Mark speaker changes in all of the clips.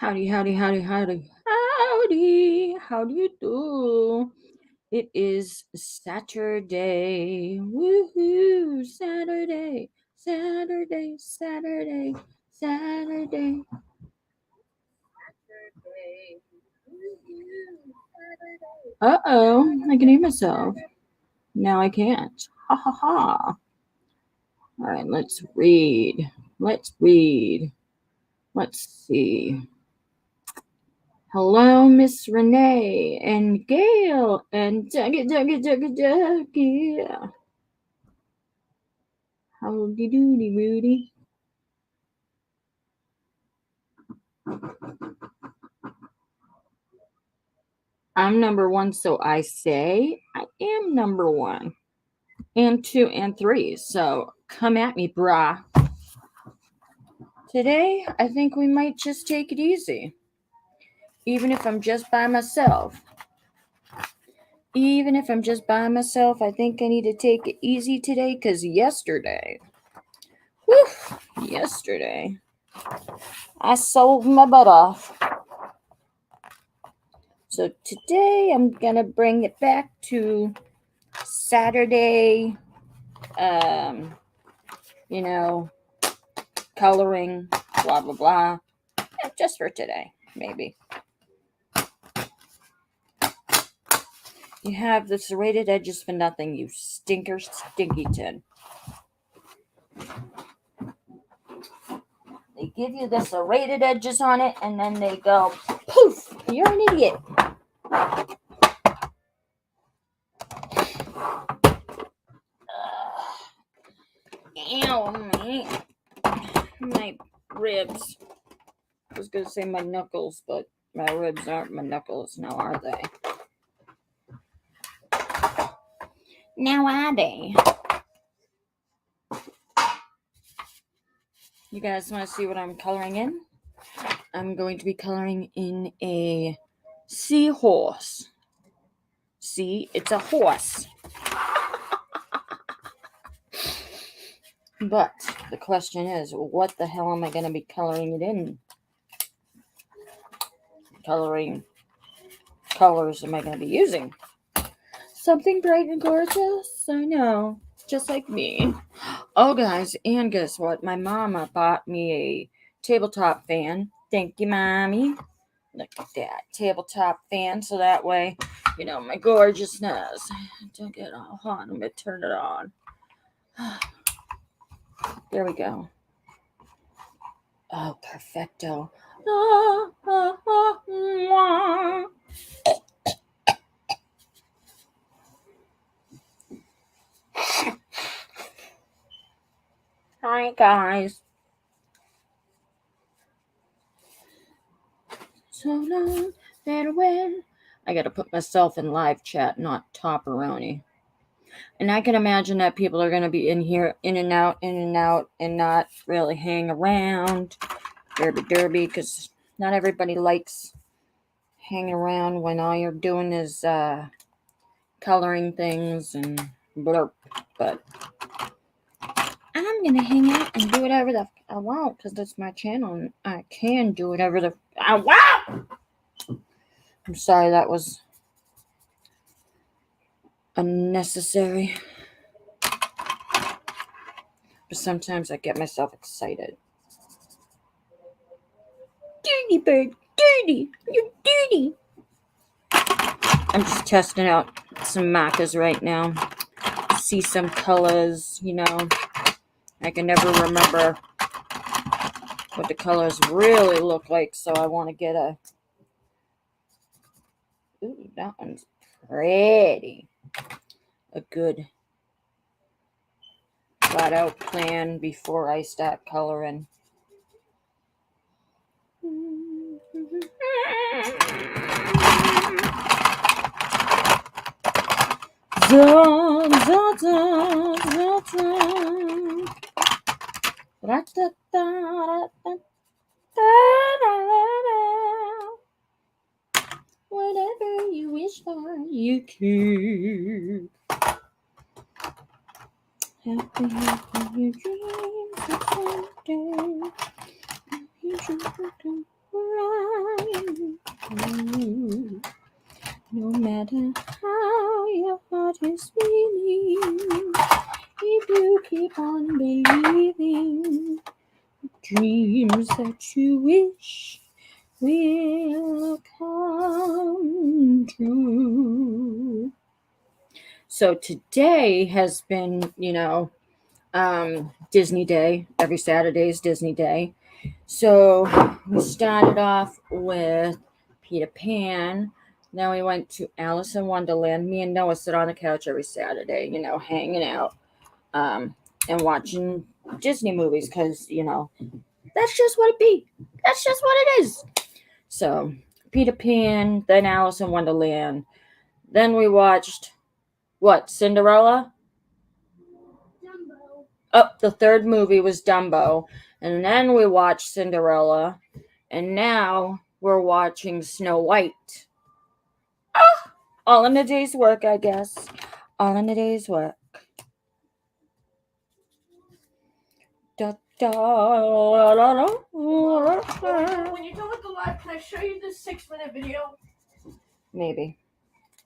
Speaker 1: Howdy, howdy, howdy, howdy, howdy. How do you do? It is Saturday. Woohoo! Saturday, Saturday, Saturday, Saturday. Uh-oh, I can hear myself. Now I can't. Ha ha ha. All right, let's read. Let's read. Let's see. Hello, Miss Renee and Gail and Dougie. Howdy doody Rudy. I'm number one, so I say I am number one. And two and three. So come at me, brah. Today, I think we might just take it easy. Even if I'm just by myself. Even if I'm just by myself, I think I need to take it easy today because yesterday, I sold my butt off. So today I'm going to bring it back to Saturday, coloring, blah, blah, blah. Just for today, maybe. You have the serrated edges for nothing, you stinkyton. They give you the serrated edges on it, and then they go, poof, you're an idiot. Ow, my ribs. I was going to say my knuckles, but my ribs aren't my knuckles now, are they? Now are they? You guys want to see what I'm coloring in? I'm going to be coloring in a seahorse. See, it's a horse. But the question is, what the hell am I going to be coloring it in? Coloring colors am I going to be using? Something bright and gorgeous? I know, just like me. Oh, guys, and guess what? My mama bought me a tabletop fan. Thank you, Mommy. Look at that tabletop fan, so that way, my gorgeousness. Don't get all hot. I'm going to turn it on. There we go. Oh, perfecto. Hi, guys. So long, farewell. I got to put myself in live chat, not Topperoni. And I can imagine that people are going to be in here, in and out, and not really hang around. Derby, because not everybody likes hanging around when all you're doing is coloring things and blurp. But I'm going to hang out and do whatever the I want, because that's my channel, and I can do whatever the I want. I'm sorry, that was unnecessary. But sometimes I get myself excited. Dirty bird, dirty, you're dirty. I'm just testing out some markers right now. See some colors, I can never remember what the colors really look like, so I want to get a... Ooh, that one's pretty. A good thought out plan before I start coloring. Whatever you wish for, you keep. Happy your dreams of someday. right through. No matter how your heart is beating, if you keep on believing, dreams that you wish will come true. So today has been, Disney Day. Every Saturday is Disney Day. So we started off with Peter Pan. Then we went to Alice in Wonderland. Me and Noah sit on the couch every Saturday, hanging out and watching Disney movies because, that's just what it be. That's just what it is. So Peter Pan, then Alice in Wonderland. Then we watched, what, Cinderella?
Speaker 2: Dumbo.
Speaker 1: Oh, the third movie was Dumbo. And then we watched Cinderella. And now we're watching Snow White. All in a day's work, I guess. All in a day's work. Da, da, da, da, da.
Speaker 2: When you're done with the live, can I show you this 6-minute video?
Speaker 1: Maybe.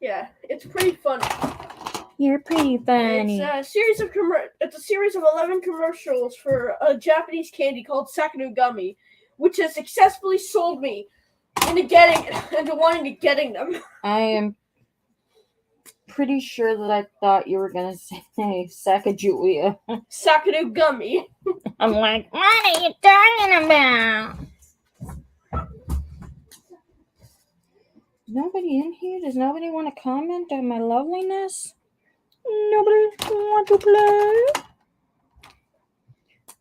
Speaker 2: Yeah, it's pretty funny.
Speaker 1: You're pretty funny.
Speaker 2: It's a series of 11 commercials for a Japanese candy called Sakanu Gummy, which has successfully sold me into wanting to getting them.
Speaker 1: I am pretty sure that I thought you were gonna say Sacagawea.
Speaker 2: Sakanu Gummy.
Speaker 1: I'm like, what are you talking about? Nobody in here? Does nobody want to comment on my loveliness? Nobody want to play?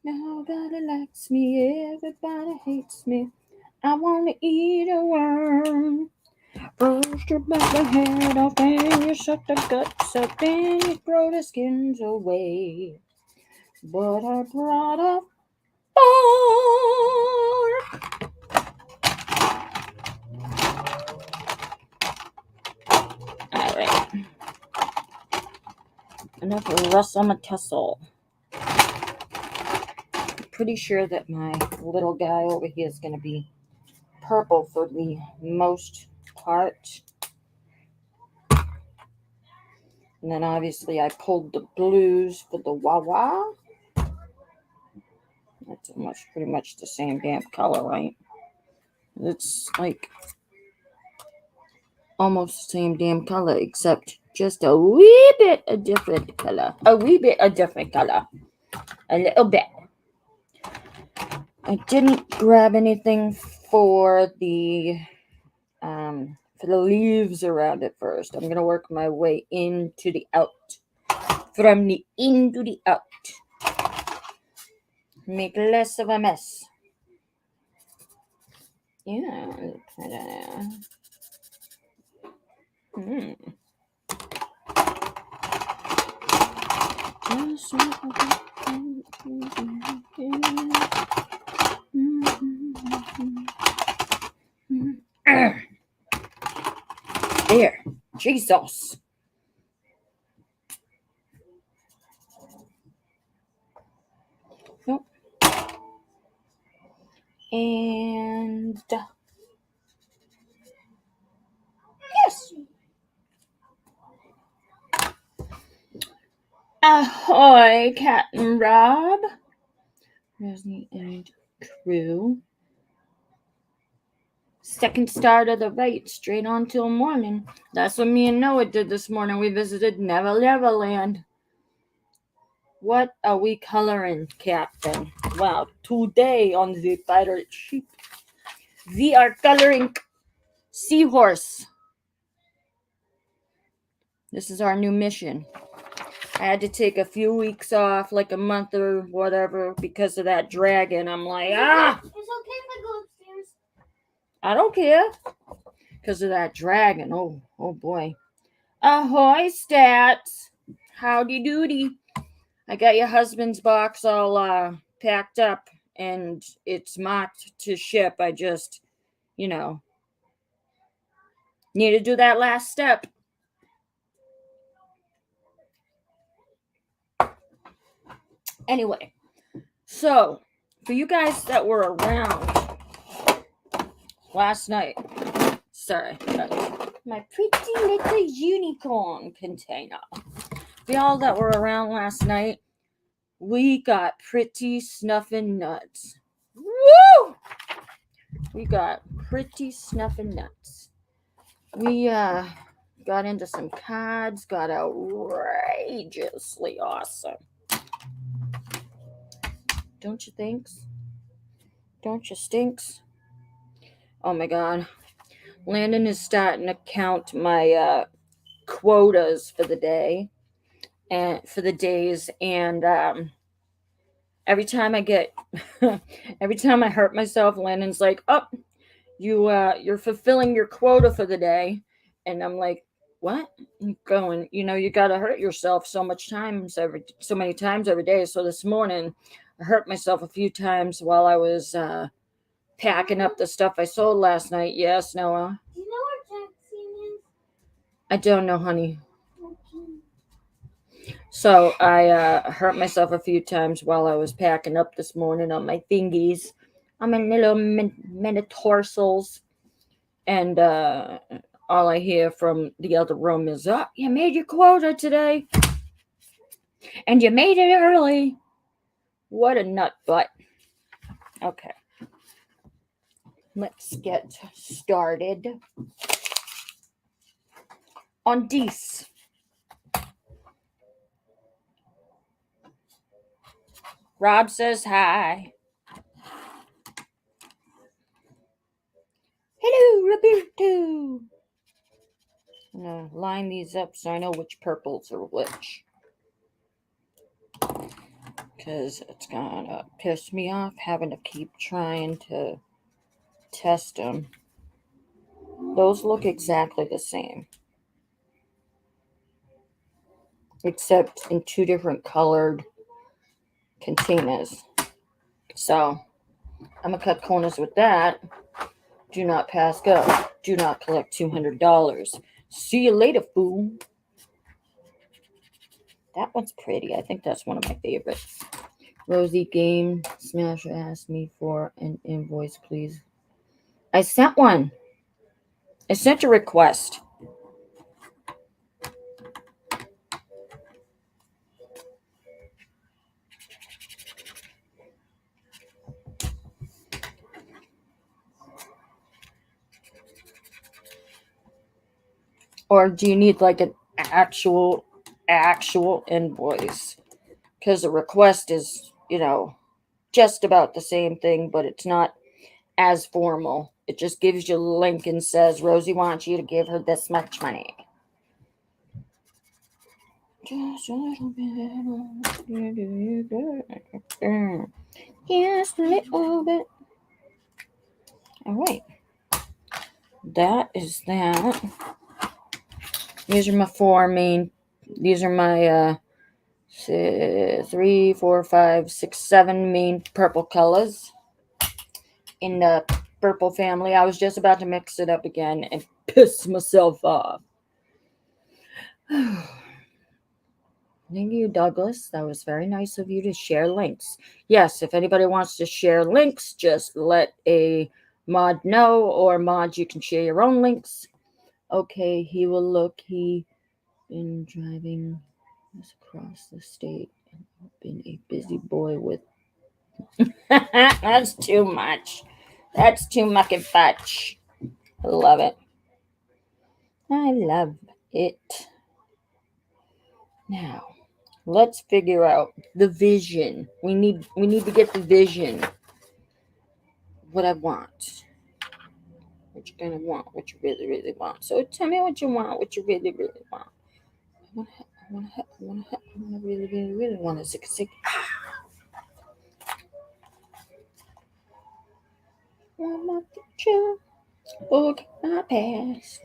Speaker 1: Nobody likes me, everybody hates me. I want to eat a worm. First you bite the head off, then you suck the guts up, then you throw the skins away. But I brought a fork. Alright. Enough of Russell Tussle. I'm pretty sure that my little guy over here is going to be purple for the most part. And then obviously I pulled the blues for the Wawa. That's pretty much the same damn color, right? It's like almost the same damn color, except just a wee bit a different color. A wee bit a different color. A little bit. I didn't grab anything for the leaves around it first. I'm gonna work my way into the out. From the in to the out. Make less of a mess. Yeah. There. Jesus. Nope. And yes. Ahoy, Captain Rob. Resney and crew. Second start of the right, straight on till morning. That's what me and Noah did this morning. We visited Never Land. What are we coloring, Captain? Wow, today on the Pirate Ship, we are coloring Seahorse. This is our new mission. I had to take a few weeks off, like a month or whatever, because of that dragon. I'm like,
Speaker 2: It's okay if I go upstairs.
Speaker 1: I don't care. Because of that dragon. Oh boy. Ahoy, Stats. Howdy doody. I got your husband's box all packed up, and it's marked to ship. I just, need to do that last step. Anyway, so for you guys that were around last night. Sorry, my pretty little unicorn container. We all that were around last night, we got pretty snuffing nuts. Woo! We got pretty snuffing nuts. We got into some cards, got outrageously awesome. Don't you think? Don't you stinks? Oh my god. Landon is starting to count my quotas for the day and for the days, and every time I get every time I hurt myself, Landon's like, "Oh, you're fulfilling your quota for the day." And I'm like, "What?" I'm going, you got to hurt yourself so many times every day. So this morning I hurt myself a few times while I was packing up the stuff I sold last night. Yes, Noah.
Speaker 3: Do you know where Jackson is?
Speaker 1: I don't know, honey. So I hurt myself a few times while I was packing up this morning on my thingies, on my little metatarsals, and all I hear from the other room is, "Oh, you made your quota today, and you made it early." What a nut butt. Okay, let's get started on this. Rob says hi. Hello, Roberto. I'm going to line these up so I know which purples are which. Because it's going to piss me off having to keep trying to test them. Those look exactly the same. Except in two different colored containers. So, I'm going to cut corners with that. Do not pass go. Do not collect $200. See you later, fool. That one's pretty. I think that's one of my favorites. Rosie Game Smasher asked me for an invoice, please. I sent one. I sent a request. Or do you need like an actual invoice? Because the request is, just about the same thing, but it's not as formal. It just gives you a link and says, Rosie wants you to give her this much money. Just a little bit. Just a little bit. All right. That is that. These are my four main. These are my 3, 4, 5, 6, 7 main purple colors in the purple family. I was just about to mix it up again and piss myself off. Thank you, Douglas. That was very nice of you to share links. Yes, if anybody wants to share links, just let a mod know, or mod, you can share your own links. Okay, he will look. He been driving us across the state and been a busy boy with. That's too much. That's too mucking fudge. I love it. I love it. Now, let's figure out the vision. We need to get the vision. What I want. What you're gonna want. What you really, really want. So tell me what you want. What you really, really want. I really, really, really want a sick. Want my future. Look at my past.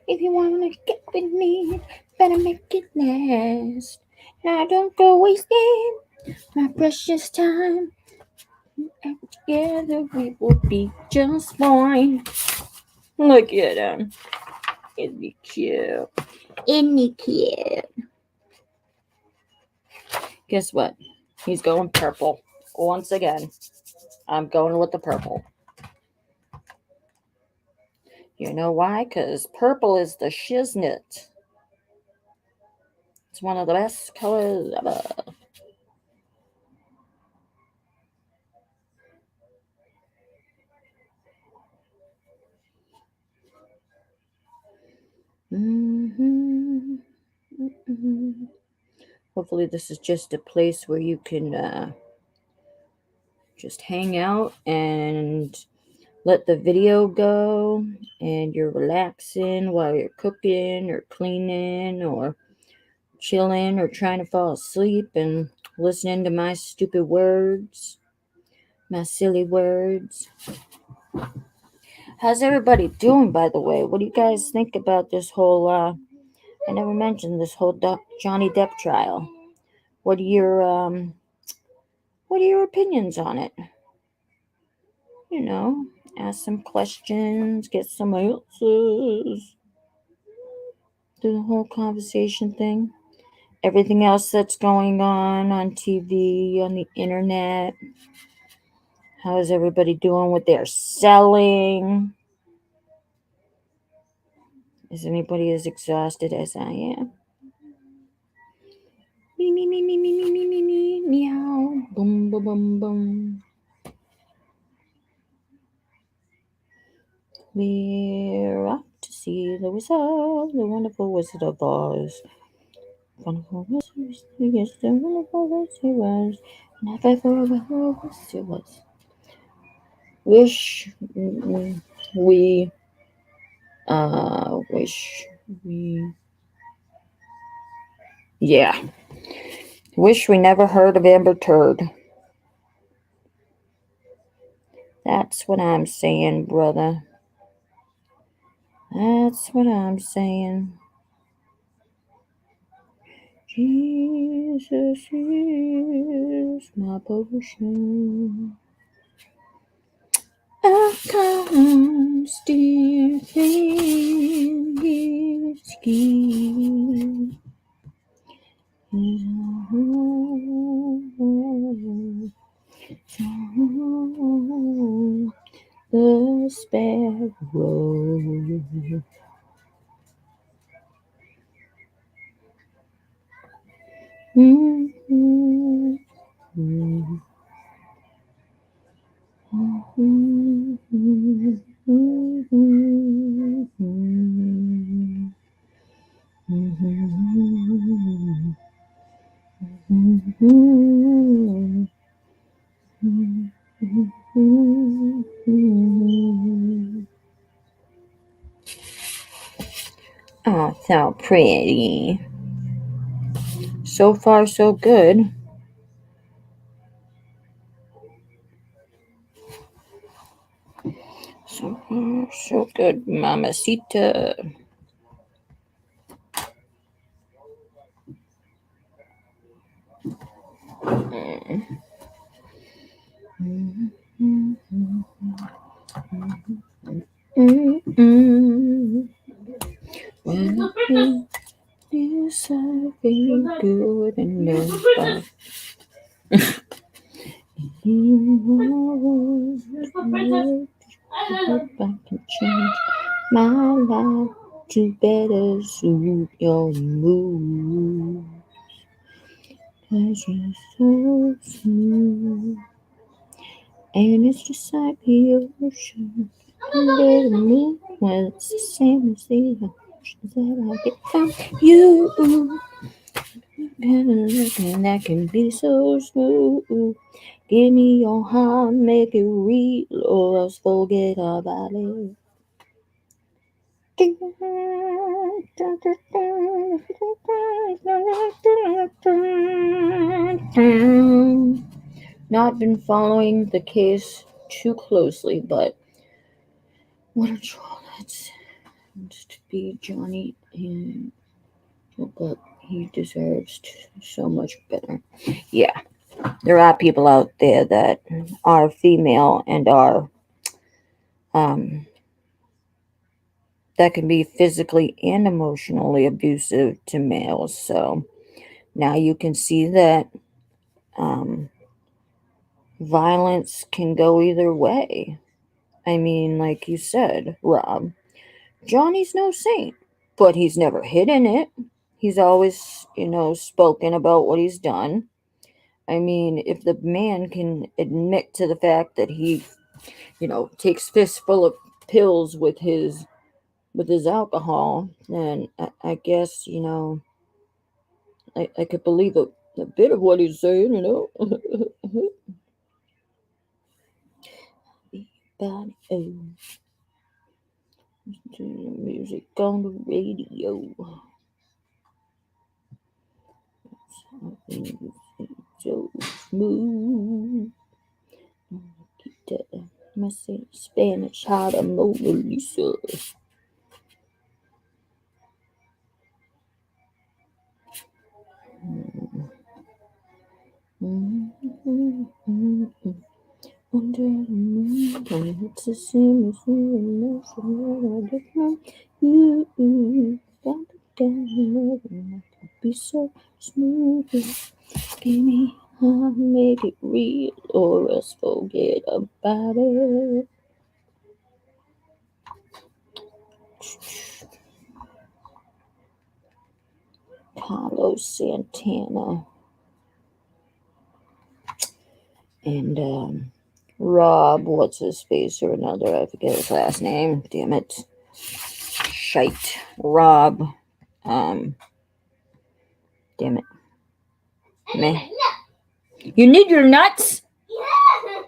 Speaker 1: If you wanna get with me, better make it last. Now don't go wasting my precious time. And together we will be just fine. Look at him. It'd be cute. Isn't he cute? Guess what? He's going purple. Once again, I'm going with the purple. You know why? Because purple is the shiznit. It's one of the best colors ever. Mm-hmm. Mm-hmm. Hopefully this is just a place where you can just hang out and let the video go, and you're relaxing while you're cooking or cleaning or chilling or trying to fall asleep and listening to my stupid words, my silly words. How's everybody doing, by the way? What do you guys think about this whole I never mentioned this whole Johnny Depp trial. What are your opinions on it? You know, ask some questions, get some answers to the whole conversation thing. Everything else that's going on TV, on the internet. How is everybody doing with their selling? Is anybody as exhausted as I am? Me, me, me, me, me, me, me, me, me, meow. Boom, boom, boom, boom. We're off to see the wizard, the wonderful Wizard of Oz. Wonderful wizard, yes, the wonderful wizard he was. Never for a wizard he was. Wish we wish we yeah. Wish we never heard of Amber Turd. That's what I'm saying, brother. That's what I'm saying. Jesus is my potion. I come still in his skin. The sparrow. Mm-hmm. Mm-hmm. Oh, so pretty. So far, so good. So far, so good, mamacita. Well, yes, I feel good enough. If I can change my life to better suit your mood. 'Cause you're so smooth. And it's just like the ocean under the moon. Well, it's the same as the oceans that I get from you. And that can be so smooth. Give me your heart, make it real, or else forget about it. Not been following the case too closely, but what a troll that's to be Johnny, and but he deserves so much better. Yeah, there are people out there that are female and are that can be physically and emotionally abusive to males. So now you can see that violence can go either way. I mean, like you said, Rob, Johnny's no saint, but he's never hidden it. He's always, spoken about what he's done. I mean, if the man can admit to the fact that he, takes fistful of pills with his alcohol, then I guess, I could believe a bit of what he's saying. Everybody, music on the radio. So smooth. Message Spanish, how to Mona Lisa. Under the moon, it's the same as you, got to be so smooth. Give me, I'll make it real, or else forget about it. Carlos Santana and Rob, what's his face or another? I forget his last name. Damn it. Shite. Rob. Damn it. Man. You need your nuts?
Speaker 3: Yeah.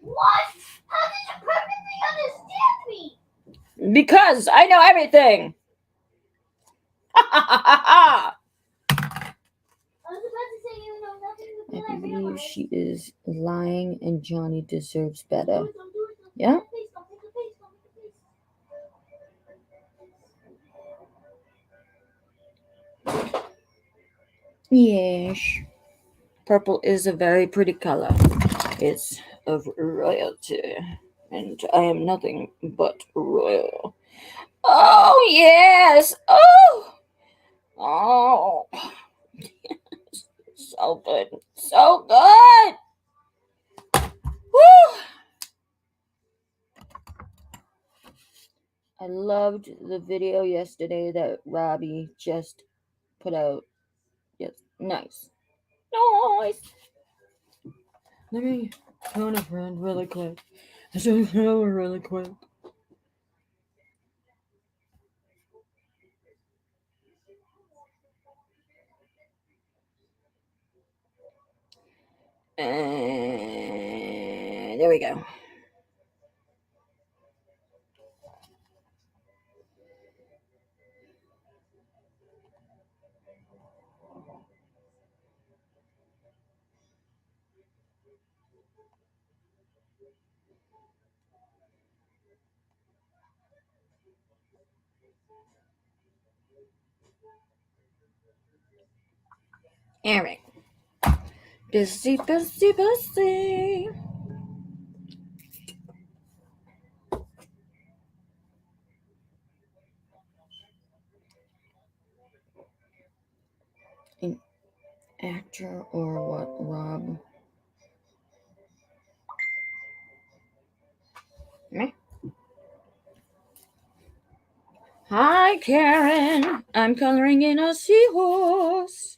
Speaker 3: What? How did you perfectly understand me?
Speaker 1: Because I know everything.
Speaker 3: I was about to say you know nothing.
Speaker 1: I believe she is lying and Johnny deserves better. Yeah? Yes. Purple is a very pretty color. It's of royalty. And I am nothing but royal. Oh, yes. Oh. So good. So good. Woo. I loved the video yesterday that Robbie just put out. Yes, nice. Nice. Let me phone a friend really quick. Really quick. And there we go. Eric. Busy. An actor or what, Rob? Me? Hi, Karen. I'm coloring in a seahorse.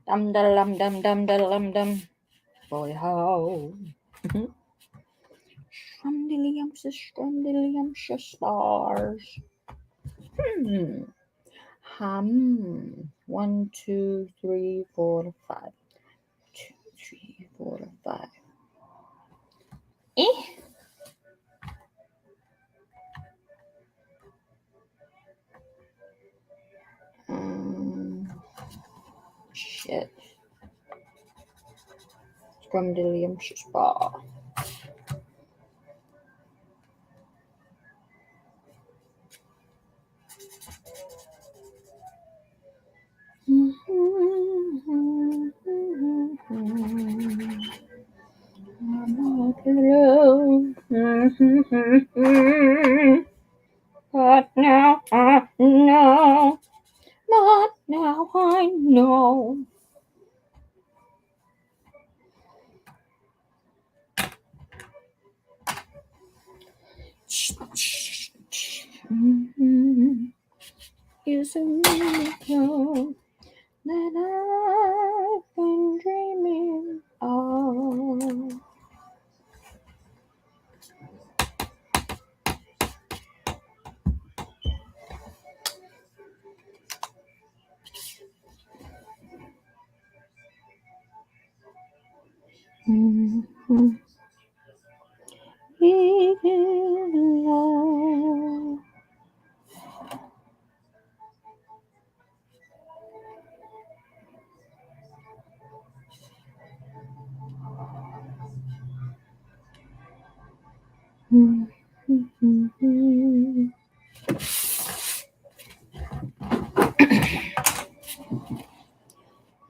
Speaker 1: Dum dum dum dum dum dum. Boy, how. Scrumdiddlyumptious stars. Hum. 1, 2, 3, 4, 5. 2, 3, 4, 5. Shit. Scrumdiddlyumptious bar. But now I know. But now I know. is a miracle that I've been dreaming of. Mm-hmm. We give love. Mm-hmm.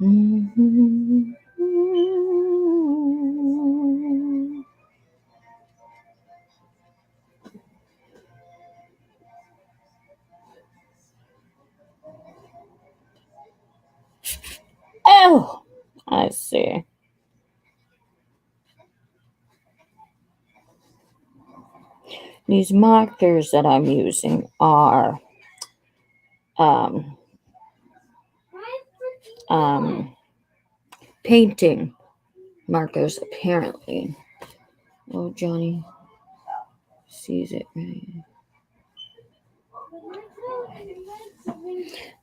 Speaker 1: Mm-hmm. Oh, I see. These markers that I'm using are painting markers, apparently. Oh, Johnny sees it right.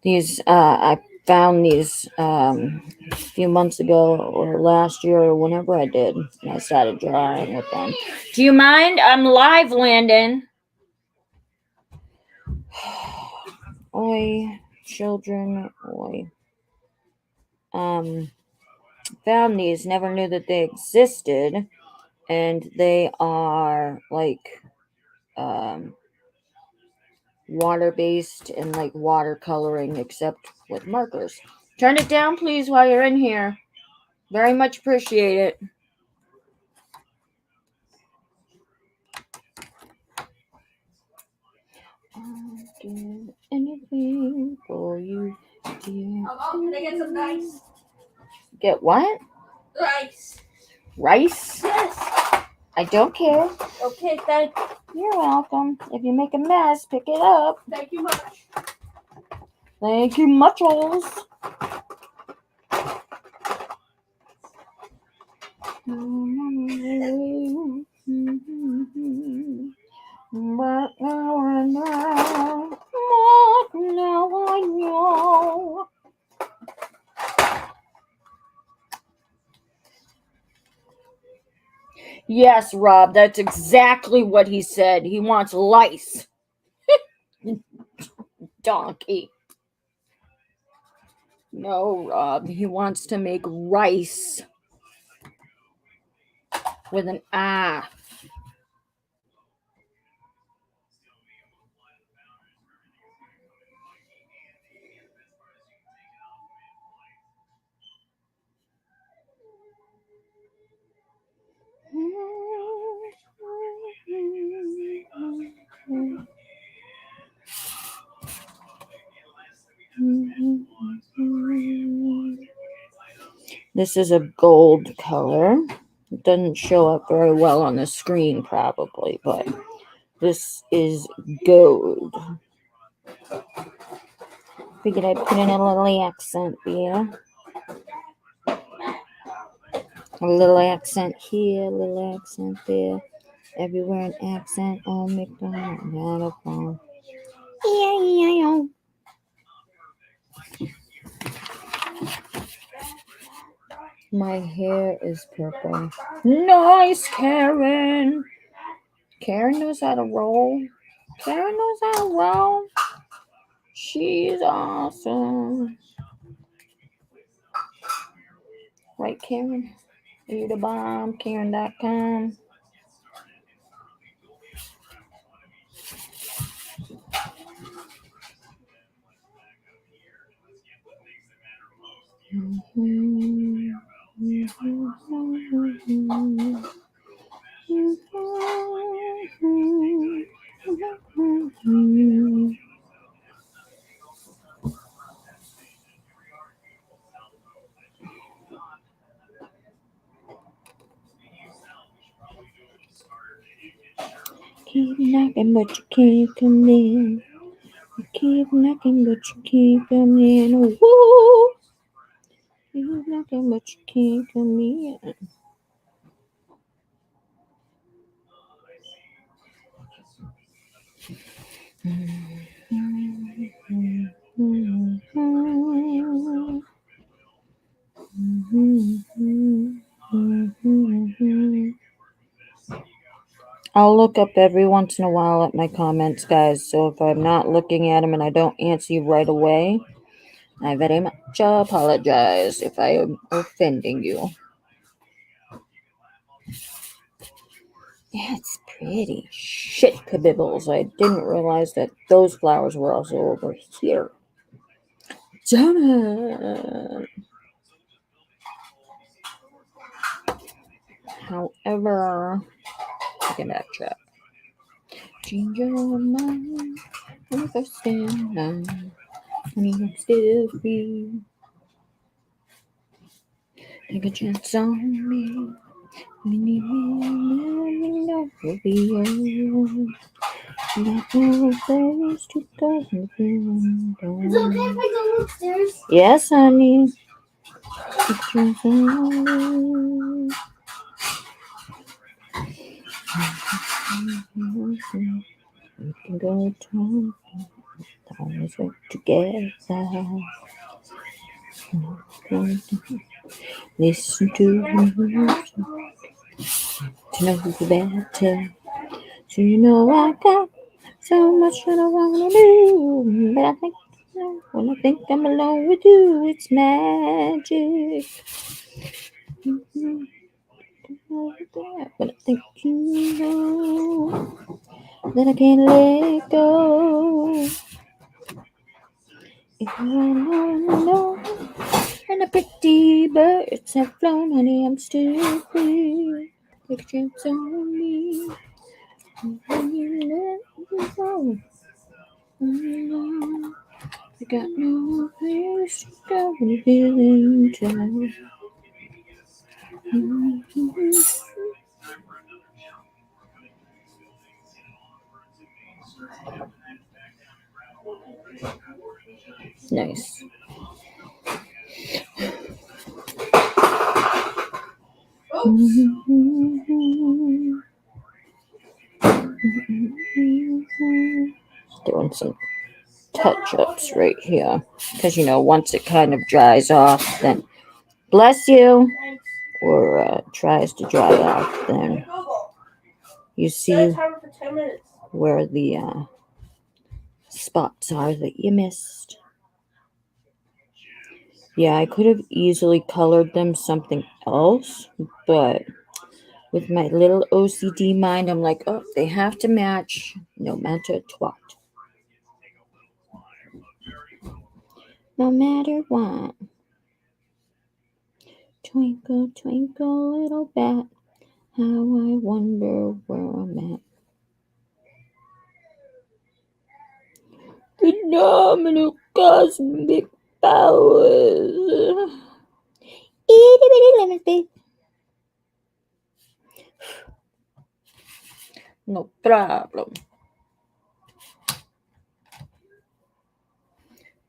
Speaker 1: These, I found these a few months ago or last year or whenever I did, and I started drawing with them. Do you mind? I'm live, Landon. Oi, children, oi. Found these, never knew that they existed, and they are like water-based and like watercoloring, except with markers. Turn it down, please, while you're in here. Very much appreciate it. I'll do anything for you, dear.
Speaker 2: Can I get some rice?
Speaker 1: Get what?
Speaker 2: Rice.
Speaker 1: Rice?
Speaker 2: Yes.
Speaker 1: I don't care.
Speaker 2: Okay, thank you.
Speaker 1: You're welcome. If you make a mess, pick it up.
Speaker 2: Thank you much.
Speaker 1: Thank you, muchos. But now I know. But now I know. Yes, Rob, that's exactly what he said. He wants lice. Donkey. No, Rob, he wants to make rice with an ah. This is a gold color. It doesn't show up very well on the screen, probably, but this is gold. Figured I'd put in a little accent there. A little accent here, a little accent there. Everywhere an accent on McDonald. Not a phone. My hair is purple. Nice, Karen. Karen knows how to roll. Karen knows how to roll. She's awesome. Right, Karen? You the bomb. Karen.com. Keep knocking, but you can't come in. You keep knocking, but you keep coming in. Woo! You keep knocking, but you keep coming in. I'll look up every once in a while at my comments, guys. So if I'm not looking at them and I don't answer you right away, I very much apologize if I am offending you. That's pretty. Shit, kabibbles. I didn't realize that those flowers were also over here. Damn it. However, I can backtrack. Change your mind when you first stand line. When you're still free. Take a chance on me. You need me, let me know we'll be yours. Got no place to go.
Speaker 3: Is it okay if I go upstairs?
Speaker 1: Yes, honey. Take a chance on me. We can go talking. Always work together. Listen to music to know who's better. So you know I got so much that I wanna do, but I think when I think I'm alone with you, it's magic. But I think you know that I can't let go. If you wanna know, and the pretty birds have flown, honey, I'm still free. Take a chance on me. When you let me go, I got no place to go when you're feeling down. Nice. Doing some touch-ups right here because once it kind of dries off, then bless you, or tries to dry off, then you see where the spots are that you missed. Yeah, I could have easily colored them something else, but with my little OCD mind, I'm like, oh, they have to match no matter what. No matter what. Twinkle, twinkle, little bat, how I wonder where I'm at. Phenomenal cosmic powers. Itty bitty lemon face. No problem.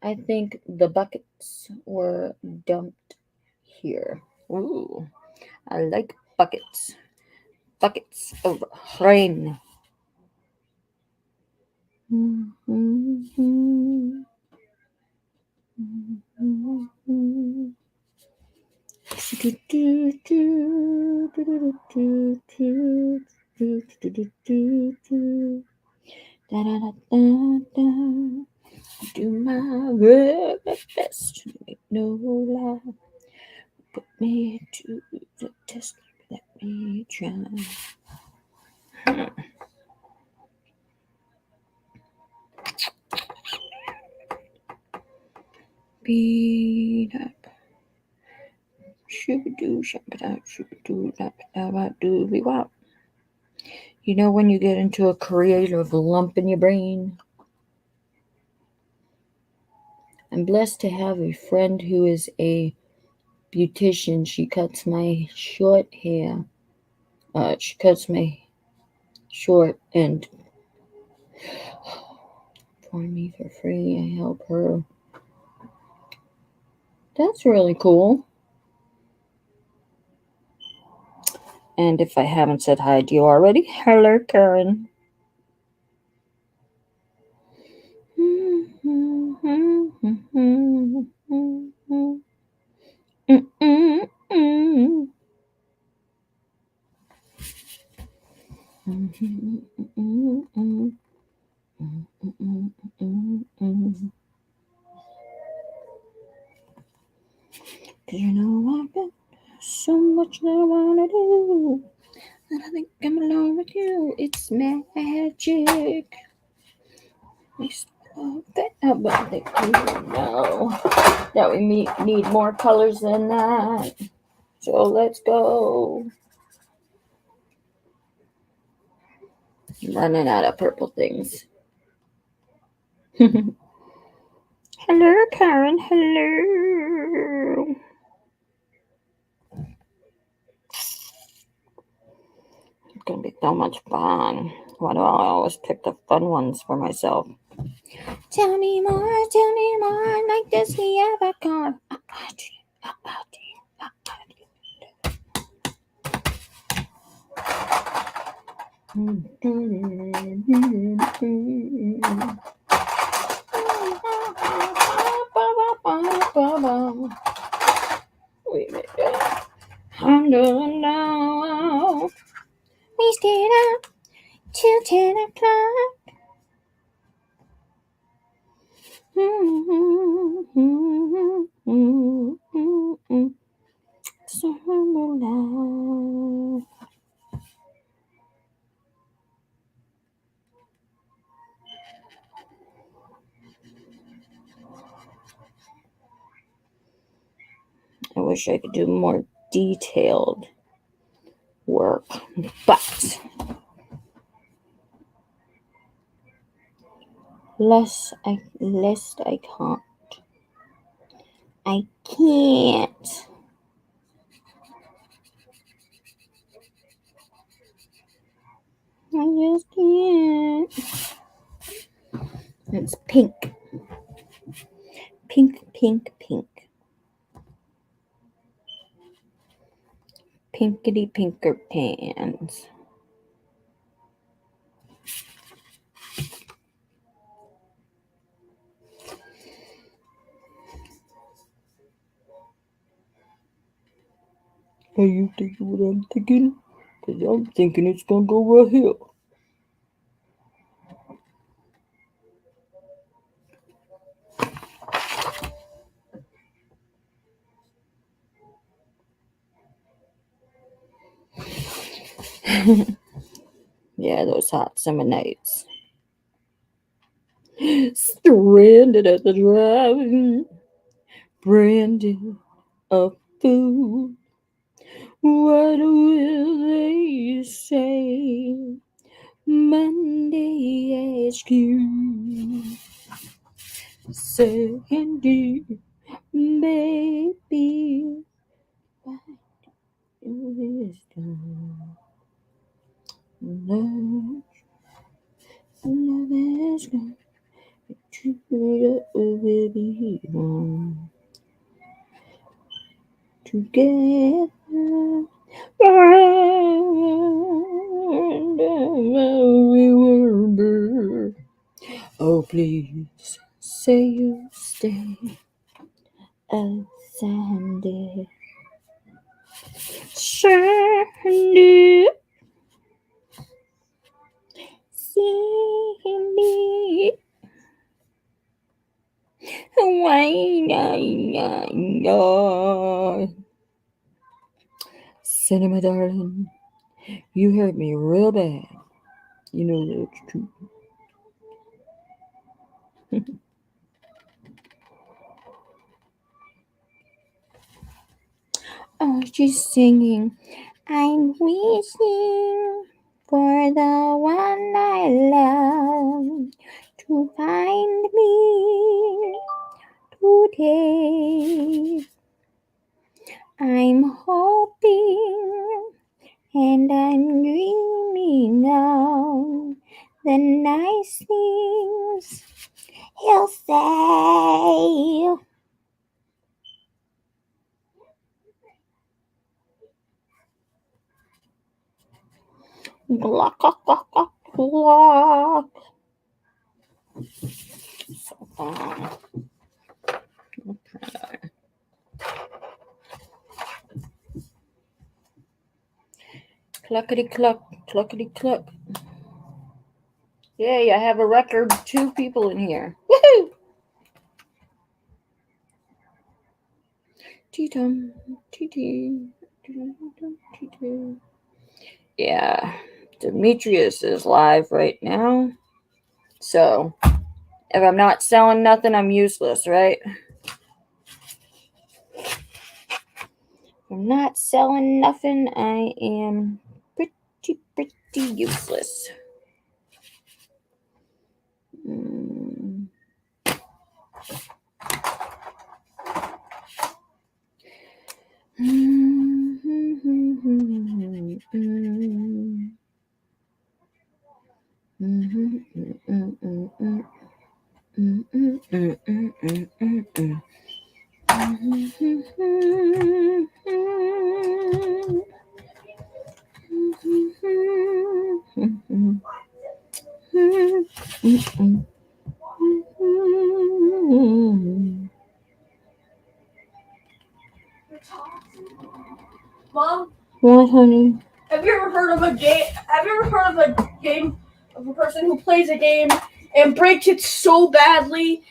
Speaker 1: I think the buckets were dumped here. Ooh, I like buckets. Buckets of rain. Do my very best, make no lie. Put me to the test, let me try. Beat up. Shoo-ba-doo, shabba-da, shoo-ba-doo, labba-dabba-doo-be-wop. You know when you get into a creative lump in your brain? I'm blessed to have a friend who is a beautician. She cuts my short hair. She cuts my short and for me for free. I help her. That's really cool. And if I haven't said hi to you already, hello, Karen. Cause you know I've got so much that I wanna do, and I think I'm alone with you. It's magic. But I think we know that we need more colors than that. So let's go. I'm running out of purple things. Hello, Karen. Hello. It's gonna be so much fun. Why do I always pick the fun ones for myself? Tell me more, like does he have a car? Wait a minute. Now. We stayed up till 10 o'clock. I wish I could do more detailed work, but lest I can't. I can't. I just can't. It's pink. Pink. Pinkety pinker pants. Are you thinking what I'm thinking? Because I'm thinking it's going to go right here. Yeah, those hot summer nights. Stranded at the drive-in, branded a fool. What will they say? Monday ask you, Sandy, baby, why do this time? Love is gone. Together we'll be one. Together, we were. Oh, please say you stay, Sandy. Sandy. Sandy. Sandy, my darling, you hurt me real bad. You know that's true. Oh, she's singing. I'm wishing for the one I love to find me today. I'm hoping and I'm dreaming of the nice things he'll say. Glock, glock, glock, glock, glock. So fun. Okay. Cluckety cluck, cluckety cluck. Yay, I have a record. 2 people in here. Woohoo! Tea-tum, tea-tea, tea-tea. Yeah, Demetrius is live right now. So, if I'm not selling nothing, I'm useless, right? If I'm not selling nothing, I am pretty useless.
Speaker 2: Mom,
Speaker 1: What, honey?
Speaker 2: have you ever heard of a game? Have you ever heard of a game of a person who plays a game and breaks it so badly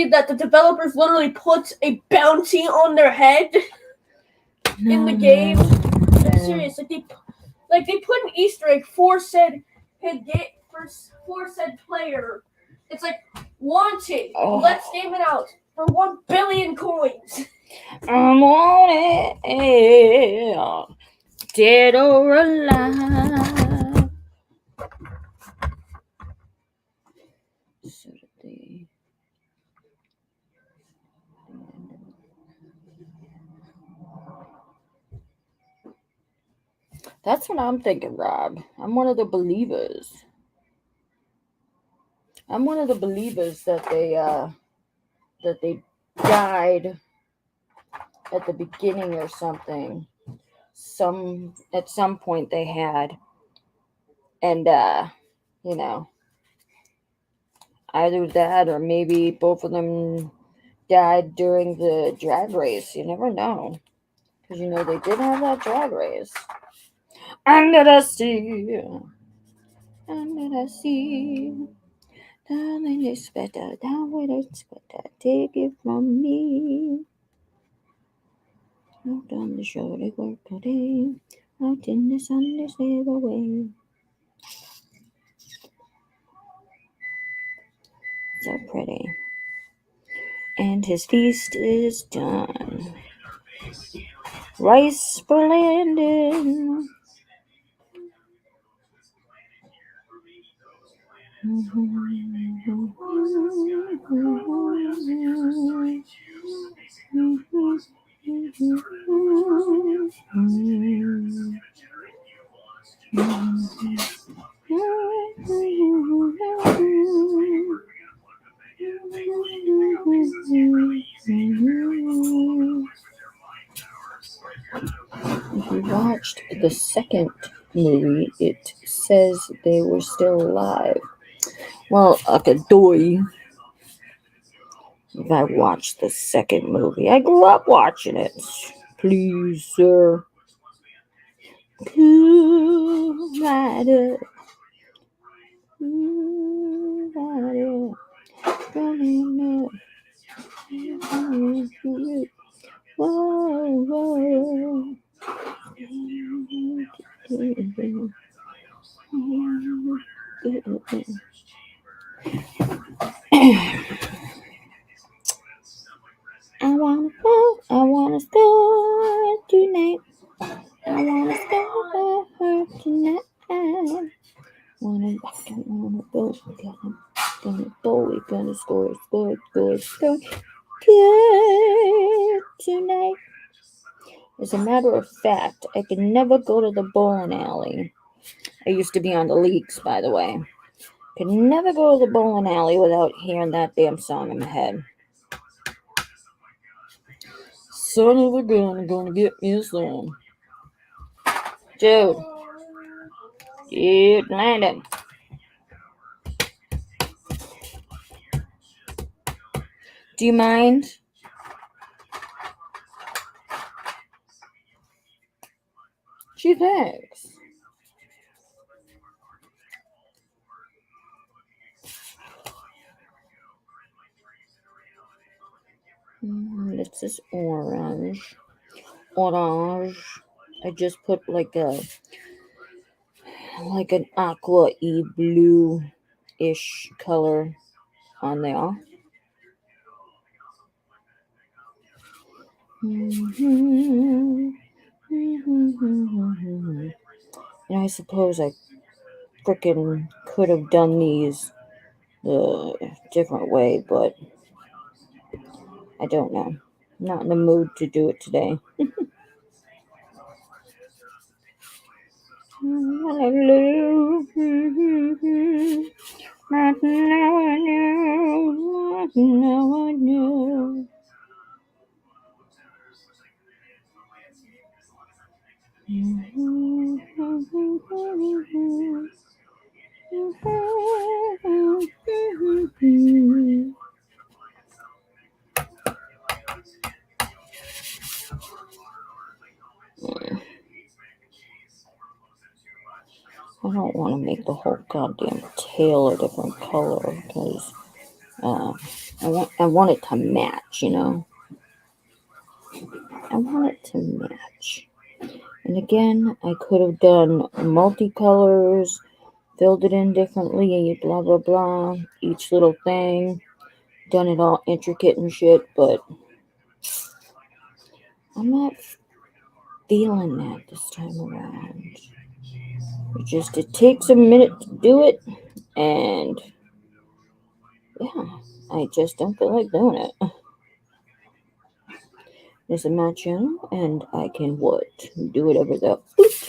Speaker 2: that the developers literally put a bounty on their head in the game? I'm serious. Like they put an Easter egg for said player. It's like wanted.
Speaker 1: Oh.
Speaker 2: Let's game it out for 1 billion coins.
Speaker 1: I'm on it, dead or alive. That's what I'm thinking, Rob. I'm one of the believers. I'm one of the believers that they died at the beginning or something. At some point they had, and either that or maybe both of them died during the drag race. You never know, because they did have that drag race. Under the sea, darling, it's better down with it's better. Take it from me. Out on the shore they work today. Out in the sun they sail away. So pretty. And his feast is done. Rice for Landon. If you watched the second movie, it says they were still alive. Well, Akadoy. If I watched the second movie, I grew up watching it. Please, sir. Cool rider. Coming up. Whoa, whoa. I wanna score tonight. I wanna score tonight. Wanna go, we're gonna score good tonight. As a matter of fact, I can never go to the bowling alley. I used to be on the leagues, by the way. Could never go to the bowling alley without hearing that damn song in my head. Son of a gun, gonna get me a song. Dude. Dude, Landon. Do you mind? Gee, thanks. This is orange. Orange. I just put like an aqua-y blue-ish color on there. And I suppose I frickin' could have done these the different way, but I don't know. Not in the mood to do it today. I don't want to make the whole goddamn tail a different color because I want it to match, you know. I want it to match. And again, I could have done multicolors, filled it in differently, blah blah blah, each little thing, done it all intricate and shit, but I'm not feeling that this time around. It takes a minute to do it, and yeah, I just don't feel like doing it. This is my channel, and I can do whatever the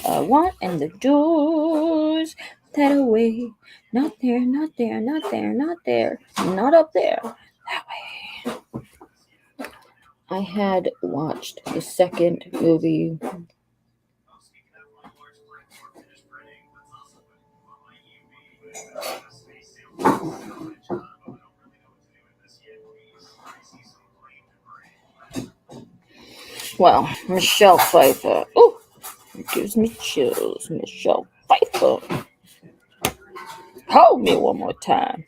Speaker 1: I want, and the doors that away, not there, not there, not there, not there, not up there, that way. I had watched the second movie. Well, Michelle Pfeiffer. Oh, it gives me chills. Michelle Pfeiffer. Hold me one more time.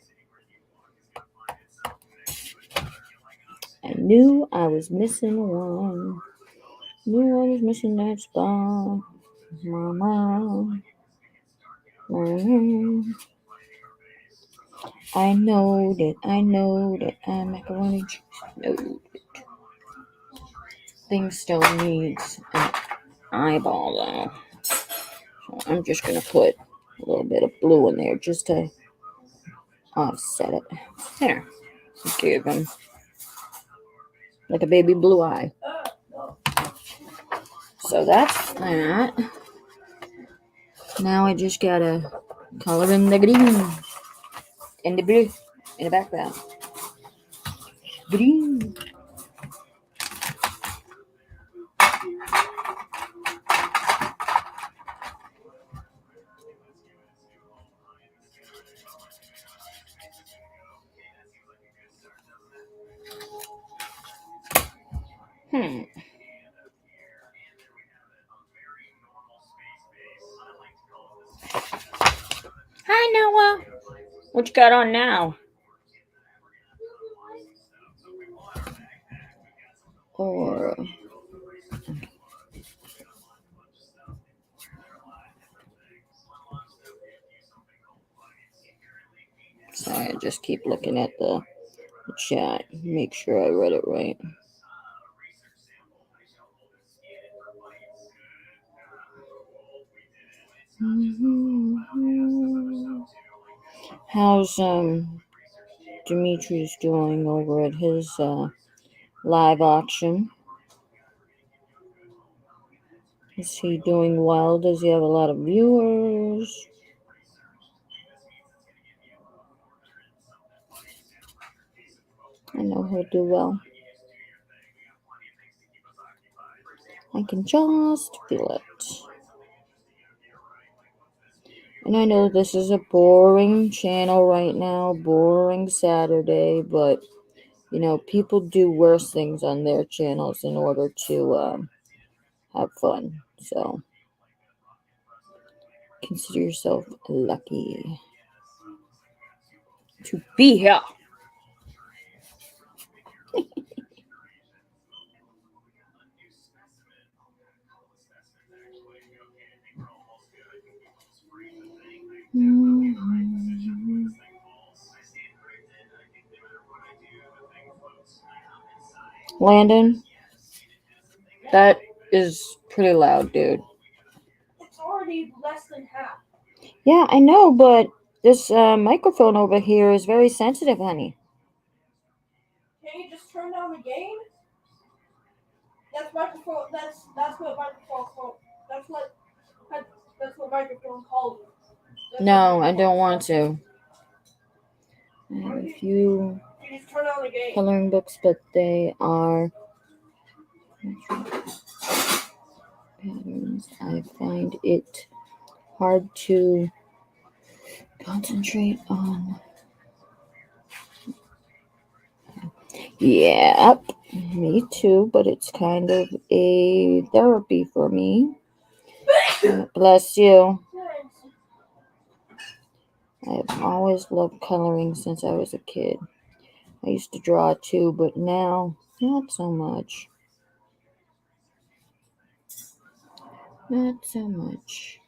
Speaker 1: I knew I was missing one. Knew I was missing that spot. Mama. I know that I'm macaroni cheese. No. Thing still needs an eyeball though. So I'm just gonna put a little bit of blue in there just to offset it. There. Give him like a baby blue eye. So that's that. Now I just gotta color in the green and the blue in the background. Green. Hi, Noah. What you got on now? Or sorry, I just keep looking at the chat. Make sure I read it right. How's Dimitri's doing over at his live auction? Is he doing well? Does he have a lot of viewers? I know he'll do well. I can just feel it. And I know this is a boring channel right now, boring Saturday, but, you know, people do worse things on their channels in order to have fun. So, consider yourself lucky to be here. Landon, that is pretty loud, dude.
Speaker 2: It's already less than half.
Speaker 1: Yeah, I know, but this microphone over here is very sensitive, honey.
Speaker 2: Can you just turn down the gain? That's microphone. That's what microphone. That's what microphone calls it.
Speaker 1: No, I don't want to. I have a few
Speaker 2: You just turn down the gain.
Speaker 1: coloring books, but they are patterns. I find it hard to concentrate on. Yep, me too, but it's kind of a therapy for me. Bless you. I have always loved coloring since I was a kid. I used to draw too, but now, not so much. Not so much.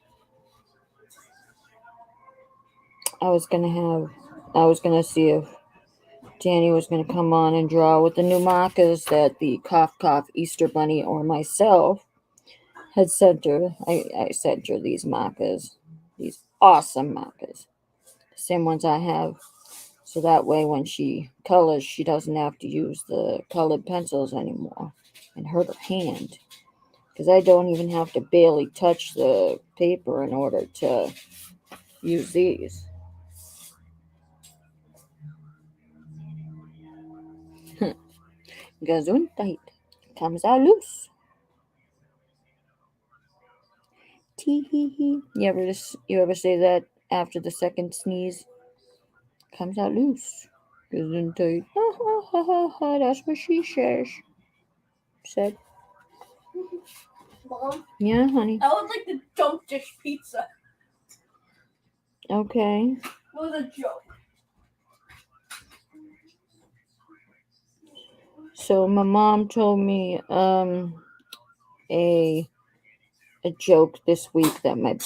Speaker 1: I was gonna see if Danny was gonna come on and draw with the new markers that the Cough Cough Easter Bunny or myself had sent her. I sent her these markers, these awesome markers, the same ones I have. So that way, when she colors, she doesn't have to use the colored pencils anymore and hurt her hand. Because I don't even have to barely touch the paper in order to use these. Gesundheit comes out loose. Tee hee hee. You ever say that after the second sneeze? Comes out loose. Gesundheit. Ha ha ha ha ha. That's what she said.
Speaker 2: Mom,
Speaker 1: Yeah, honey.
Speaker 2: I would like the jump dish pizza.
Speaker 1: Okay.
Speaker 2: It was a joke.
Speaker 1: So my mom told me a joke this week that my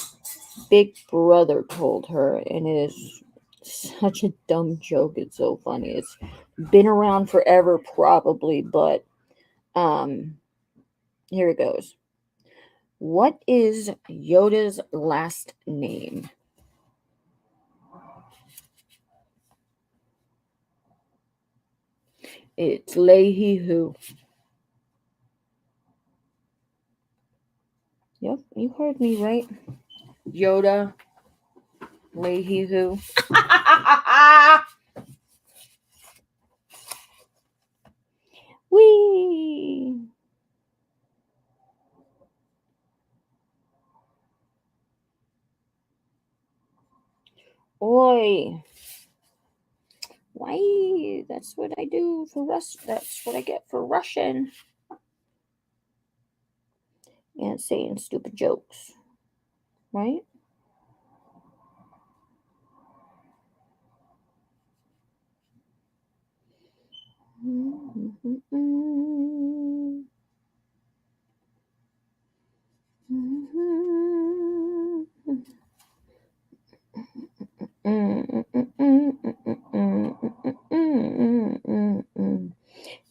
Speaker 1: big brother told her, and it is such a dumb joke. It's so funny. It's been around forever, probably, but here it goes. What is Yoda's last name? It's Leahy-Hoo. Yep, you heard me right. Yoda Leahy-Hoo. Whee! Oi! Why? That's what I do for That's what I get for Russian. And saying stupid jokes. Right?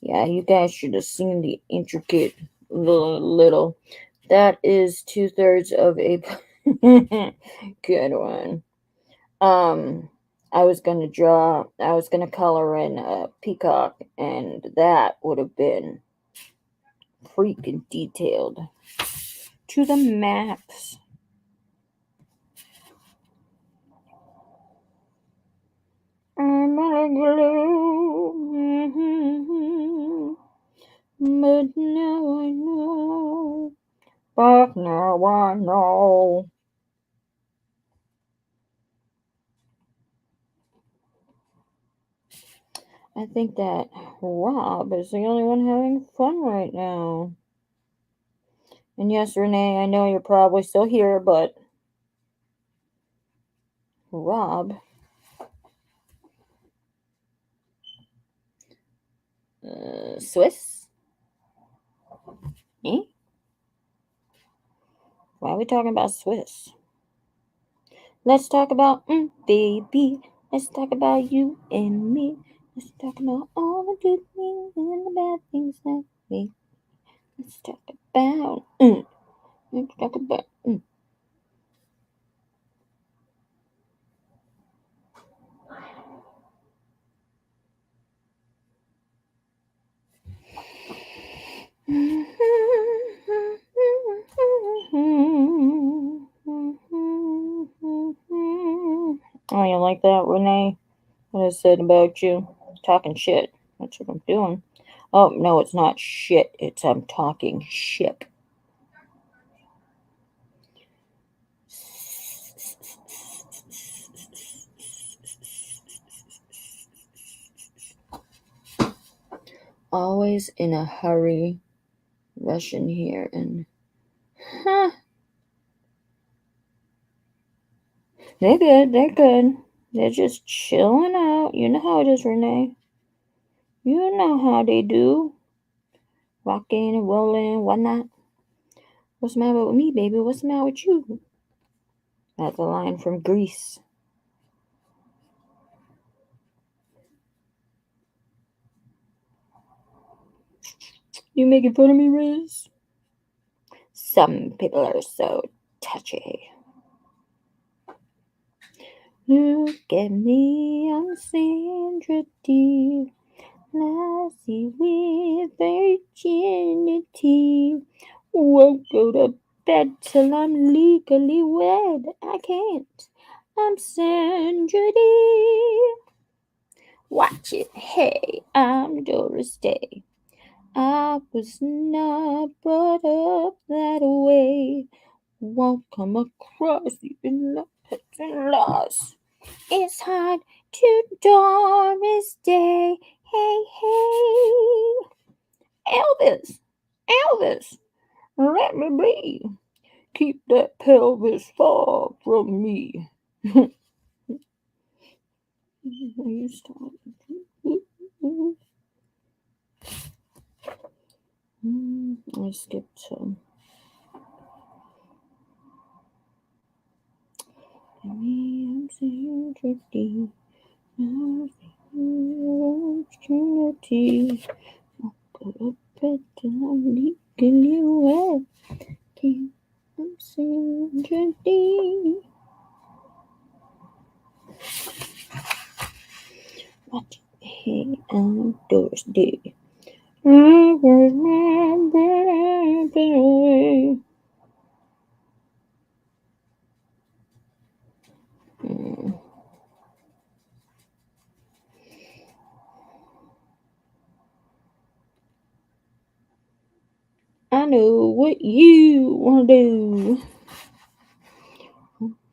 Speaker 1: Yeah, you guys should have seen the intricate little. That is 2/3 of a good one. I was gonna color in a peacock, and that would have been freaking detailed to the max. I'm gonna glue. but now I know. But now I know. I think that Rob is the only one having fun right now. And yes, Renee, I know you're probably still here, but Rob, Swiss? Eh? Why are we talking about Swiss? Let's talk about, baby. Let's talk about you and me. Let's talk about all the good things and the bad things that we. Let's talk about, Let's talk about, Oh, you like that, Renee? What I said about you? Talking shit. That's what I'm doing. Oh, no, it's not shit. It's I'm talking ship. Always in a hurry, rushing here and they're good. They're good. They're just chilling out. You know how it is, Renee. You know how they do. Rocking and rolling and whatnot. What's the matter with me, baby? What's the matter with you? That's a line from Greece. You making fun of me, Riz? Some people are so touchy. Look at me, I'm Sandra D. Lassie with virginity. Won't go to bed till I'm legally wed. I can't. I'm Sandra D. Watch it, hey, I'm Doris Day. I was not brought up that way. Won't come across even like in loss. It's hard to Doris Day. Hey, hey. Elvis, Elvis, let me be. Keep that pelvis far from me. You stop. I skipped some. I'm saying tricky. Opportunity. Go to bed till I'm legally wed. I'm saying tricky. What? Hey, I'm Doris Day. I was not brought up that way. I know what you want to do.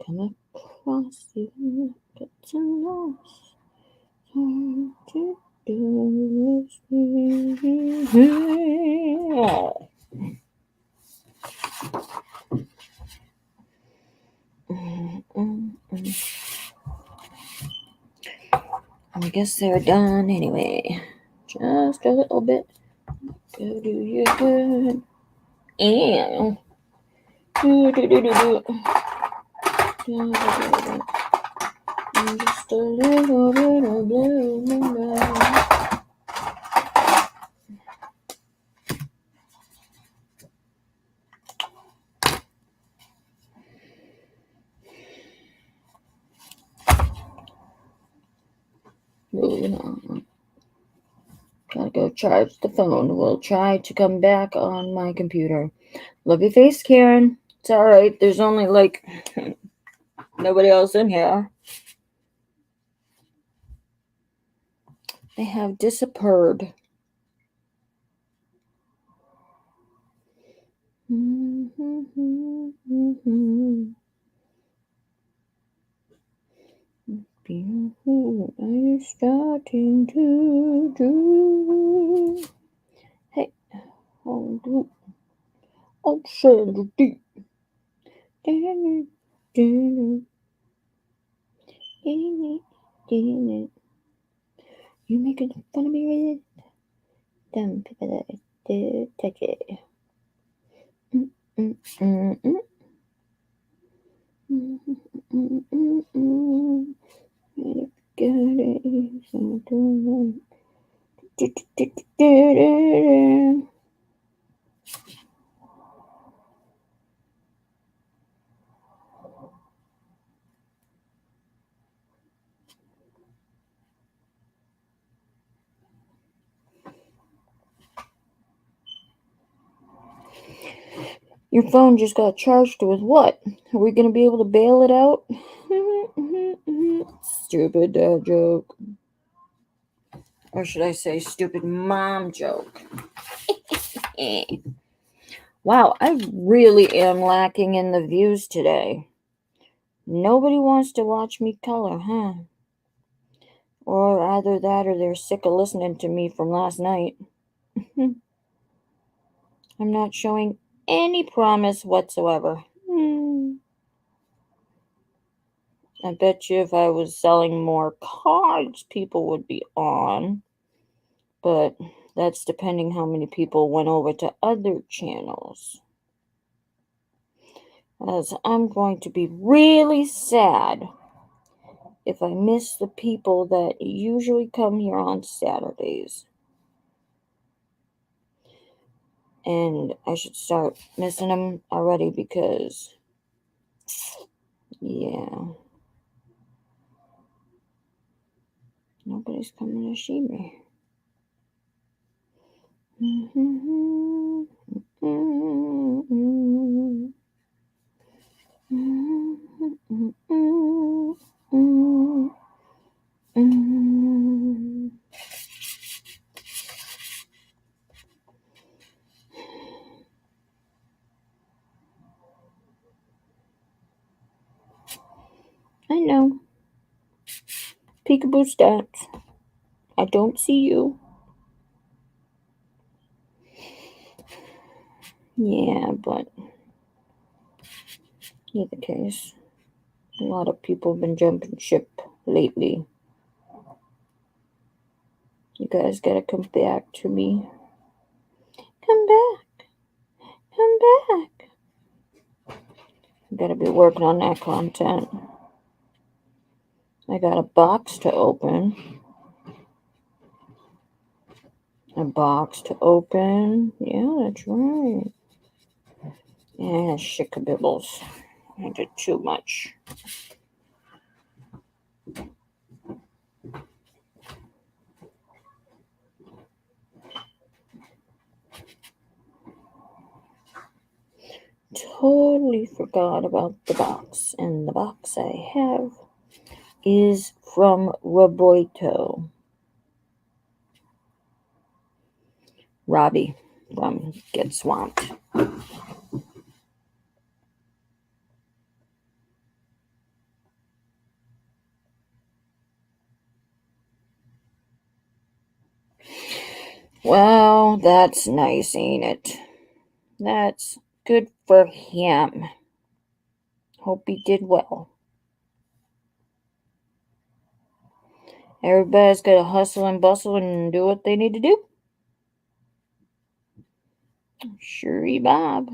Speaker 1: Come across you, get some lost. Time to do I guess they're done anyway. Just a little bit. Go do you good. And just a little bit of blue moonlight. Moving on. Gotta go charge the phone. We'll try to come back on my computer. Love your face, Karen. It's alright. There's only like nobody else in here. They have disappeared. starting to do. Hey, oh, Sandra D. You making fun of me with it? Dumb people that do touch it. Your phone just got charged with what? Are we gonna be able to bail it out? Stupid dad joke. Or should I say stupid mom joke? Wow, I really am lacking in the views today. Nobody wants to watch me color, huh? Or either that or they're sick of listening to me from last night. I'm not showing any promise whatsoever. I bet you if I was selling more cards, people would be on. But that's depending how many people went over to other channels. As I'm going to be really sad if I miss the people that usually come here on Saturdays. And I should start missing them already because, yeah, nobody's coming to see me. I know. Peekaboo stats. I don't see you. Yeah, but either case, a lot of people have been jumping ship lately. You guys gotta come back to me. Come back. Come back. I gotta be working on that content. I got a box to open. A box to open. Yeah, that's right. Yeah, shickabibbles. I did too much. Totally forgot about the box. And the box I have is from Roboito. Robbie from Get Swamped. Well, that's nice, ain't it? That's good for him. Hope he did well. Everybody's got to hustle and bustle and do what they need to do. Sure, Bob.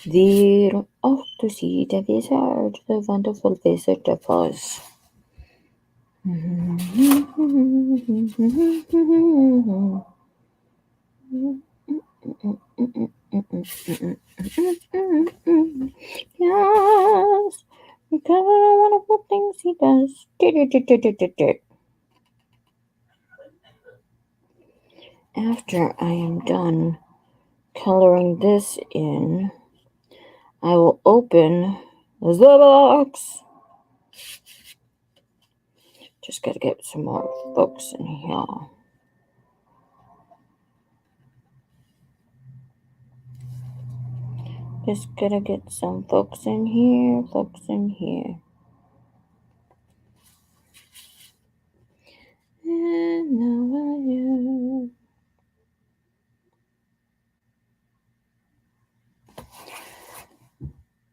Speaker 1: Wir auch see the wizard, the wonderful wizard of Oz. Yes, because of the wonderful things he does. After I am done coloring this in, I will open the box. Just gotta get some more folks in here. Just gotta get some folks in here, folks in here. And now I am.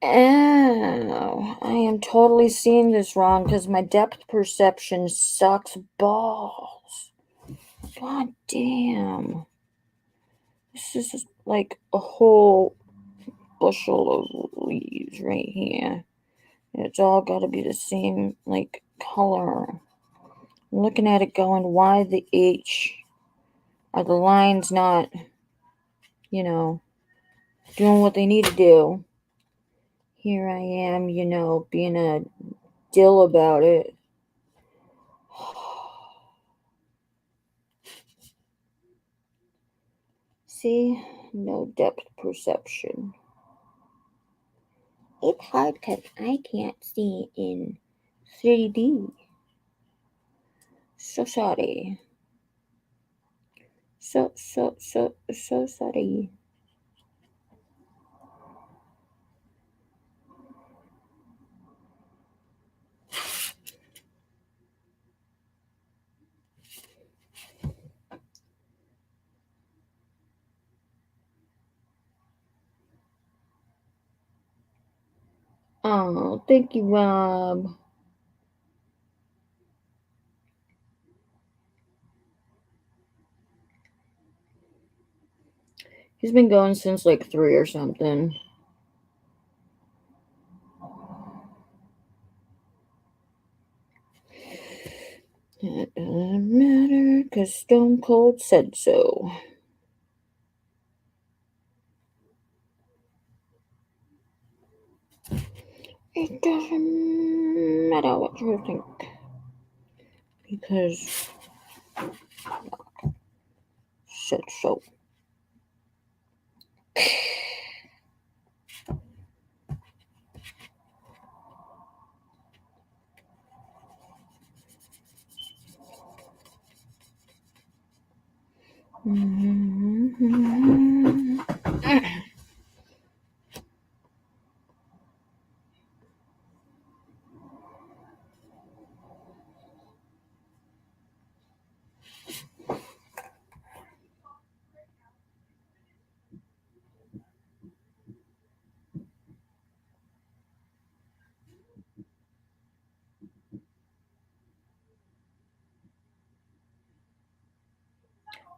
Speaker 1: Oh, I am totally seeing this wrong because my depth perception sucks balls. God damn. This is just like a whole bushel of leaves right here. It's all got to be the same, like, color. I'm looking at it going, why the H? Are the lines not, doing what they need to do? Here I am, being a dill about it. See? No depth perception. It's hard because I can't see in 3D. So sorry. So sorry. Oh, thank you, Rob. He's been going since like 3 or something. It doesn't matter because Stone Cold said so. It doesn't matter what you think because said so.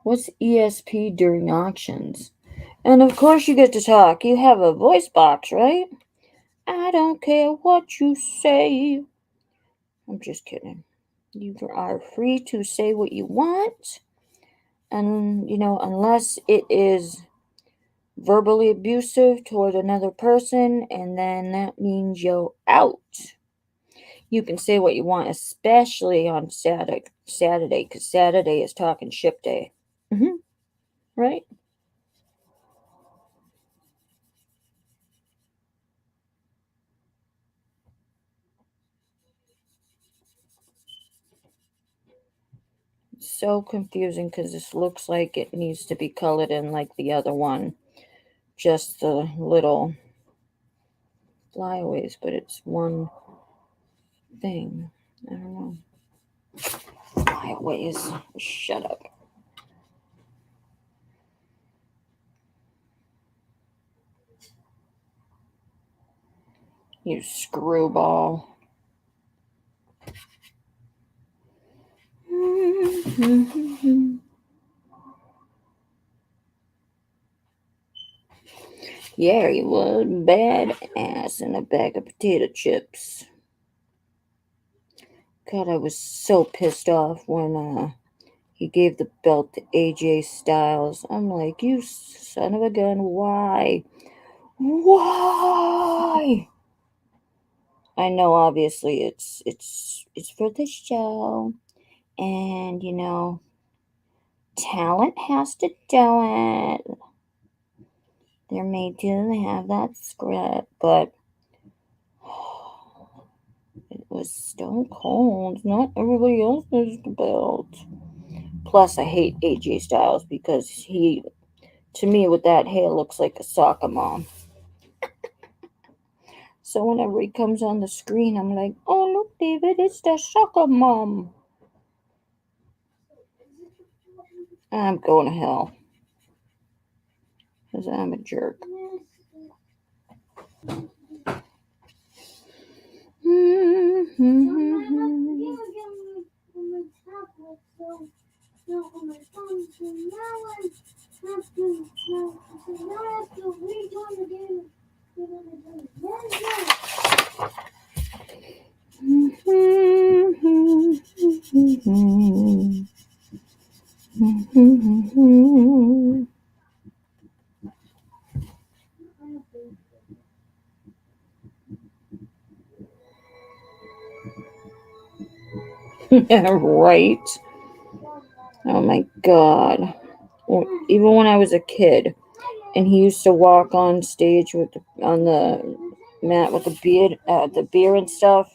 Speaker 1: What's ESP during auctions? And of course you get to talk. You have a voice box, right? I don't care what you say. I'm just kidding. You are free to say what you want. And, unless it is verbally abusive toward another person, and then that means you're out. You can say what you want, especially on Saturday, because Saturday is talking ship day. Right? So confusing because this looks like it needs to be colored in like the other one. Just the little flyaways, but it's one thing. I don't know. Flyaways. Shut up. You screwball. Yeah, he was badass in a bag of potato chips. God, I was so pissed off when he gave the belt to AJ Styles. I'm like, you son of a gun, why? Why? I know obviously it's for the show, and you know, talent has to do it. They're made to have that script, but it was Stone Cold. Not everybody else has the belt. Plus, I hate AJ Styles because he, to me, with that hair, looks like a soccer mom. So whenever he comes on the screen, I'm like, oh, look, David, it's the soccer mom. I'm going to hell. Because I'm a jerk. Right? Oh my god. Even when I was a kid, and he used to walk on stage on the mat with the beer and stuff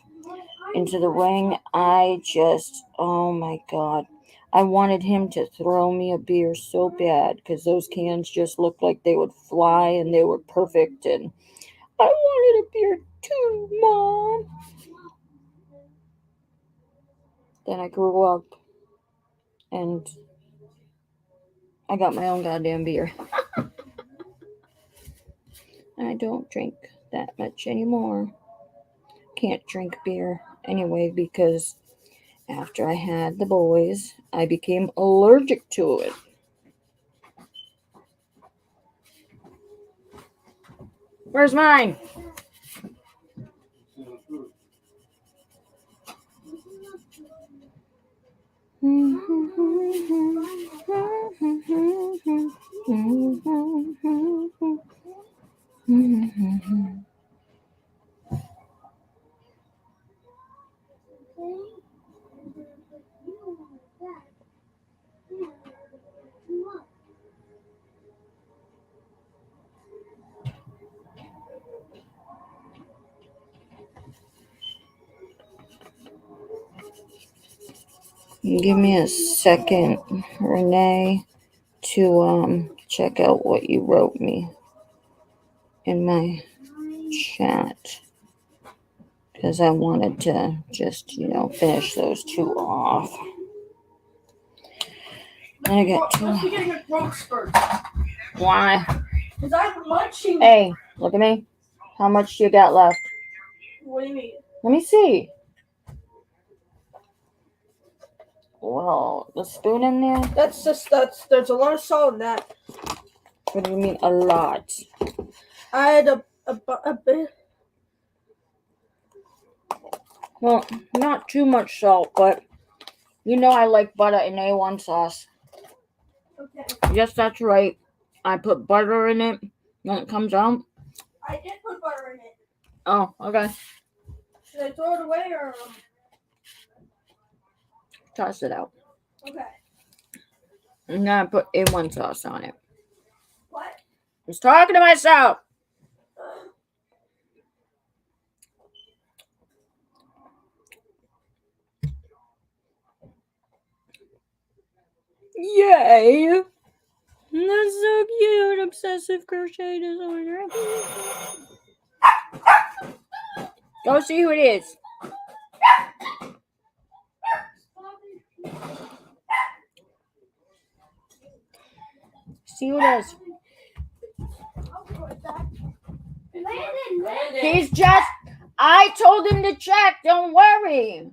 Speaker 1: into the ring, I just, oh my god, I wanted him to throw me a beer so bad because those cans just looked like they would fly and they were perfect, and I wanted a beer too, Mom. Then I grew up and I got my own goddamn beer. I don't drink that much anymore. Can't drink beer anyway because after I had the boys, I became allergic to it. Where's mine? Give me a second, Renee, to check out what you wrote me in my chat, because I wanted to just, finish those two off. Then I get to
Speaker 2: getting a growth spurt.
Speaker 1: Why?
Speaker 2: Because I'm munching.
Speaker 1: Hey, look at me. How much do you got left?
Speaker 2: What do you mean?
Speaker 1: Let me see. Well, the spoon in there?
Speaker 2: There's a lot of salt in that.
Speaker 1: What do you mean a lot?
Speaker 2: I had a bit.
Speaker 1: Well, not too much salt, but I like butter in A1 sauce.
Speaker 2: Okay.
Speaker 1: Yes, that's right. I put butter in it when it comes out.
Speaker 2: I did put butter in it.
Speaker 1: Oh, okay.
Speaker 2: Should I throw it away or?
Speaker 1: Toss it out.
Speaker 2: Okay.
Speaker 1: And then I put A1 sauce on it.
Speaker 2: What?
Speaker 1: I was talking to myself. Yay! That's so cute. Obsessive crochet disorder. Go see who it is. See who it is. He's just. I told him to check. Don't worry.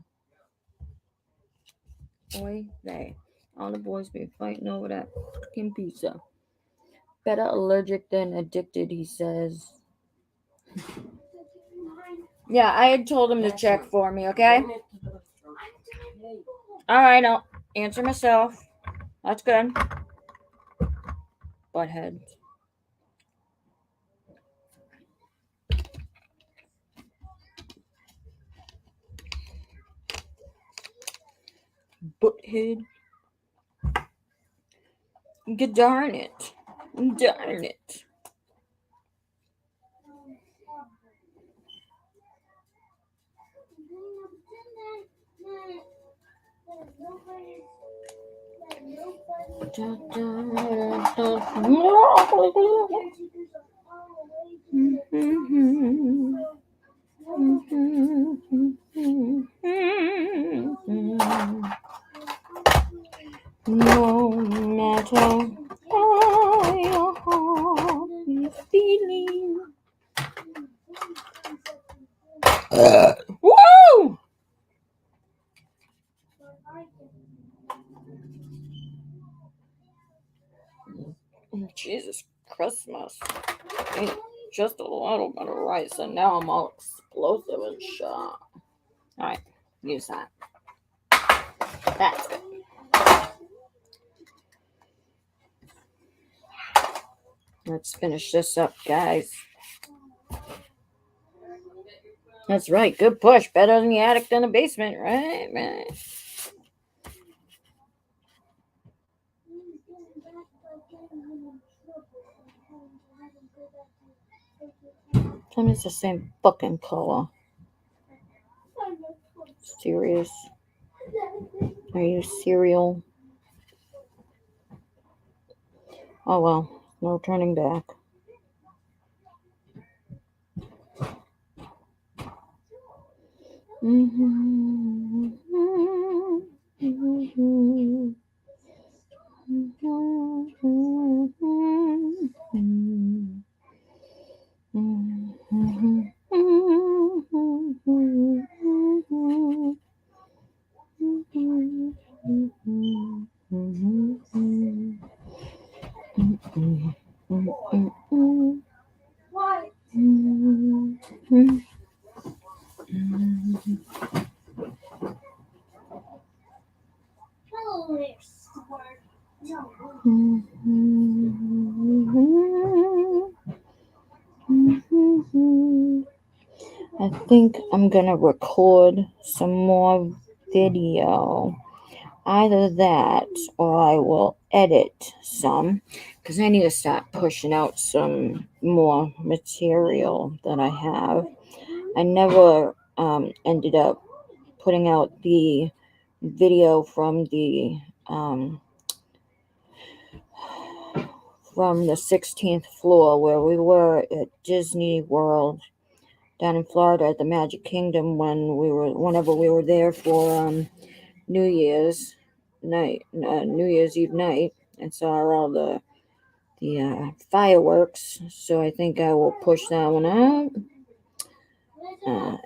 Speaker 1: Boy, they. All the boys be fighting over that fucking pizza. Better allergic than addicted, he says. Yeah, I had told him to check for me, okay? Alright, I'll answer myself. That's good. Butthead. Butthead. God darn it. Darn it. No matter how your heart is feeling. Woo! Jesus Christmas. Ain't just a little bit of rice, and now I'm all explosive and shit. Alright, use that. That's good. Let's finish this up, guys. That's right. Good push. Better in the attic than the basement, right? Man. Tell me it's the same fucking color. Serious? Are you cereal? Oh well. No turning back.
Speaker 3: Why?
Speaker 1: I think I'm gonna record some more video. Either that or I will edit some because I need to start pushing out some more material that I have. I never ended up putting out the video from the 16th floor where we were at Disney World down in Florida at the Magic Kingdom whenever we were there for New Year's Eve night, and saw all the fireworks. So I think I will push that one out,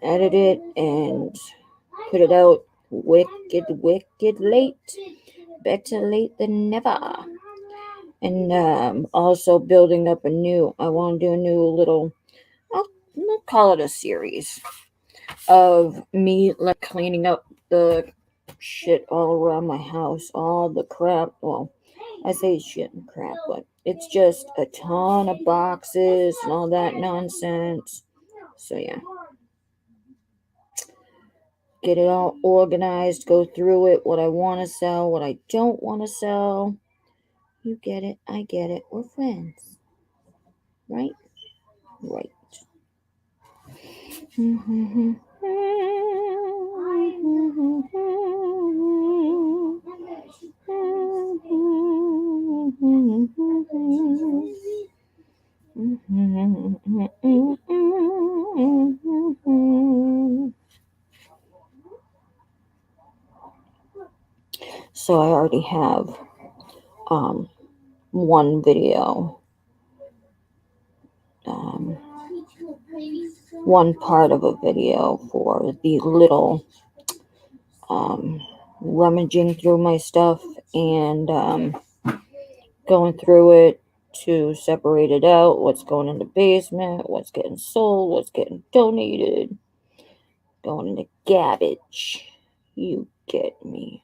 Speaker 1: edit it, and put it out wicked late. Better late than never. And also building up I want to do a new little, I'll call it a series of me like cleaning up the shit all around my house, all the crap. Well, I say shit and crap, but it's just a ton of boxes and all that nonsense. So yeah, get it all organized, go through it, what I want to sell, what I don't want to sell. You get it, I get it, we're friends, right? Right. So I already have one video, one part of a video for the little rummaging through my stuff and going through it, to separate it out. What's going in the basement, what's getting sold, what's getting donated, going in the garbage. You get me.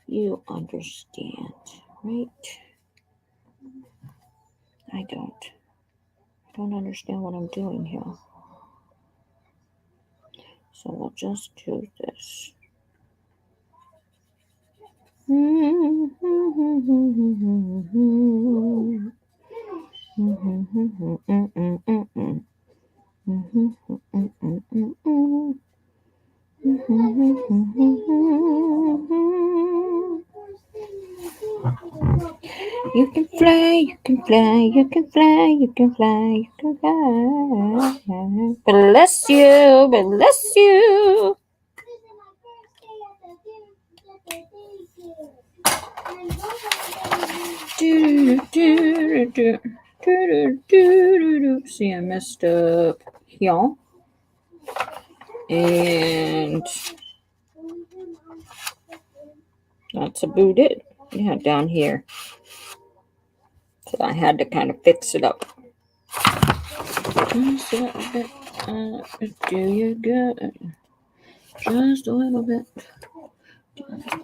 Speaker 1: You understand, right? I don't understand what I'm doing here. So we'll just do this. You can fly, you can fly, you can fly, you can fly, you can fly. Bless you, bless you. See, I messed up here. And that's about it. Yeah, down here. So I had to kind of fix it up. Just a little bit. Do you good? Just a little bit.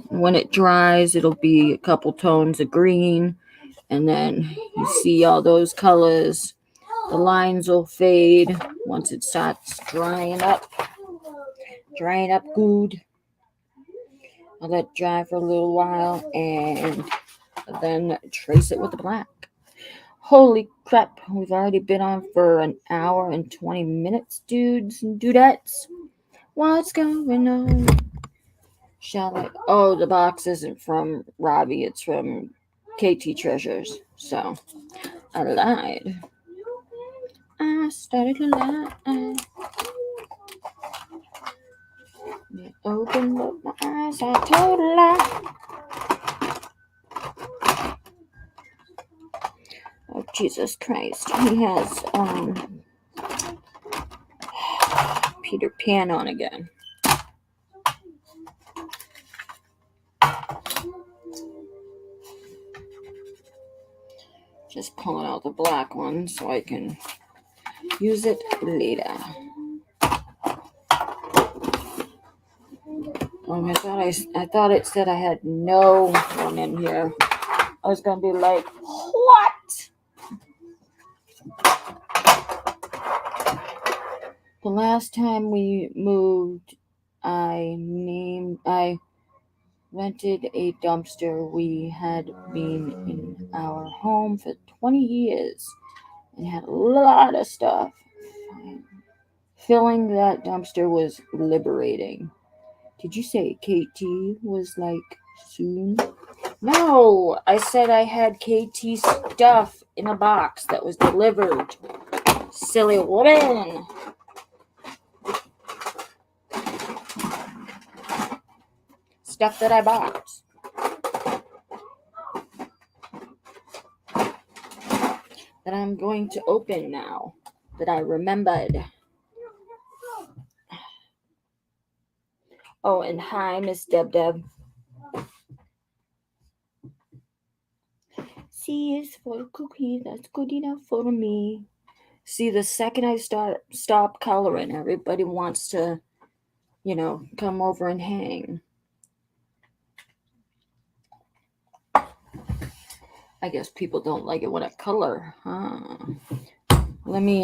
Speaker 1: When it dries, it'll be a couple tones of green. And then you see all those colors. The lines will fade once it starts drying up. Drying up good. I'll let it dry for a little while and then trace it with the black. Holy crap, we've already been on for an hour and 20 minutes, dudes and dudettes. What's going on? Shall I? Oh, the box isn't from Robbie, it's from KT Treasures. So, I lied. I started to lie. Opened up my eyes, I told a lie. Oh, Jesus Christ. He has Peter Pan on again. Just pulling out the black one so I can use it later. Oh, I thought it said I had no one in here. I was gonna be like, what? The last time we moved, I rented a dumpster. We had been in our home for 20 years and had a lot of stuff. Filling that dumpster was liberating. Did you say KT was like soon? No, I said I had KT stuff in a box that was delivered. Silly woman. Stuff that I bought. That I'm going to open now. That I remembered. Oh, and hi, Miss Deb. C is for cookie. That's good enough for me. See, the second I stop coloring, everybody wants to, come over and hang. I guess people don't like it when I color, huh? Let me,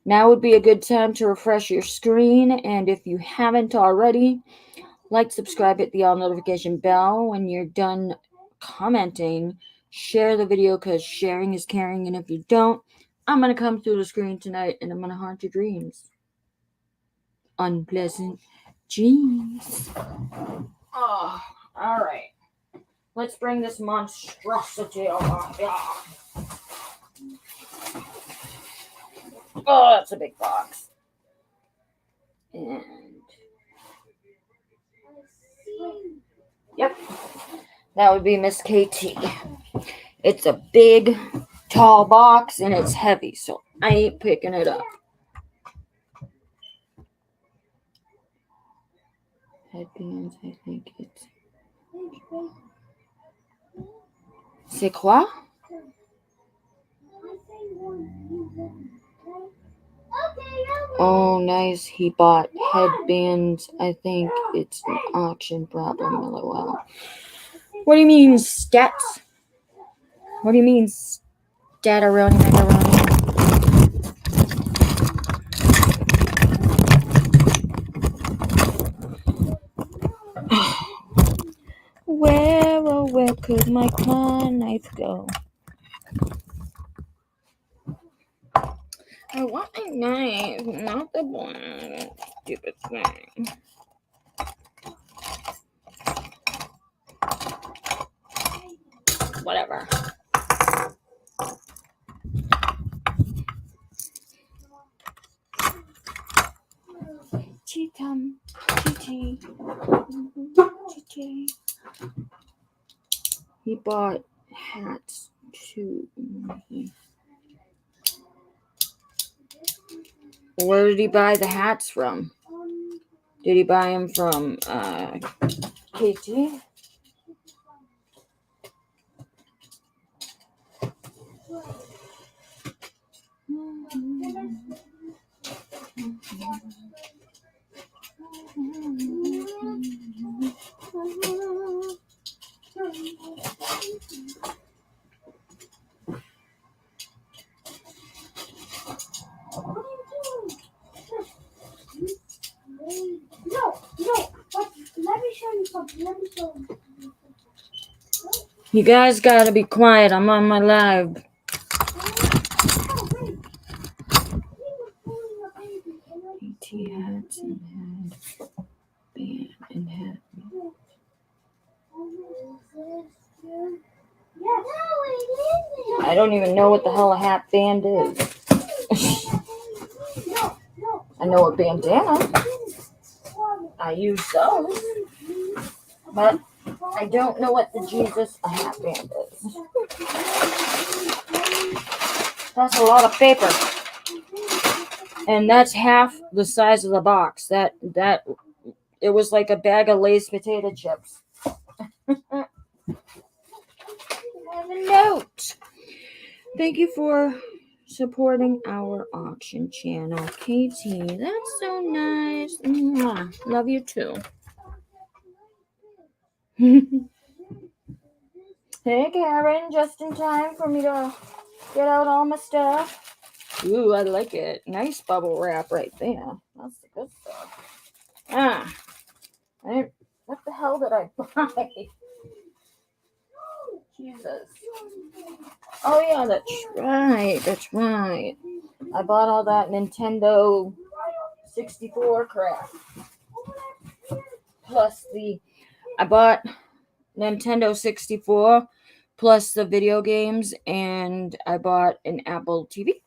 Speaker 1: now would be a good time to refresh your screen, and if you haven't already, like, subscribe, hit the all notification bell. When you're done commenting, share the video because sharing is caring, and if you don't, I'm going to come through the screen tonight and I'm going to haunt your dreams. Unpleasant dreams. Oh, all right. Let's bring this monstrosity over here. Oh, that's a big box. And yep, that would be Miss KT. It's a big, tall box and it's heavy, so I ain't picking it up. Headbands, I think it's. C'est quoi? Oh, nice. He bought headbands. I think it's an auction problem. LOL. What do you mean, stats? What do you mean, stataroni macaroni? Where, oh, where could my claw knife go? I want my knife, not the black stupid thing. Whatever. Cheetum, chee chee. He bought hats too. Where did he buy the hats from? Did he buy them from KT?
Speaker 3: Let me show you something. Let me show you.
Speaker 1: You guys gotta be quiet. I'm on my live. KT hats and headband and head. I don't even know what the hell a hat band is. I know a bandana. I use those. But I don't know what the Jesus a hat band is. That's a lot of paper. And that's half the size of the box. That it was like a bag of Lay's potato chips. I have a note. Thank you for supporting our auction channel, KT. That's so nice. Mwah. Love you too. Hey Karen, just in time for me to get out all my stuff. Ooh, I like it. Nice bubble wrap right there. That's the good stuff. What the hell did I buy? Jesus. Oh yeah, that's right. I bought all that Nintendo 64 crap. Plus I bought Nintendo 64 plus the video games, and I bought an Apple TV.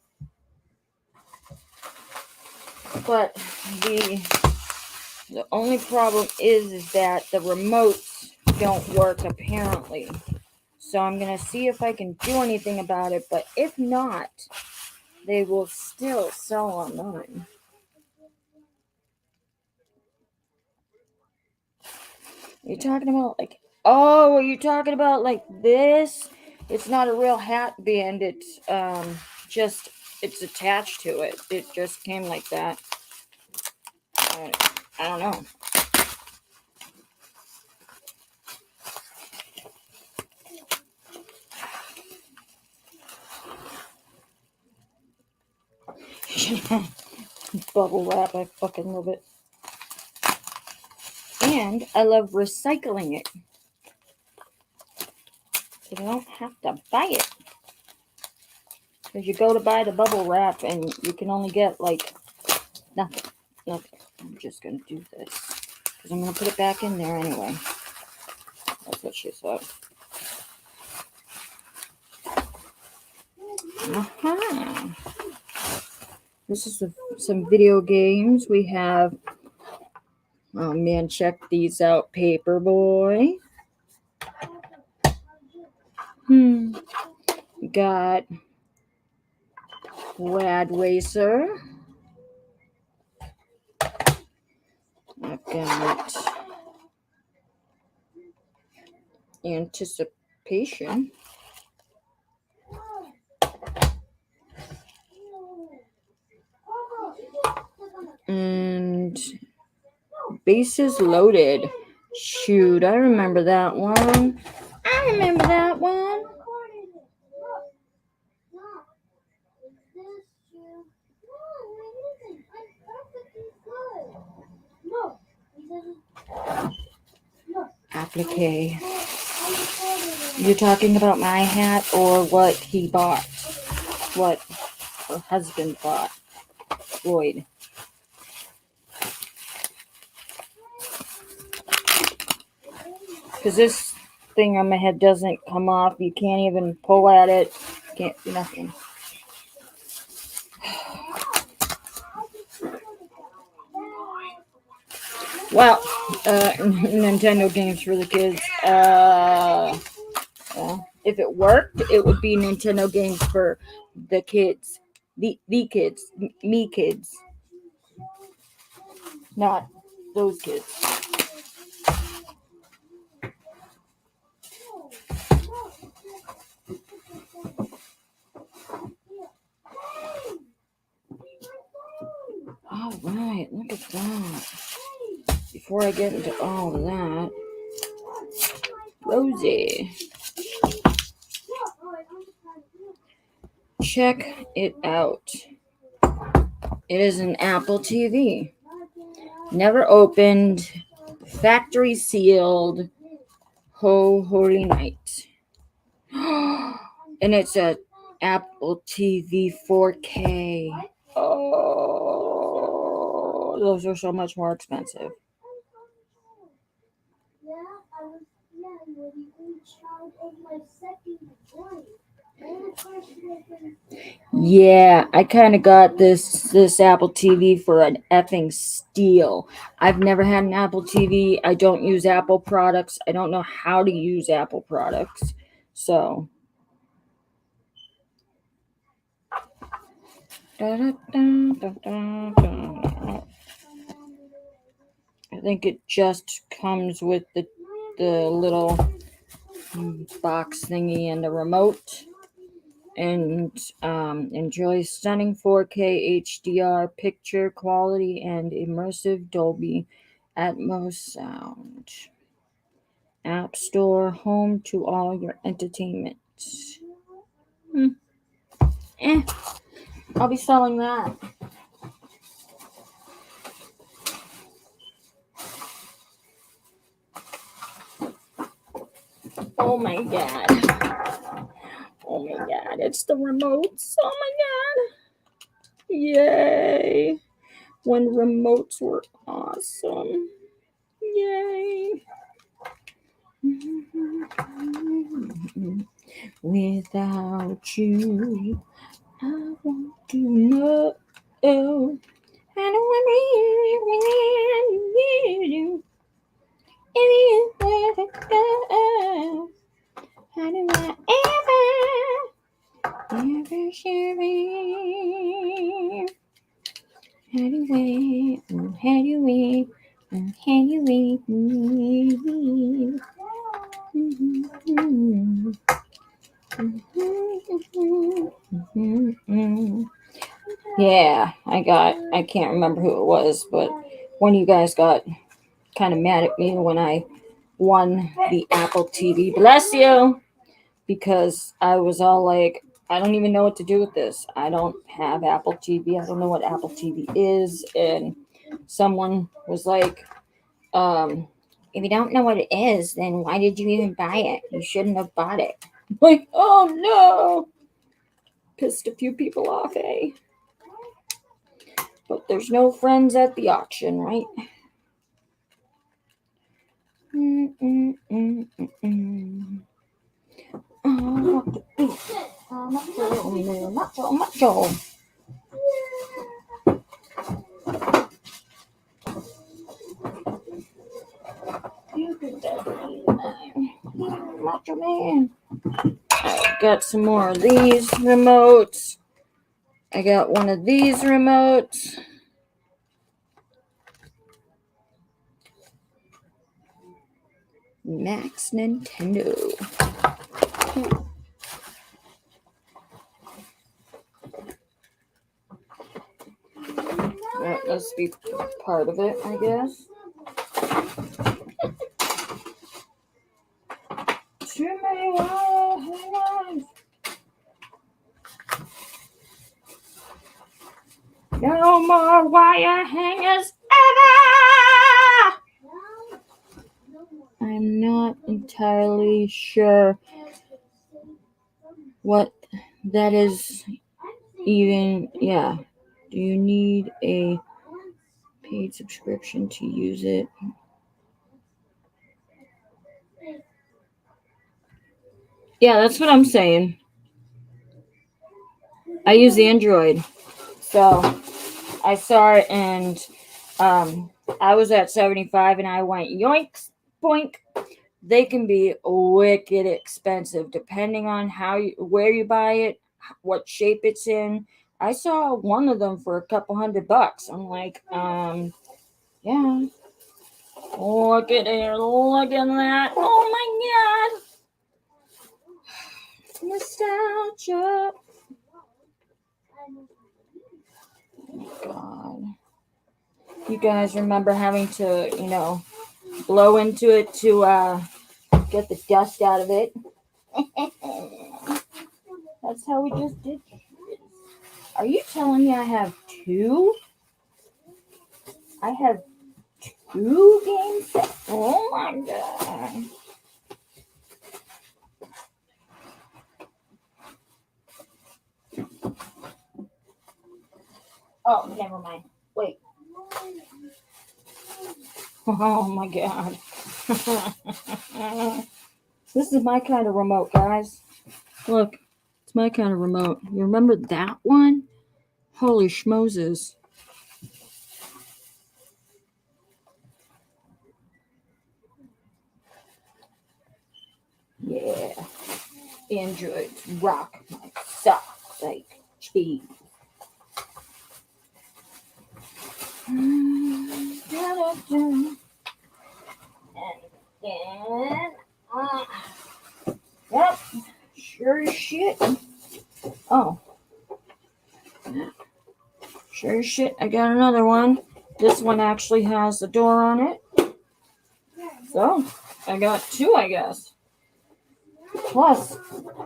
Speaker 1: But the only problem is that the remotes don't work apparently. So I'm going to see if I can do anything about it, but if not, they will still sell online. You're talking about are you talking about like this? It's not a real hat band. It's it's attached to it. It just came like that. I don't know. Bubble wrap, I fucking love it. And I love recycling it. So you don't have to buy it. Because you go to buy the bubble wrap and you can only get like nothing. I'm just going to do this. Because I'm going to put it back in there anyway. That's what she said. Uh-huh. This is some video games. We have, oh man, check these out. Paperboy. We got Rad Racer. I've got Anticipation. And Bases Loaded. Shoot, I remember that one. I remember that one. Applique. You're talking about my hat or what he bought? What her husband bought? Floyd. Because this thing on my head doesn't come off. You can't even pull at it. Can't do nothing. Well, Nintendo games for the kids. Well, if it worked, it would be Nintendo games for the kids. The kids. Me kids. Not those kids. All right, look at that. Before I get into all of that, Rosie. Check it out. It is an Apple TV. Never opened. Factory sealed. Holy night. And it's a Apple TV 4K. Oh, those are so much more expensive. Yeah, I kind of got this Apple TV for an effing steal. I've never had an Apple TV. I don't use Apple products. I don't know how to use Apple products. So I think it just comes with the little box thingy and the remote. And enjoy stunning 4K HDR picture quality and immersive Dolby Atmos sound. App Store, home to all your entertainment. I'll be selling that. Oh my god. Oh my god, it's the remotes. Oh my god. Yay. When remotes were awesome. Yay. Without you, I want to know. I don't want you. If you were to go, how do I ever share it? How do we? Yeah, I can't remember who it was, but one of you guys got kind of mad at me when I won the Apple TV. Bless you! Because I was all like, I don't even know what to do with this. I don't have Apple TV. I don't know what Apple TV is. And someone was like, if you don't know what it is, then why did you even buy it? You shouldn't have bought it. I'm like, oh no. Pissed a few people off, eh? But there's no friends at the auction, right? Macho. You could definitely Macho Man. I got some more of these remotes. I got one of these remotes. Max Nintendo. Let's be part of it, I guess. Too many wire hangers. No more wire hangers ever. I'm not entirely sure what that is even. Yeah. Do you need a paid subscription to use it? Yeah, that's what I'm saying. I use Android. So I saw it and I was at 75 and I went yoinks, boink. They can be wicked expensive depending on where you buy it, what shape it's in. I saw one of them for a couple $100. I'm like, yeah. Look at it. Look at that. Oh my God. Nostalgia. God. You guys remember having to, blow into it to get the dust out of it? That's how we just did. Are you telling me I have two? I have two game sets. Oh my God. Oh, never mind. Wait. Oh my God. This is my kind of remote, guys. Look, it's my kind of remote. You remember that one? Holy schmozes. Yeah. Androids rock my socks like cheese. And then, yep, sure as shit. Oh, sure as shit, I got another one. This one actually has a door on it. So, I got two, I guess. Plus,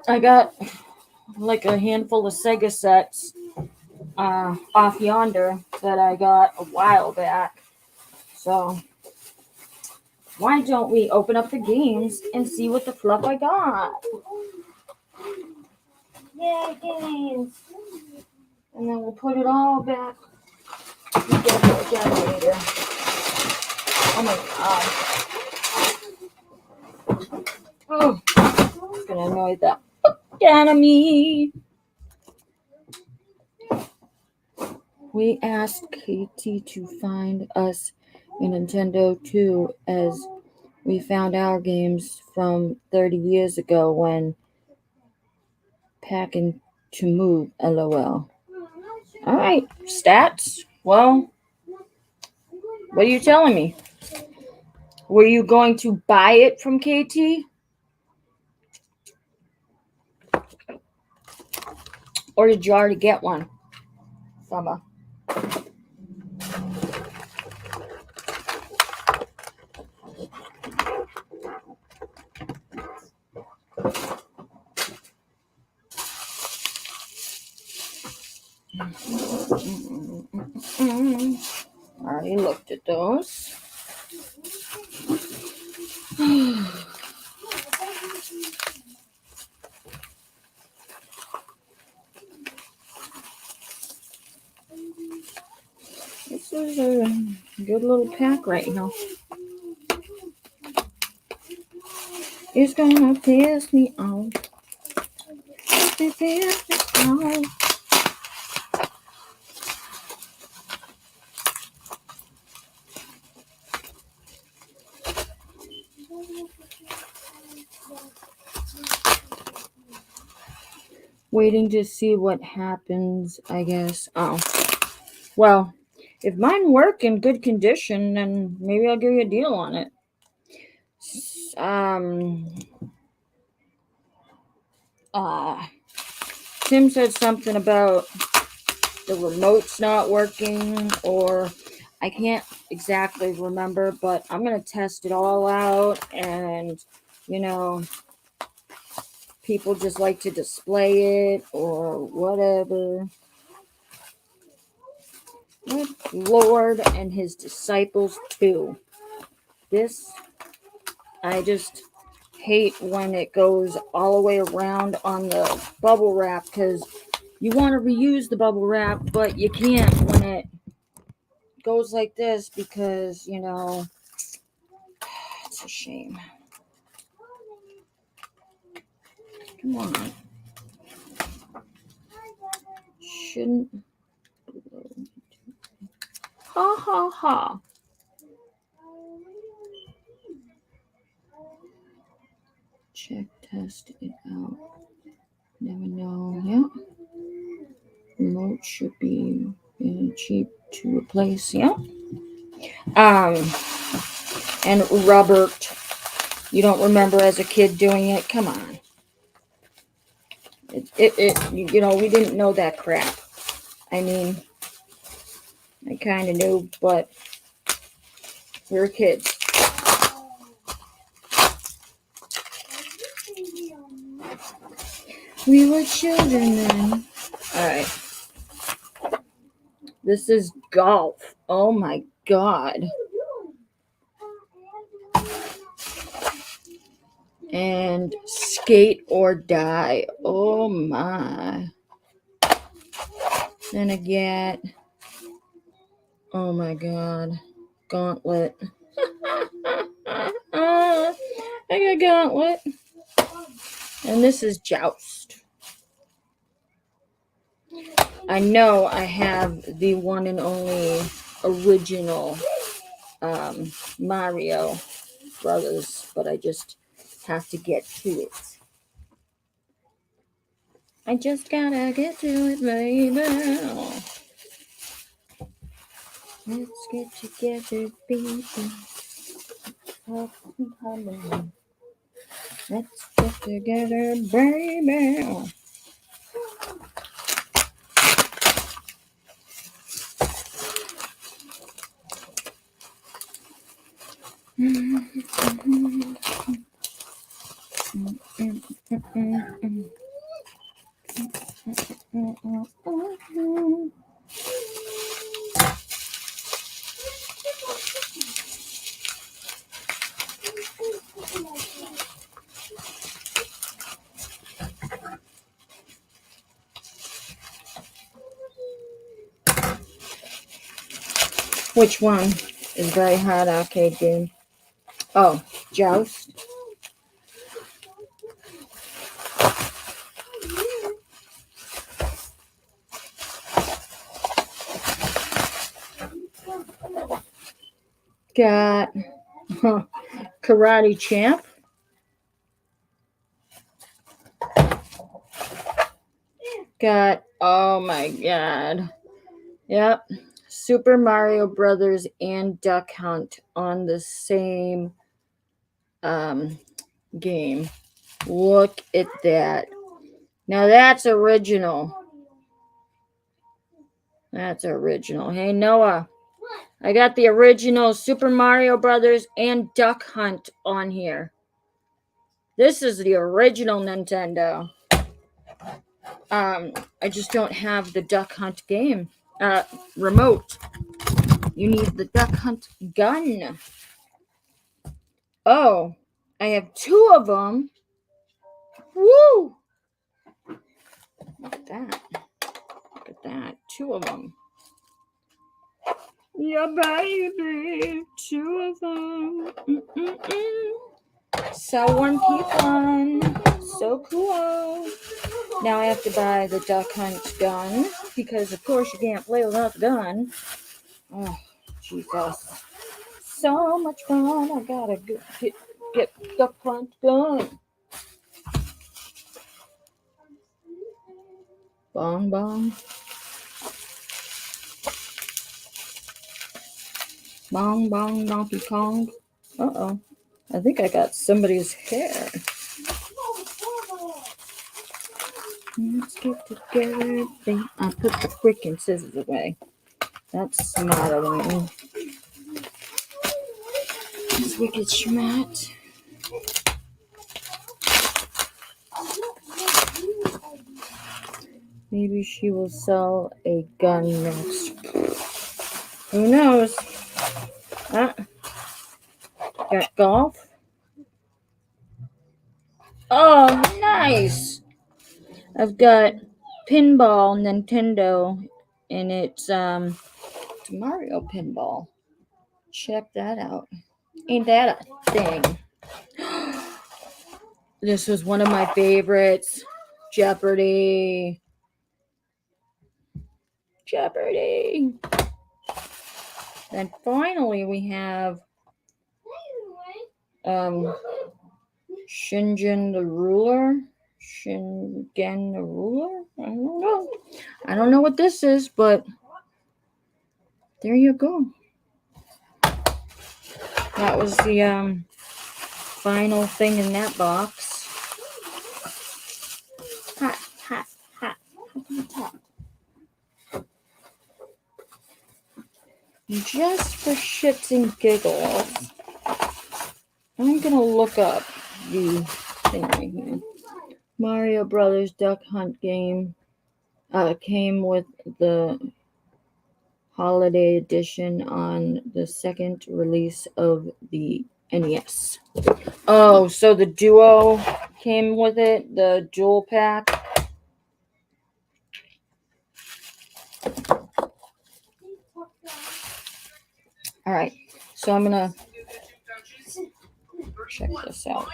Speaker 1: I got like a handful of Sega sets off yonder that I got a while back. So, why don't we open up the games and see what the fluff I got? Yay, games! And then we'll put it all back together again later. Oh my God. Oh, it's gonna annoy the fuck out of me. We asked Katie to find us a Nintendo 2 as we found our games from 30 years ago when packing to move, lol. Alright, stats. Well, what are you telling me? Were you going to buy it from KT? Or did you already get one from her? Already looked at those. This is a good little pack right now. It's gonna piss me off. Piss me off. Waiting to see what happens, I guess. Oh. Well, if mine work in good condition, then maybe I'll give you a deal on it. Tim said something about the remote's not working, or I can't exactly remember, but I'm going to test it all out. And, you know, people just like to display it or whatever. Good Lord, and his disciples too. This, I just hate when it goes all the way around on the bubble wrap, because you want to reuse the bubble wrap, but you can't when it goes like this, because, you know, it's a shame. Come on. Shouldn't. Ha ha ha. Check, test it out. Never know. Yeah. Remote should be cheap to replace. Yeah. And Robert, you don't remember as a kid doing it? Come on. You know, we didn't know that crap. I mean, I kind of knew, but we were kids. We were children then. Alright. This is golf. Oh my God. And skate or die. Oh my. Then again. Oh my God. Gauntlet. I got Gauntlet. And this is Joust. I know I have the one and only original Mario Brothers, but I just have to get to it. I just gotta get to it, baby. Let's get together, baby. Let's get together, baby. Which one is very hard arcade game? Oh, Joust. Got Karate Champ. Got, oh my God. Yep. Super Mario Brothers and Duck Hunt on the same game. Look at that. Now that's original. That's original. Hey, Noah. I got the original Super Mario Brothers and Duck Hunt on here. This is the original Nintendo. I just don't have the Duck Hunt game remote. You need the Duck Hunt gun. Oh, I have two of them. Woo! Look at that. Look at that. Two of them. Yeah, baby. Two of them. So 1P1. So cool. Now I have to buy the Duck Hunt gun, because of course you can't play without the gun. Oh, Jesus. So much fun. I gotta get Duck Hunt gun. Bong bong. Bong bong Donkey Kong. Uh-oh. I think I got somebody's hair. Let's get together. I'll put the freaking scissors away. That's smart of me. This wicked schmat. Maybe she will sell a gun next. Who knows? Got golf. Oh, nice. I've got pinball Nintendo, and it's Mario pinball. Check that out. Ain't that a thing? This was one of my favorites. Jeopardy. Then finally we have Shingen the Ruler. I don't know what this is, but there you go. That was the final thing in that box. Hot on top. Just for shits and giggles, I'm gonna look up the thing right here. Mario Brothers Duck Hunt game came with the holiday edition on the second release of the NES. Oh, so the duo came with it, the dual pack. All right, so I'm gonna check this out.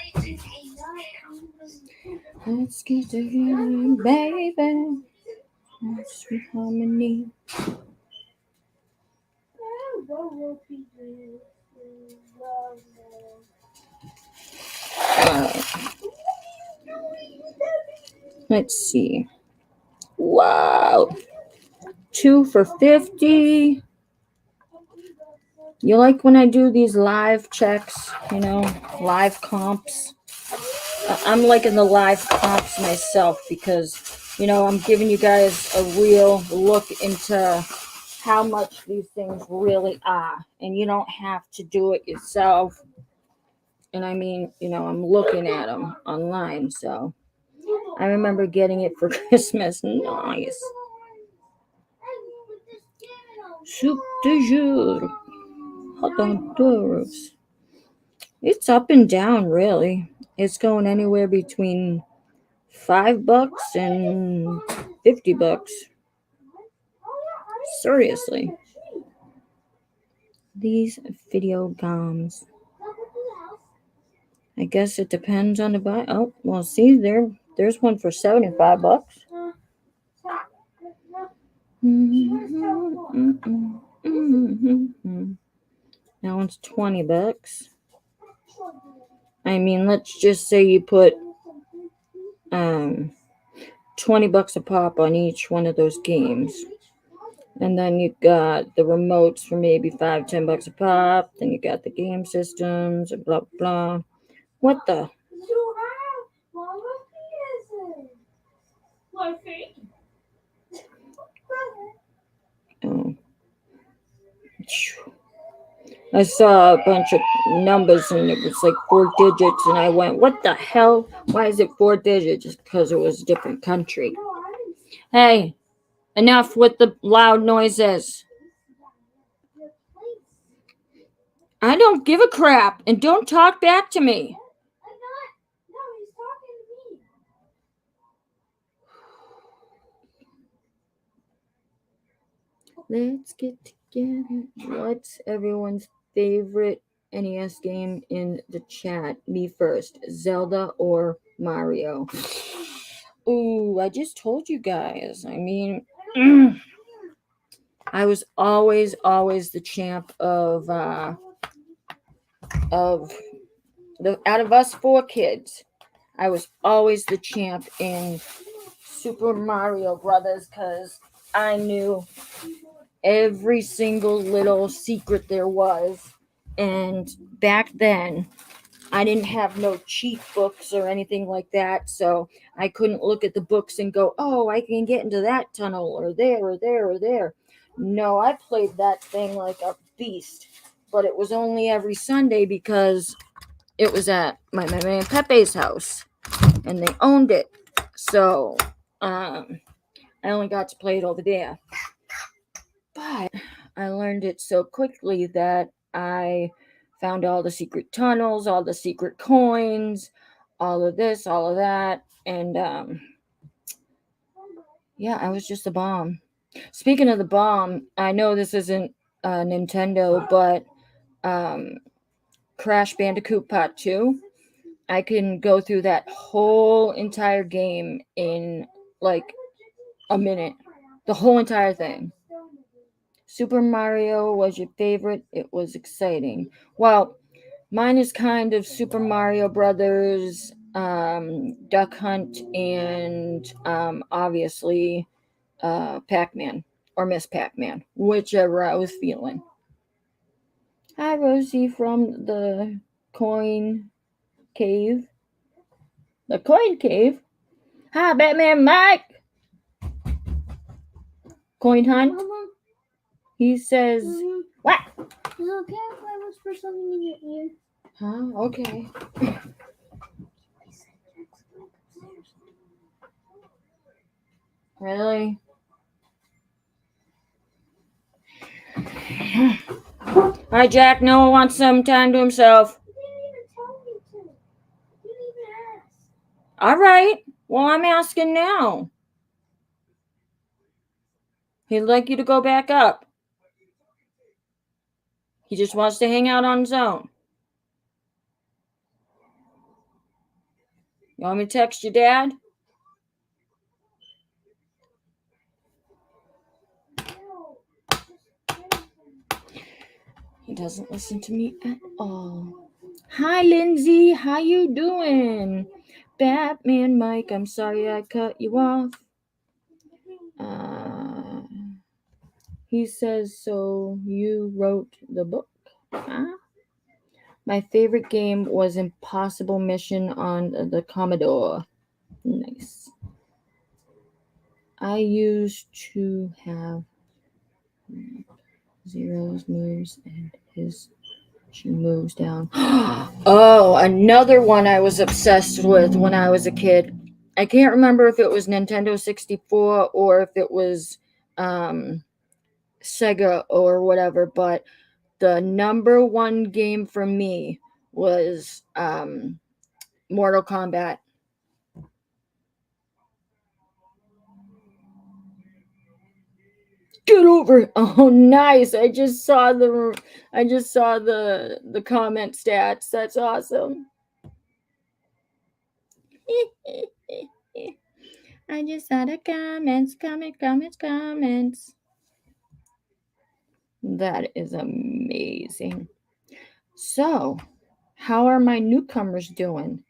Speaker 1: Let's get together, baby. Sweet harmony. Let's see. Wow. 2 for $50. You like when I do these live checks, live comps? I'm liking the live comps myself because, I'm giving you guys a real look into how much these things really are. And you don't have to do it yourself. And I mean, I'm looking at them online. So I remember getting it for Christmas. Nice. Soup du jour. Hot hors d'oeuvres. It's up and down, really. It's going anywhere between $5 and $50. Seriously. These video games. I guess it depends on the buy. Oh, well, see, there's one for $75. That one's $20. I mean, let's just say you put $20 a pop on each one of those games. And then you got the remotes for maybe $5-10 a pop. Then you got the game systems and blah blah. What the? Oh. I saw a bunch of numbers and it was like 4 digits, and I went, what the hell? Why is it 4 digits? Just because it was a different country. Hey, enough with the loud noises. I don't give a crap, and don't talk back to me. Let's get together. What's everyone's favorite NES game in the chat? Me first. Zelda or Mario? Ooh, I just told you guys. I mean, I was always the champ of out of us 4 kids. I was always the champ in Super Mario Brothers because I knew every single little secret there was. And back then, I didn't have no cheat books or anything like that, so I couldn't look at the books and go, oh, I can get into that tunnel or there or there or there. No, I played that thing like a beast, but it was only every Sunday because it was at my man Pepe's house, and they owned it. So I only got to play it over there. But I learned it so quickly that I found all the secret tunnels, all the secret coins, all of this, all of that. And yeah, I was just a bomb. Speaking of the bomb, I know this isn't Nintendo, but Crash Bandicoot Part 2, I can go through that whole entire game in like a minute. The whole entire thing. Super Mario was your favorite. It was exciting. Well, mine is kind of Super Mario Brothers, Duck Hunt, and obviously Pac-Man or Miss Pac-Man, whichever I was feeling. Hi, Rosie from the Coin Cave. The Coin Cave. Hi, Batman Mike. Coin Hunt. He says, what?
Speaker 3: Is it okay if I whisper something in your ear?
Speaker 1: Huh? Okay. Really? Alright, Jack. Noah wants some time to himself.
Speaker 3: You didn't even tell me to. You didn't even ask.
Speaker 1: Alright. Well, I'm asking now. He'd like you to go back up. He just wants to hang out on his own. You want me to text your dad? He doesn't listen to me at all. Hi, Lindsay. How you doing? Batman Mike, I'm sorry I cut you off. He says, so you wrote the book? Huh? My favorite game was Impossible Mission on the Commodore. Nice. I used to have Zero's moves and his she moves down. Oh, another one I was obsessed with when I was a kid. I can't remember if it was Nintendo 64 or if it was Sega or whatever, but the number one game for me was Mortal Kombat. Get over it. Oh, nice. I just saw the comment stats. That's awesome. I just saw the comments. That is amazing. So, how are my newcomers doing?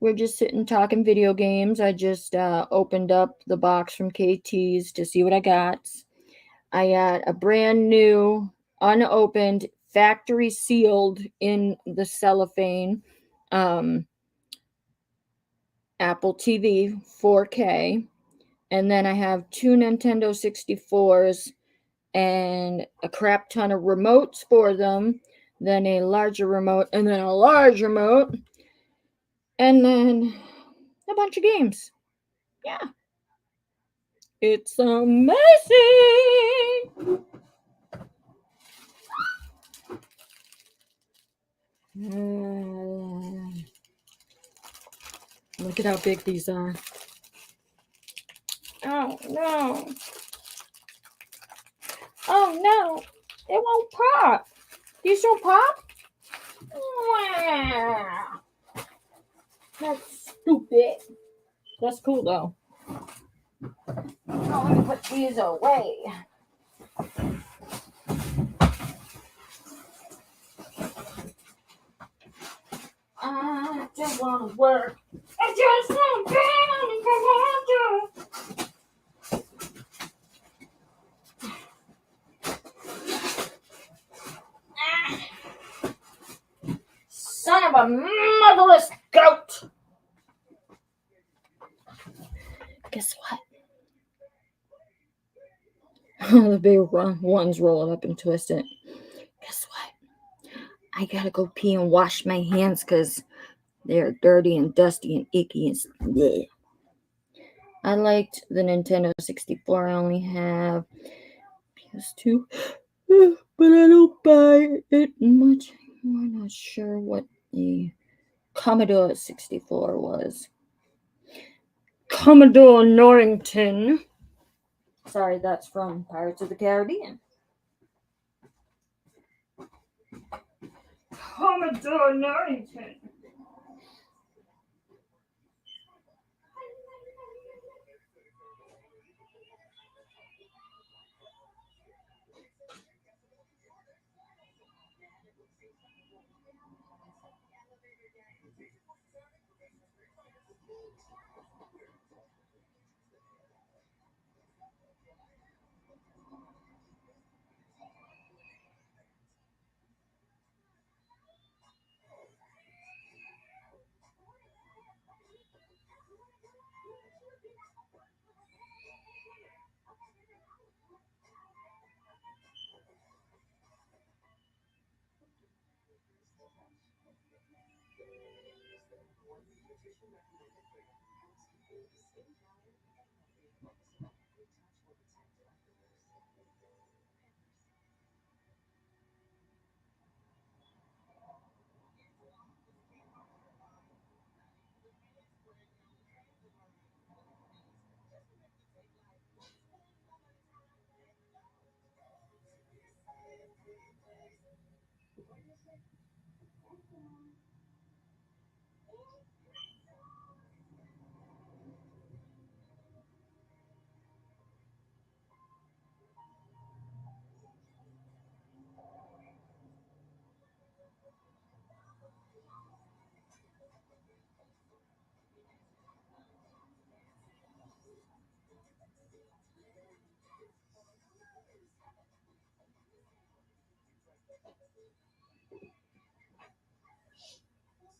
Speaker 1: We're just sitting talking video games. I just opened up the box from KT's to see what I got. I got a brand new, unopened, factory sealed in the cellophane Apple TV 4K. And then I have 2 Nintendo 64s and a crap ton of remotes for them. Then a larger remote and then a large remote. And then a bunch of games. Yeah. It's amazing. Look at how big these are. Oh, no. Oh, no. It won't pop. These don't pop? Wow. That's stupid. That's cool, though. Oh, let me put these away. I just want to work. I just want to be Son of a Guess what? The big ones roll it up and twist it. Guess what? I gotta go pee and wash my hands because they're dirty and dusty and icky and bleh. I liked the Nintendo 64. I only have PS2, but I don't buy it much. I'm not sure what the Commodore 64 was. Commodore Norrington. Sorry, that's from Pirates of the Caribbean. Commodore Norrington.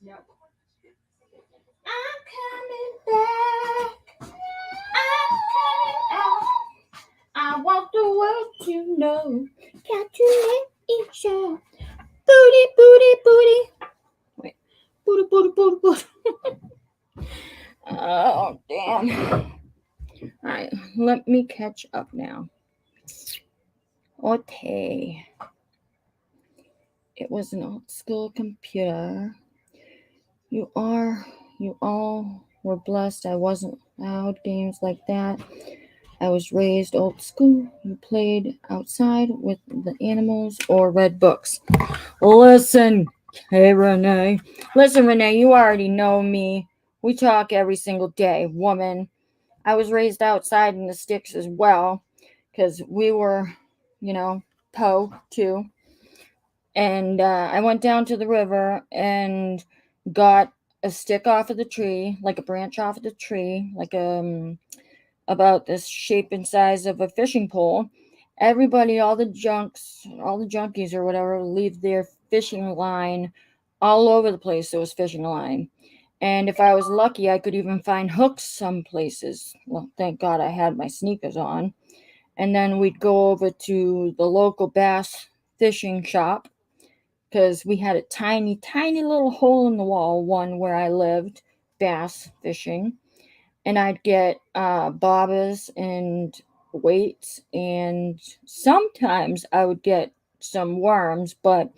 Speaker 1: Yep. I'm coming back. I'm coming out. I want the world to know. Got to let it show. Booty, booty, booty. Wait. Booty, booty, booty, booty. Oh, damn. All right, let me catch up now. Okay. It was an old school computer. You all were blessed. I wasn't allowed games like that. I was raised old school. You played outside with the animals or read books. Listen, hey Renee. Listen, Renee, you already know me. We talk every single day, woman. I was raised outside in the sticks as well, because we were, Poe too. And I went down to the river and got a stick off of the tree, like a branch off of the tree, like about this shape and size of a fishing pole. Everybody, all the junkies or whatever, leave their fishing line all over the place. There was fishing line. And if I was lucky, I could even find hooks some places. Well, thank God I had my sneakers on. And then we'd go over to the local bass fishing shop, because we had a tiny, tiny little hole in the wall, one where I lived, bass fishing. And I'd get bobbers and weights, and sometimes I would get some worms, but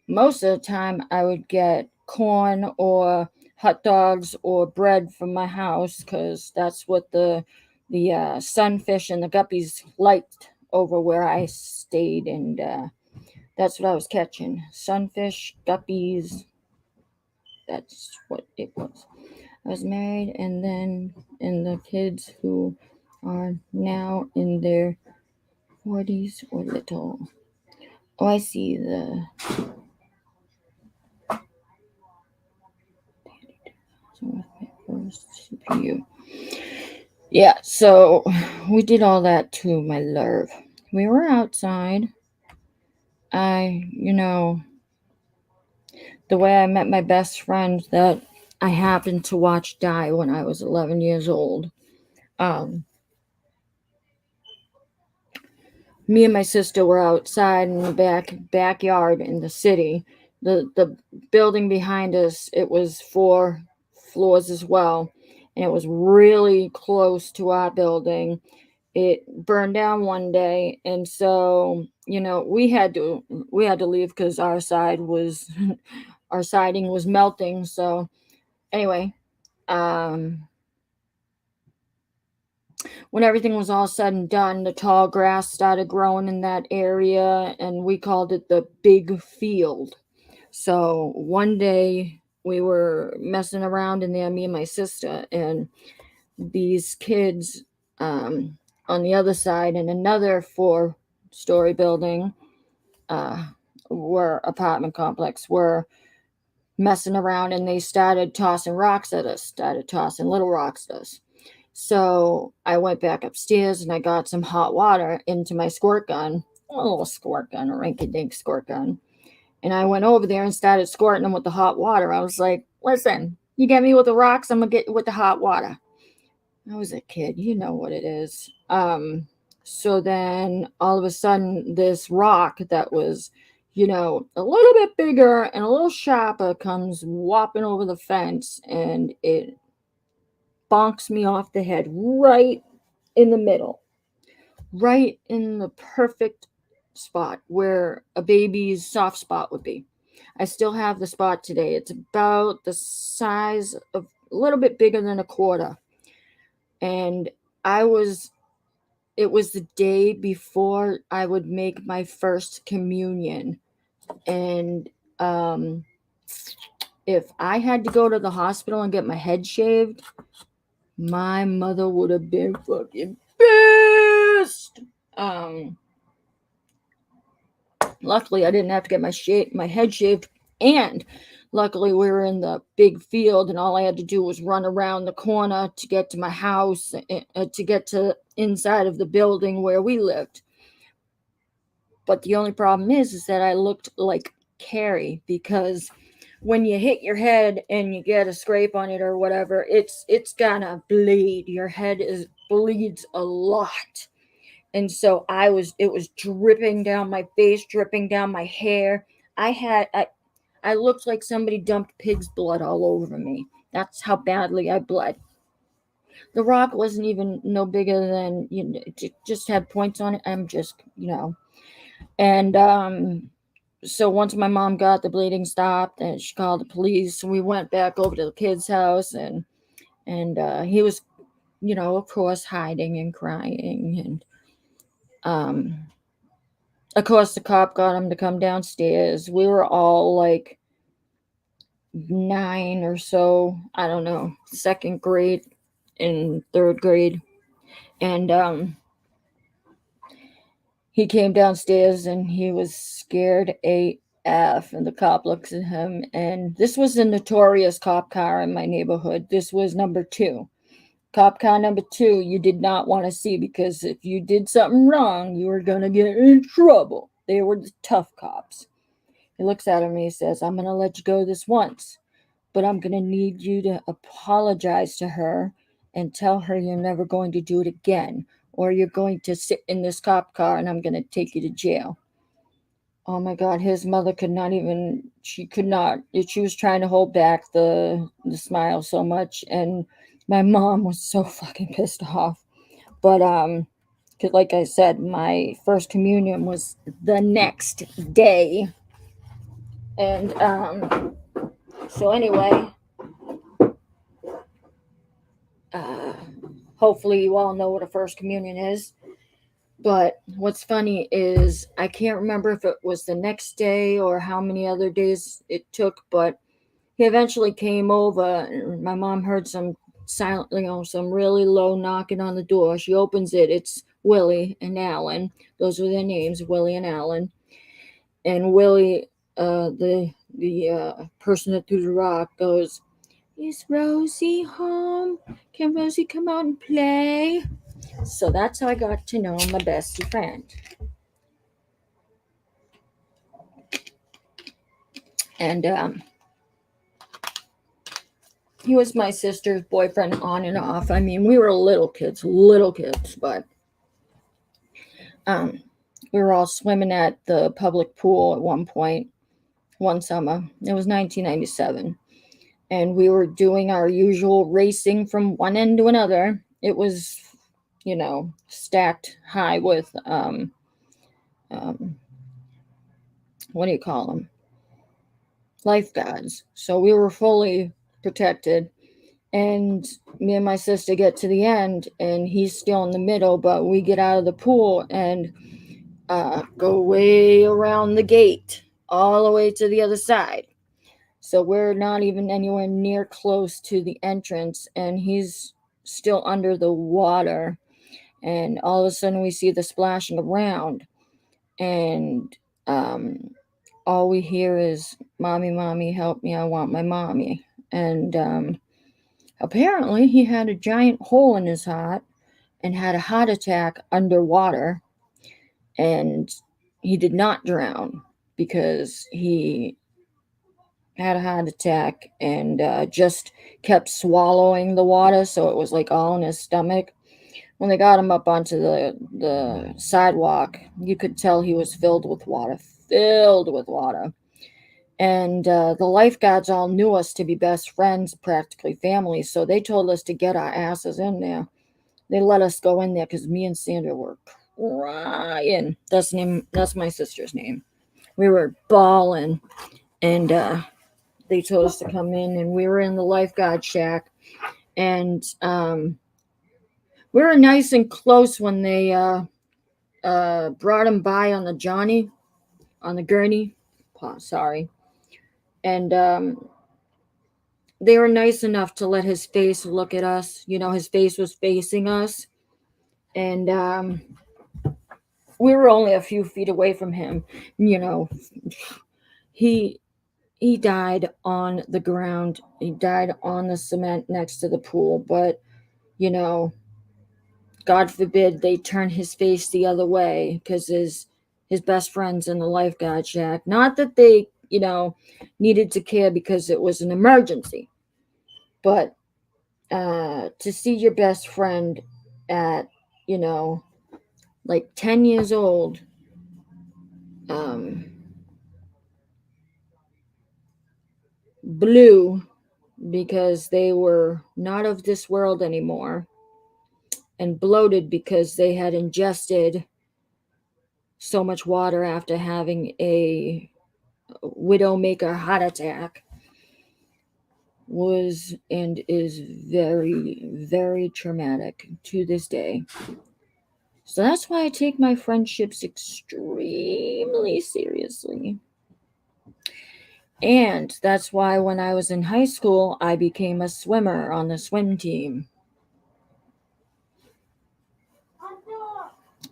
Speaker 1: most of the time I would get corn or hot dogs or bread from my house, because that's what the sunfish and the guppies liked over where I stayed, and that's what I was catching. Sunfish, guppies. That's what it was. I was married, and the kids who are now in their 40s or little. Oh, I see the first CPU. Yeah, so we did all that too, my love. We were outside. The way I met my best friend that I happened to watch die when I was 11 years old. Me and my sister were outside in the backyard in the city. The building behind us, it was 4 floors as well, and it was really close to our building. It burned down one day, and so we had to leave because our side was our siding was melting. So anyway, when everything was all said and done, the tall grass started growing in that area, and we called it the big field. So one day we were messing around in there, me and my sister, and these kids on the other side in another 4-story building, were apartment complex, were messing around, and they started tossing rocks at us, started tossing little rocks at us. So I went back upstairs and I got some hot water into my squirt gun, a little squirt gun, a rinky-dink squirt gun. And I went over there and started squirting them with the hot water. I was like, listen, you get me with the rocks, I'm going to get you with the hot water. I was a kid, you know what it is. So then all of a sudden, this rock that was, a little bit bigger and a little sharper comes whopping over the fence, and it bonks me off the head right in the middle, right in the perfect spot where a baby's soft spot would be. I still have the spot today. It's about the size of a little bit bigger than a quarter. And it was the day before I would make my first communion. And if I had to go to the hospital and get my head shaved, my mother would have been fucking pissed. Luckily, I didn't have to get my head shaved, and luckily we were in the big field, and all I had to do was run around the corner to get to my house, to get to inside of the building where we lived. But the only problem is that I looked like Carrie, because when you hit your head and you get a scrape on it or whatever, it's gonna bleed. Your head bleeds a lot. And so it was dripping down my face, dripping down my hair. I looked like somebody dumped pig's blood all over me. That's how badly I bled. The rock wasn't even no bigger than, it just had points on it. I'm just, and so once my mom got the bleeding stopped and she called the police, we went back over to the kid's house, and he was, of course, hiding and crying, and of course the cop got him to come downstairs. We were all like 9 or so, I don't know, 2nd grade and 3rd grade, and he came downstairs and he was scared AF, and the cop looks at him, and this was a notorious cop car in my neighborhood. This was number 2. Cop car number 2, you did not want to see, because if you did something wrong, you were going to get in trouble. They were the tough cops. He looks at him and he says, I'm going to let you go this once, but I'm going to need you to apologize to her and tell her you're never going to do it again, or you're going to sit in this cop car and I'm going to take you to jail. Oh my God, his mother could not. She was trying to hold back the smile so much, and my mom was so fucking pissed off. But cause like I said, my first communion was the next day. And so anyway, hopefully you all know what a first communion is. But what's funny is I can't remember if it was the next day or how many other days it took, but he eventually came over, and my mom heard some some really low knocking on the door. She opens it. It's Willie and Alan. Those were their names, Willie and Alan. And Willie, the person that threw the rock, goes, "Is Rosie home? Can Rosie come out and play?" So that's how I got to know my bestie friend. And He was my sister's boyfriend on and off. I mean, we were little kids, but we were all swimming at the public pool at one point, one summer. It was 1997. And we were doing our usual racing from one end to another. It was, stacked high with, what do you call them? Lifeguards. So we were fully protected. And me and my sister get to the end, and he's still in the middle, but we get out of the pool and go way around the gate, all the way to the other side. So we're not even anywhere near close to the entrance, and he's still under the water. And all of a sudden, we see the splashing around, and all we hear is, "Mommy, mommy, help me! I want my mommy." And apparently, he had a giant hole in his heart and had a heart attack underwater, and he did not drown because he had a heart attack and just kept swallowing the water, so it was like all in his stomach. When they got him up onto the sidewalk, you could tell he was filled with water. And the lifeguards all knew us to be best friends, practically family, so they told us to get our asses in there. They let us go in there because me and Sandra were crying. That's my sister's name. We were bawling, and they told us to come in, and we were in the lifeguard shack, and we were nice and close when they brought him by on the gurney. Oh, sorry. And they were nice enough to let his face look at us. His face was facing us, and we were only a few feet away from him. He died on the ground. He died on the cement next to the pool. But God forbid they turn his face the other way, because his best friend's in the lifeguard shack. Not that they needed to care because it was an emergency, but to see your best friend at like 10 years old, blue because they were not of this world anymore, and bloated because they had ingested so much water after having a widowmaker heart attack, was and is very, very traumatic to this day. So that's why I take my friendships extremely seriously. And that's why when I was in high school, I became a swimmer on the swim team.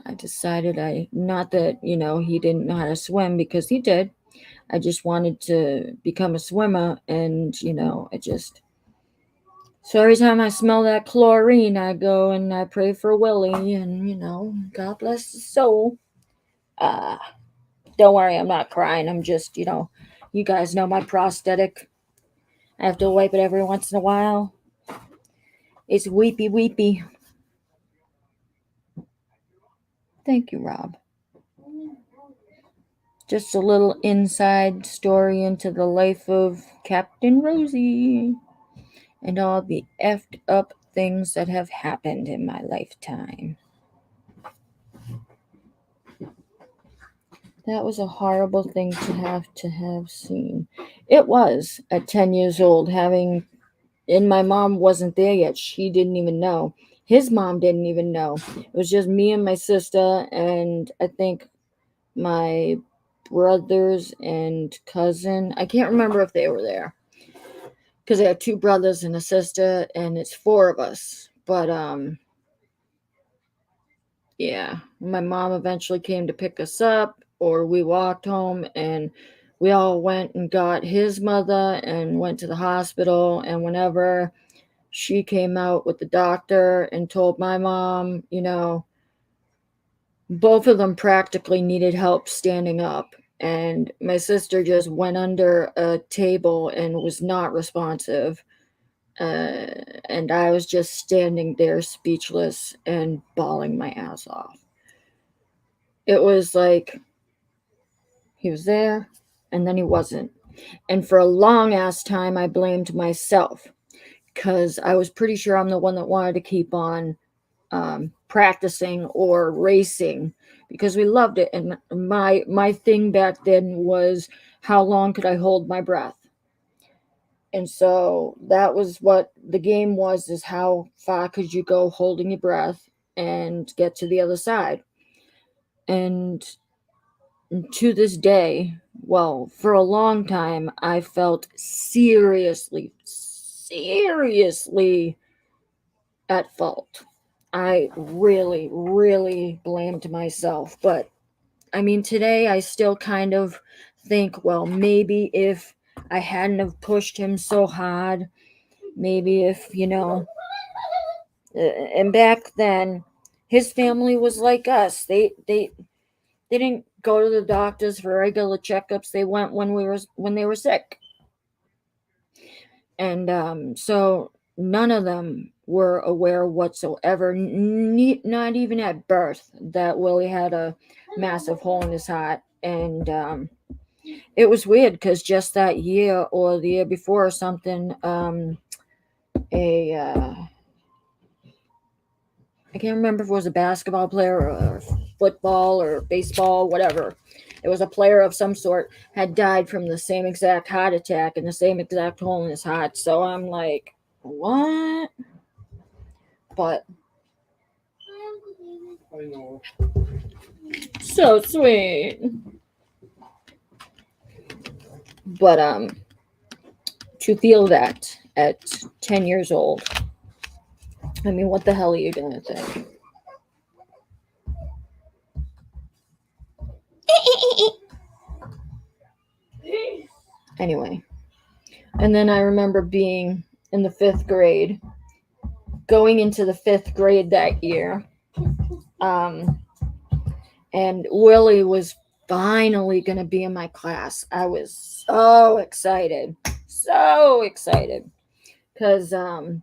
Speaker 1: I decided not that, he didn't know how to swim, because he did. I just wanted to become a swimmer, and, so every time I smell that chlorine, I go and I pray for Willie, and, God bless his soul. Don't worry, I'm not crying. I'm just, you guys know my prosthetic. I have to wipe it every once in a while. It's weepy, weepy. Thank you, Rob. Just a little inside story into the life of Captain Rosie and all the effed up things that have happened in my lifetime. That was a horrible thing to have seen. It was at 10 years old, and my mom wasn't there yet. She didn't even know. His mom didn't even know. It was just me and my sister, and I think my brothers and cousin. I can't remember if they were there, because I have two brothers and a sister, and it's four of us. But yeah, my mom eventually came to pick us up, or we walked home, and we all went and got his mother and went to the hospital. And whenever she came out with the doctor and told my mom, both of them practically needed help standing up. And my sister just went under a table and was not responsive. And I was just standing there speechless and bawling my ass off. It was like he was there and then he wasn't. And for a long ass time, I blamed myself because I was pretty sure I'm the one that wanted to keep on practicing or racing because we loved it. And my thing back then was, how long could I hold my breath? And so that was what the game was, is how far could you go holding your breath and get to the other side. And to this day, well, for a long time, I felt seriously at fault. I really, really blamed myself. But I mean, today I still kind of think, well, maybe if I hadn't have pushed him so hard, maybe if, and back then his family was like us. They didn't go to the doctors for regular checkups. They went when they were sick. And so none of them were aware whatsoever, not even at birth, that Willie had a massive hole in his heart. And it was weird because just that year or the year before or something, I can't remember if it was a basketball player or football or baseball, whatever. It was a player of some sort, had died from the same exact heart attack and the same exact hole in his heart. So I'm like, what? But
Speaker 4: I know.
Speaker 1: so sweet. But to feel that at 10 years old, I mean, what the hell are you gonna think? Anyway, and then I remember being in the 5th grade, going into the 5th grade that year, and Willie was finally going to be in my class. I was so excited, because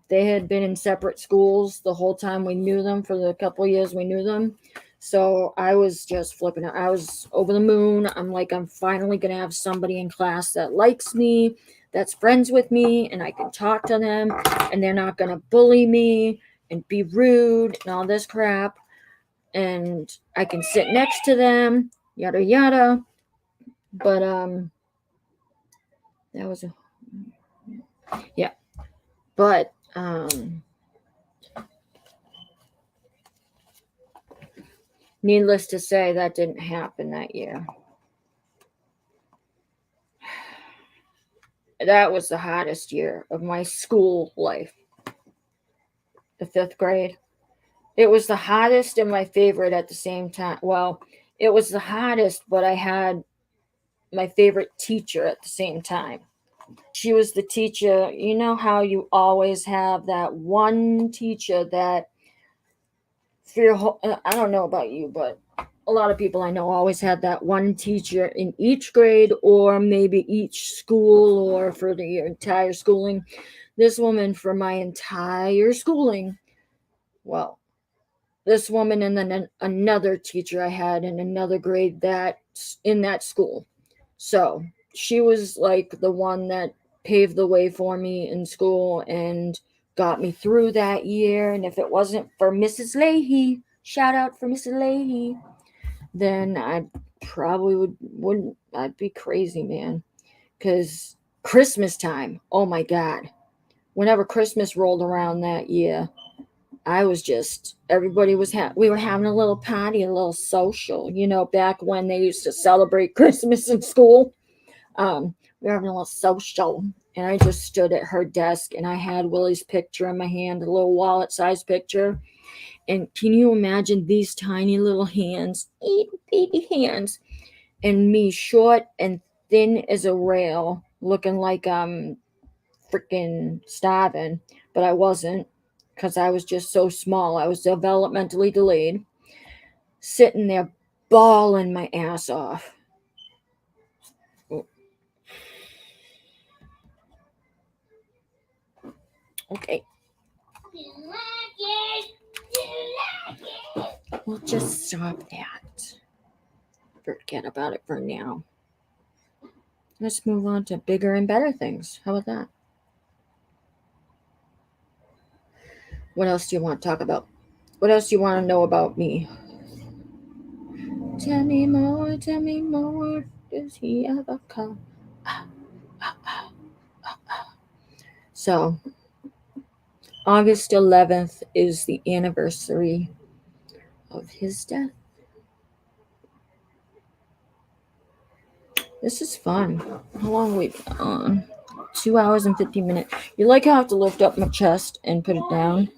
Speaker 1: they had been in separate schools the whole time we knew them, for the couple years we knew them. So I was just flipping out. I was over the moon. I'm like, I'm finally going to have somebody in class that likes me, that's friends with me, and I can talk to them, and they're not going to bully me and be rude and all this crap. And I can sit next to them, yada yada. But that was yeah. But needless to say, that didn't happen that year. That was the hottest year of my school life. The 5th grade. It was the hottest and my favorite at the same time. Well, it was the hottest, but I had my favorite teacher at the same time. She was the teacher. You know how you always have that one teacher that, for your whole, I don't know about you, but a lot of people I know always had that one teacher in each grade, or maybe each school, or for the entire schooling. This woman, for my entire schooling, well, this woman and then another teacher I had in another grade that in that school. So she was like the one that paved the way for me in school and got me through that year. And if it wasn't for Mrs. Leahy, shout out for Mrs. Leahy, then I probably wouldn't. I'd be crazy, man. Because Christmas time, oh my God. Whenever Christmas rolled around that year, I was just, everybody was, we were having a little party, a little social, back when they used to celebrate Christmas in school. We were having a little social, and I just stood at her desk, and I had Willie's picture in my hand, a little wallet-sized picture. And can you imagine these tiny little hands, baby hands, and me short and thin as a rail, looking like freaking starving, but I wasn't, because I was just so small. I was developmentally delayed, sitting there bawling my ass off. Okay.
Speaker 3: You like it. You like it.
Speaker 1: We'll just stop that. Forget about it for now. Let's move on to bigger and better things. How about that? What else do you want to talk about? What else do you want to know about me? Tell me more, tell me more. Does he ever come? So, August 11th is the anniversary of his death. This is fun. How long have we been on? 2 hours and 50 minutes. You like how I have to lift up my chest and put it down?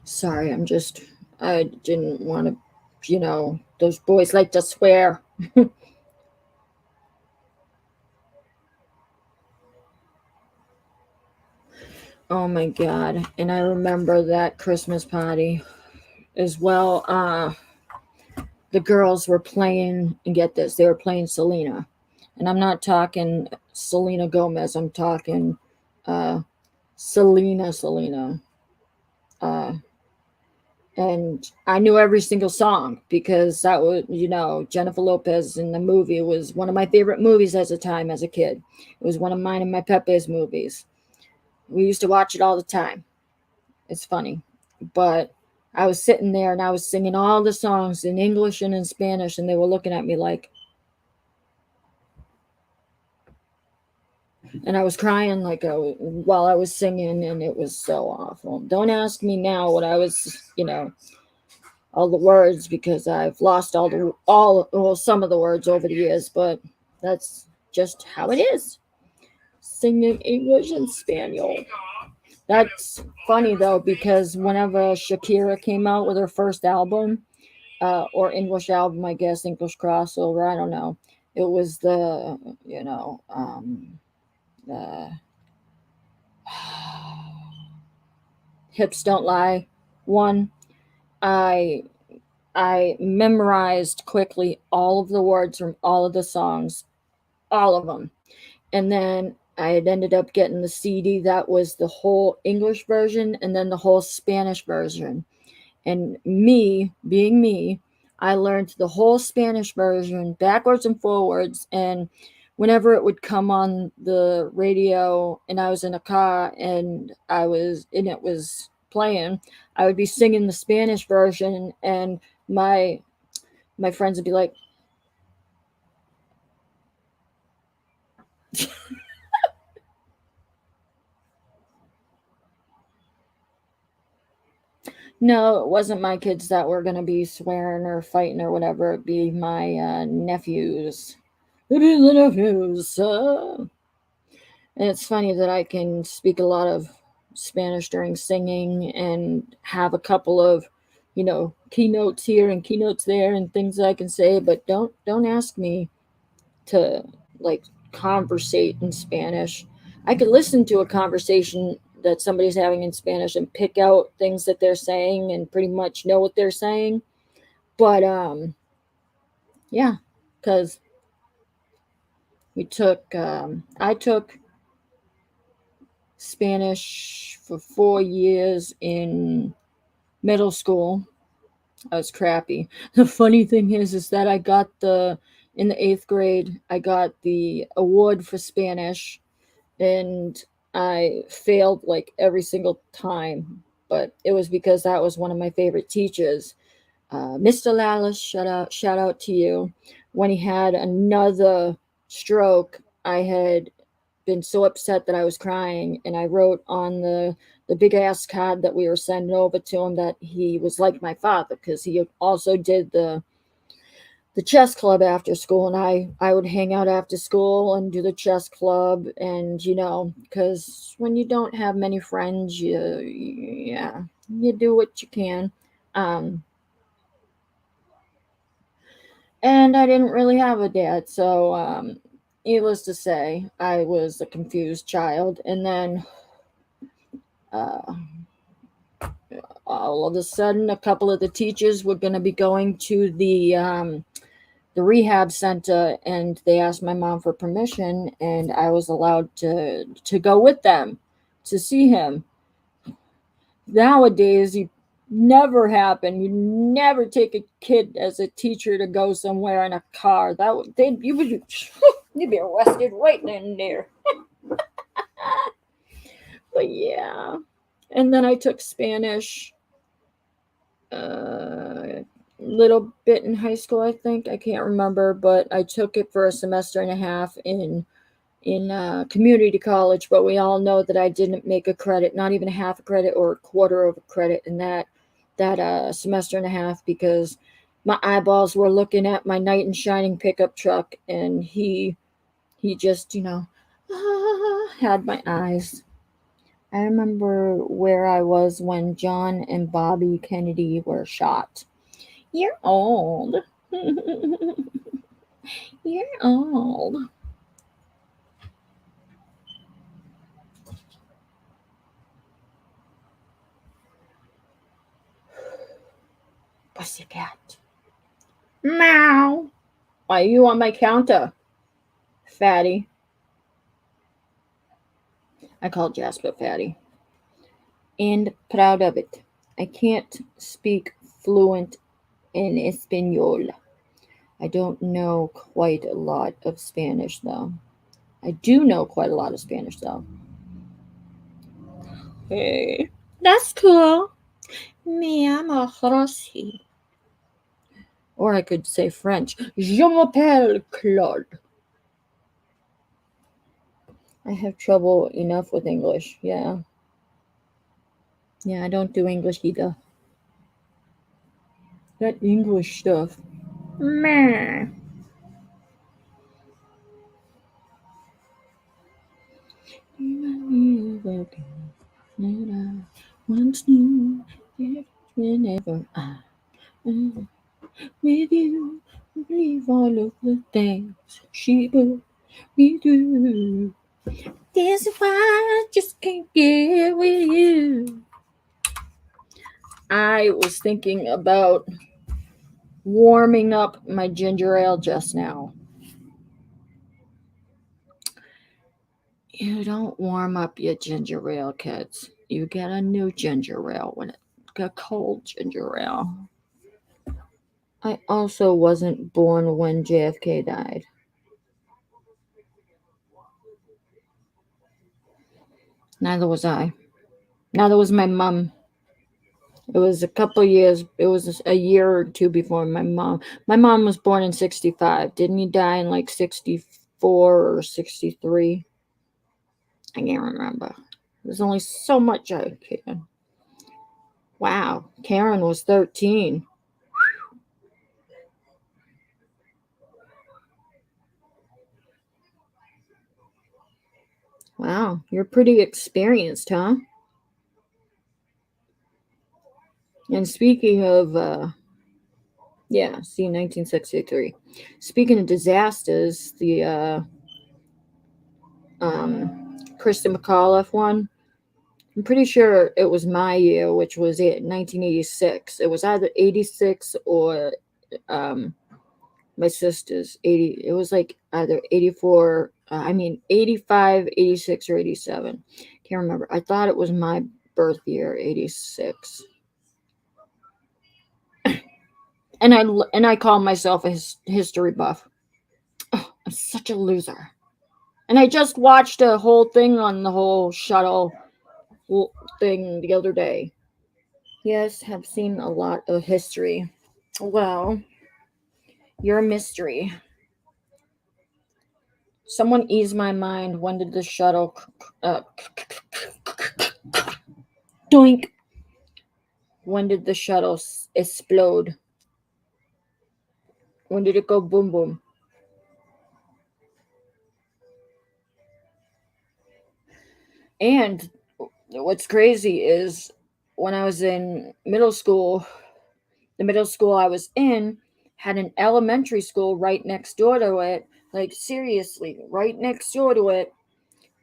Speaker 1: Sorry, I didn't want to, those boys like to swear. Oh my God. And I remember that Christmas party as well. The girls were playing, and get this, they were playing Selena. And I'm not talking Selena Gomez, I'm talking Selena. And I knew every single song because that was, Jennifer Lopez in the movie. It was one of my favorite movies as a kid. It was one of mine and my Pepe's movies. We used to watch it all the time. It's funny. But I was sitting there and I was singing all the songs in English and in Spanish, and they were looking at me like, and I was crying while I was singing, and it was so awful. Don't ask me now what I was, all the words, because I've lost some of the words over the years, but that's just how it is. Singing English and Spanish. That's funny though, because whenever Shakira came out with her first album, or English album, I guess, English crossover, I don't know. It was the Hips Don't Lie one. I I memorized quickly all of the words from all of the songs, all of them. And then I had ended up getting the CD that was the whole English version and then the whole Spanish version. And me, being me, I learned the whole Spanish version backwards and forwards. And whenever it would come on the radio and I was in a car and it was playing, I would be singing the Spanish version, and my friends would be like, no, it wasn't my kids that were going to be swearing or fighting or whatever. It'd be my nephews. It'd be the nephews. And it's funny that I can speak a lot of Spanish during singing and have a couple of, keynotes here and keynotes there and things I can say, but don't ask me to like conversate in Spanish. I could listen to a conversation that somebody's having in Spanish and pick out things that they're saying and pretty much know what they're saying. But yeah, because I took Spanish for 4 years in middle school. I was crappy. The funny thing is that in the 8th grade, I got the award for Spanish, and I failed like every single time, but it was because that was one of my favorite teachers. Mr. Lallis, shout out to you. When he had another stroke, I had been so upset that I was crying, and I wrote on the big ass card that we were sending over to him that he was like my father, because he also did the chess club after school, and I would hang out after school and do the chess club, and because when you don't have many friends, you do what you can. And I didn't really have a dad, so needless to say, I was a confused child. And then uh, all of a sudden, a couple of the teachers were going to be going to the the rehab center, and they asked my mom for permission, and I was allowed to go with them to see him. Nowadays, you never happen. You never take a kid as a teacher to go somewhere in a car. That would you would you'd be arrested right then and there. But yeah, and then I took Spanish a little bit in high school. I think I can't remember, but I took it for a semester and a half in community college. But we all know that I didn't make a credit, not even a half a credit or a quarter of a credit in that semester and a half, because my eyeballs were looking at my knight in shining pickup truck, and he just had my eyes. I remember where I was when John and Bobby Kennedy were shot. You're old. You're old. Pussycat. Meow. Why are you on my counter, fatty? I called Jasper fatty. And proud of it. I can't speak fluent in Espanol. I don't know quite a lot of Spanish, though. I do know quite a lot of Spanish, though. Hey, that's cool. Me, I'm a Rosy. Or I could say French. Je m'appelle Claude. I have trouble enough with English, yeah. Yeah, I don't do English either. That English stuff. Meh. Once knew whenever I am with you, believe all of the things she put me through. This is why I just can't get with you. I was thinking about warming up my ginger ale just now. You don't warm up your ginger ale, kids. You get a new ginger ale when it got cold ginger ale. I also wasn't born when JFK died. Neither was I. Neither was my mom. It was a couple years. It was a year or two before my mom. My mom was born in 65. Didn't he die in like 64 or 63? I can't remember. There's only so much I can. Wow. Karen was 13. Wow. You're pretty experienced, huh? And speaking of, 1963. Speaking of disasters, the Kristen McAuliffe one, I'm pretty sure it was my year, which was 1986. It was either 86 or my sister's 80. It was like either 84, 85, 86, or 87. Can't remember. I thought it was my birth year, 86. And I call myself a history buff. Oh, I'm such a loser. And I just watched a whole thing on the whole shuttle thing the other day. Yes, have seen a lot of history. Well, you're a mystery. Someone ease my mind. When did the shuttle doink? When did the shuttle explode? When did it go boom boom? And what's crazy is when I was in middle school, the middle school I was in had an elementary school right next door to it. Like seriously, right next door to it,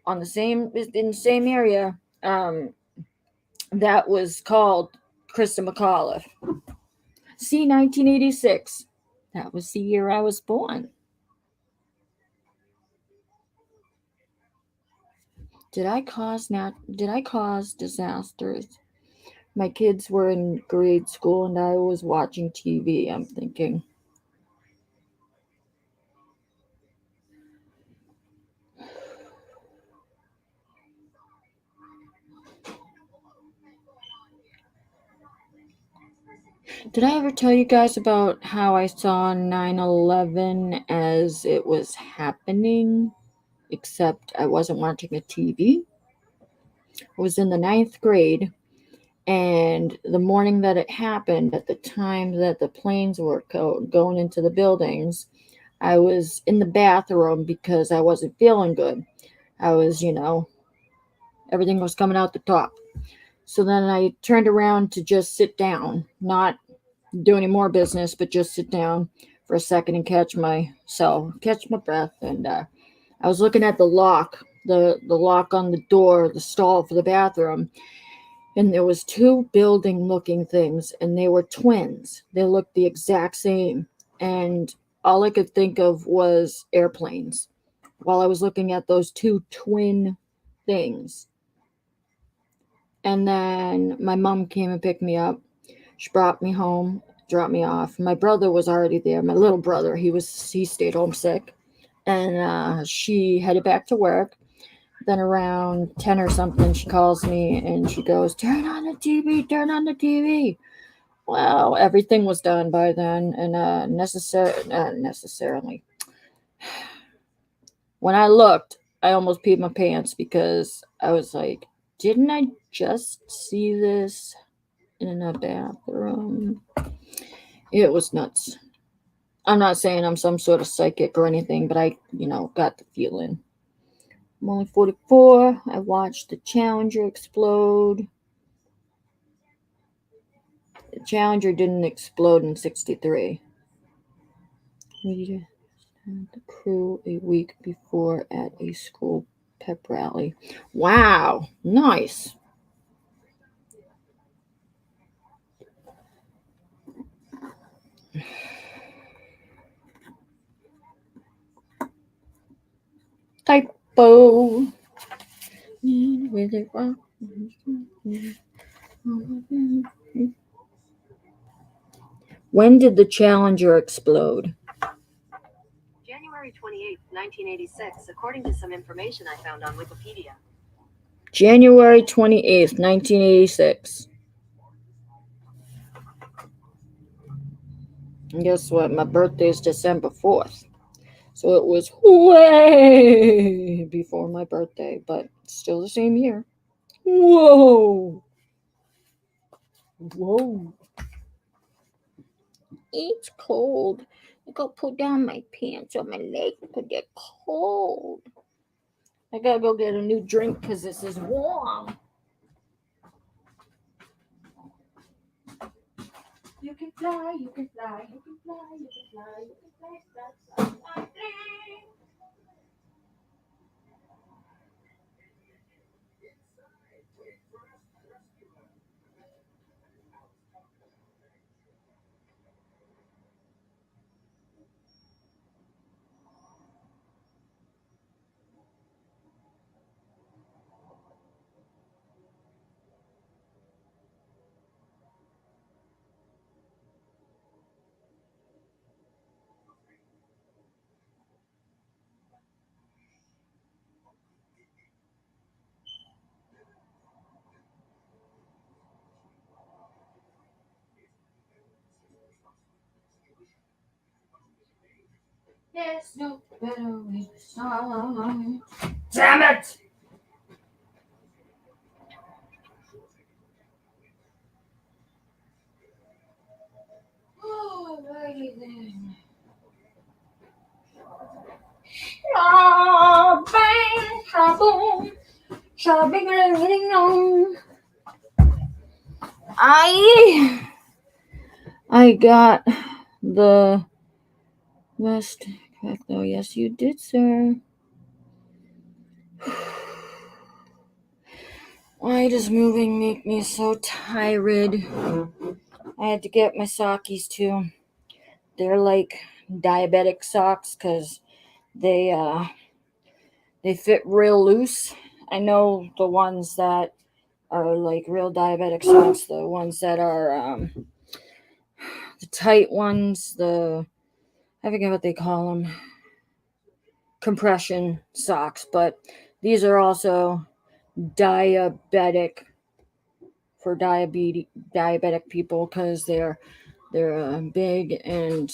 Speaker 1: in the same area. That was called Kristen McAuliffe. See, 1986. That was the year I was born. Did I cause disasters? My kids were in grade school and I was watching TV, I'm thinking. Did I ever tell you guys about how I saw 9/11 as it was happening? Except I wasn't watching a TV. I was in the 9th grade, and the morning that it happened, at the time that the planes were going into the buildings, I was in the bathroom because I wasn't feeling good. I was, everything was coming out the top. So then I turned around to just sit down, not do any more business, but just sit down for a second and catch my breath. And I was looking at the lock, the lock on the door, the stall for the bathroom, and there was 2 building looking things, and they were twins. They looked the exact same, and all I could think of was airplanes while I was looking at those 2 twin things. And then my mom came and picked me up. She brought me home, dropped me off. My brother was already there. My little brother, he stayed home sick, and she headed back to work. Then around 10 or something, she calls me and she goes, "Turn on the TV, turn on the TV." Well, everything was done by then, and not necessarily. When I looked, I almost peed my pants because I was like, didn't I just see this in a bathroom? It was nuts. I'm not saying I'm some sort of psychic or anything, but I, got the feeling. I'm only 44. I watched the Challenger explode. The Challenger didn't explode in 63. We had the crew a week before at a school pep rally. Wow, nice. Typo. With it. When did the Challenger explode?
Speaker 4: January 28, 1986, according to some information I found on Wikipedia.
Speaker 1: January 28th, 1986. And guess what? My birthday is December 4th. So it was way before my birthday, but still the same year. Whoa. Whoa. It's cold. I gotta put down my pants on my legs because they're cold. I gotta go get a new drink because this is warm. You can fly, you can fly, you can fly, you can fly, you can fly, fly, fly, fly, fly. There's no better way to start. Damn it! Alrighty then. Bang, shaboom, shabing, I got the West. Oh, yes, you did, sir. Why does moving make me so tired? I had to get my sakis too. they're like diabetic socks because they fit real loose. I know the ones that are like real diabetic socks, the ones that are the tight ones, I forget what they call them, compression socks, but these are also diabetic for diabetic people because they're big, and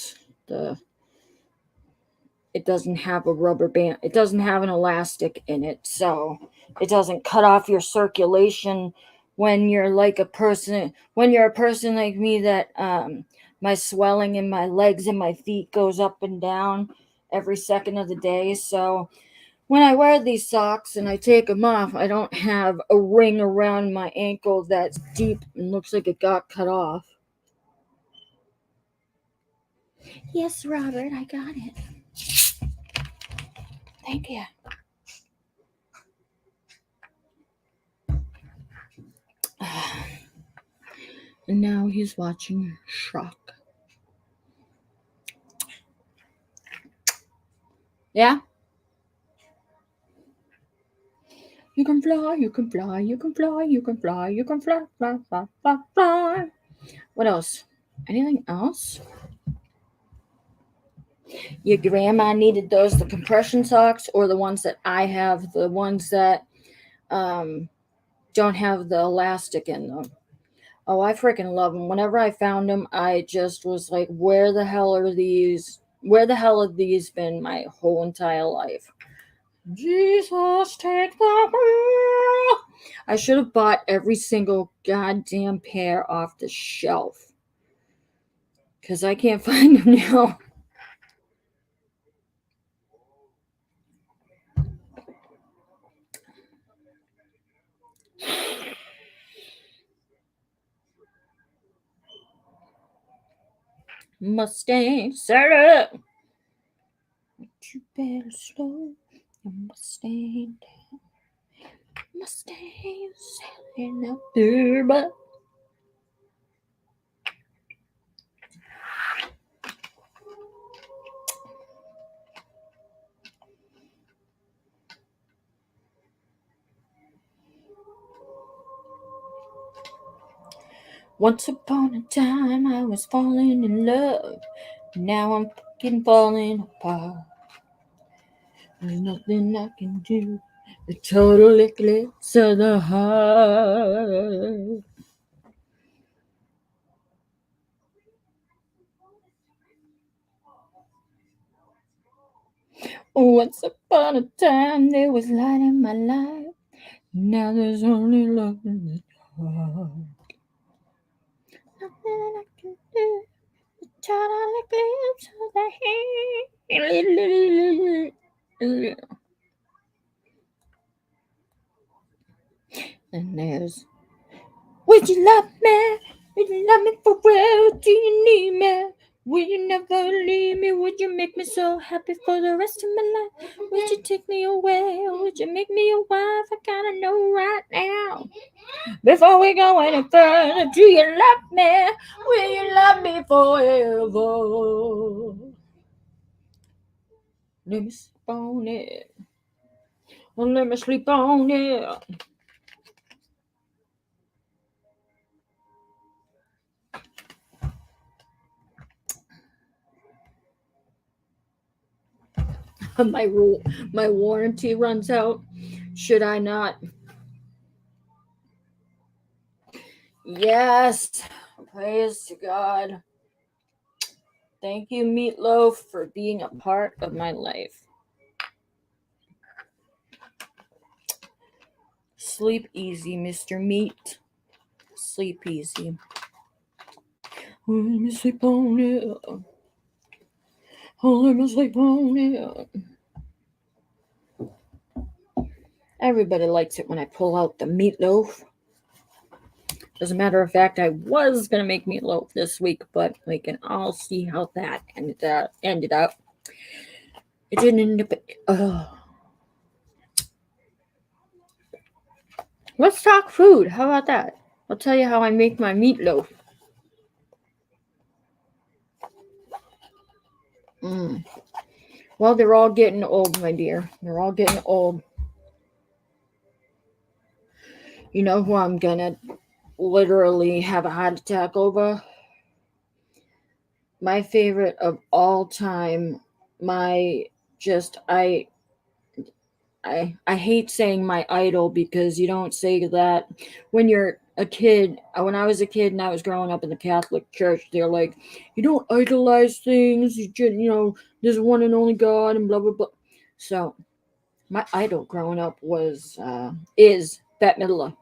Speaker 1: it doesn't have a rubber band, it doesn't have an elastic in it, so it doesn't cut off your circulation when you're a person like me that my swelling in my legs and my feet goes up and down every second of the day. So when I wear these socks and I take them off, I don't have a ring around my ankle that's deep and looks like it got cut off. Yes, Robert, I got it. Thank you. And now he's watching Shrek. Yeah? You can fly, you can fly, you can fly, you can fly, you can fly, fly, fly, fly, fly. What else? Anything else? Your grandma needed those, the compression socks, or the ones that I have, the ones that don't have the elastic in them. Oh, I freaking love them. Whenever I found them, I just was like, where the hell are these? Where the hell have these been my whole entire life? Jesus, take the wheel. I should have bought every single goddamn pair off the shelf, because I can't find them now. Mustang, Sarah. You better slow your Mustang down. Mustang sailing up there, but once upon a time I was falling in love. Now I'm fucking falling apart. There's nothing I can do. The total eclipse of the heart. Once upon a time there was light in my life. Now there's only love in the dark. Nothing I can do. The total eclipse of the heart. And there's, would you love me? Would you love me for real? Do you need me? Will you never leave me? Would you make me so happy for the rest of my life? Would you take me away? Or would you make me your wife? I gotta know right now. Before we go any further, do you love me? Will you love me forever? Let me sleep on it. Let me sleep on it. My warranty runs out. Should I not? Yes. Praise to God. Thank you, Meatloaf, for being a part of my life. Sleep easy, Mr. Meat. Sleep easy. Let me sleep on it. Oh, let me sleep on it. Everybody likes it when I pull out the meatloaf. As a matter of fact, I was going to make meatloaf this week, but we can all see how that ended up. It didn't end up. Let's talk food. How about that? I'll tell you how I make my meatloaf. Well, they're all getting old, my dear. They're all getting old. You know who I'm gonna literally have a heart attack over? My favorite of all time. My just I hate saying my idol because you don't say that when you're a kid. When I was a kid and I was growing up in the Catholic Church, they're like, you don't idolize things. There's one and only God and blah blah blah. So my idol growing up is Bette Midler.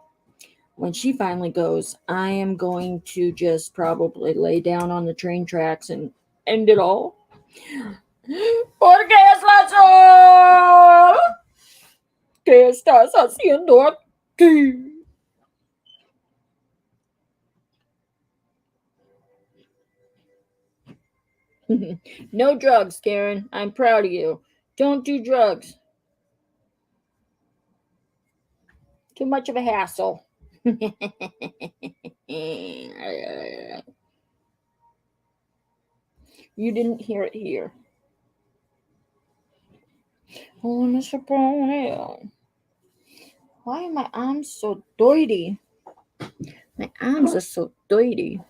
Speaker 1: When she finally goes, I am going to just probably lay down on the train tracks and end it all. Porque es la sol que estás haciendo aquí. No drugs, Karen. I'm proud of you. Don't do drugs. Too much of a hassle. You didn't hear it here. Oh, Mr. Brownell. Why are my arms so dirty? My arms are so dirty.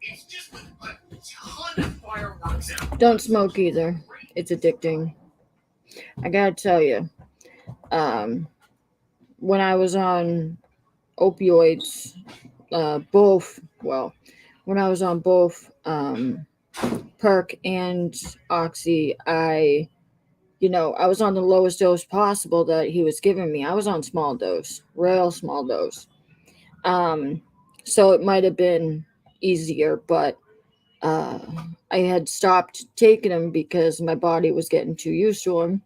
Speaker 5: It's just a ton of fireworks out.
Speaker 1: Don't smoke either. It's addicting. I gotta tell you, when I was on opioids, when I was on both Perk and Oxy, I was on the lowest dose possible that he was giving me. I was on small dose, real small dose. So it might have been easier, but I had stopped taking them because my body was getting too used to them.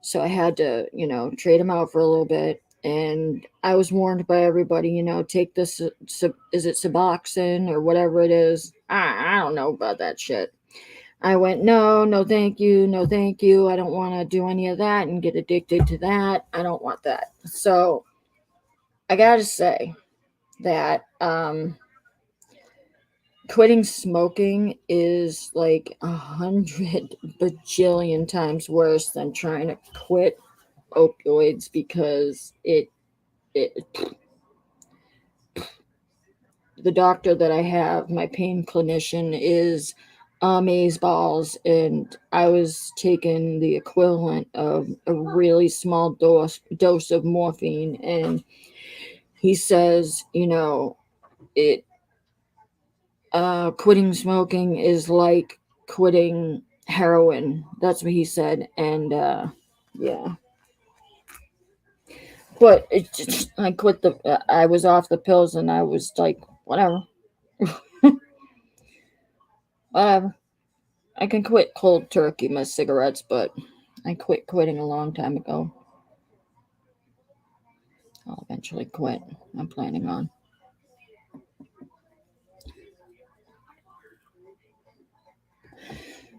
Speaker 1: So I had to, trade them out for a little bit. And I was warned by everybody, take this, is it Suboxone or whatever it is? I don't know about that shit. I went, no, thank you. No, thank you. I don't want to do any of that and get addicted to that. I don't want that. So I got to say that quitting smoking is like 100 bajillion times worse than trying to quit opioids because the doctor that I have, my pain clinician, is amazeballs, and I was taking the equivalent of a really small dose of morphine, and he says, it quitting smoking is like quitting heroin. That's what he said, and yeah. But I was off the pills, and I was like, whatever. Whatever. I can quit cold turkey, my cigarettes, but I quitting a long time ago. I'll eventually quit. I'm planning on.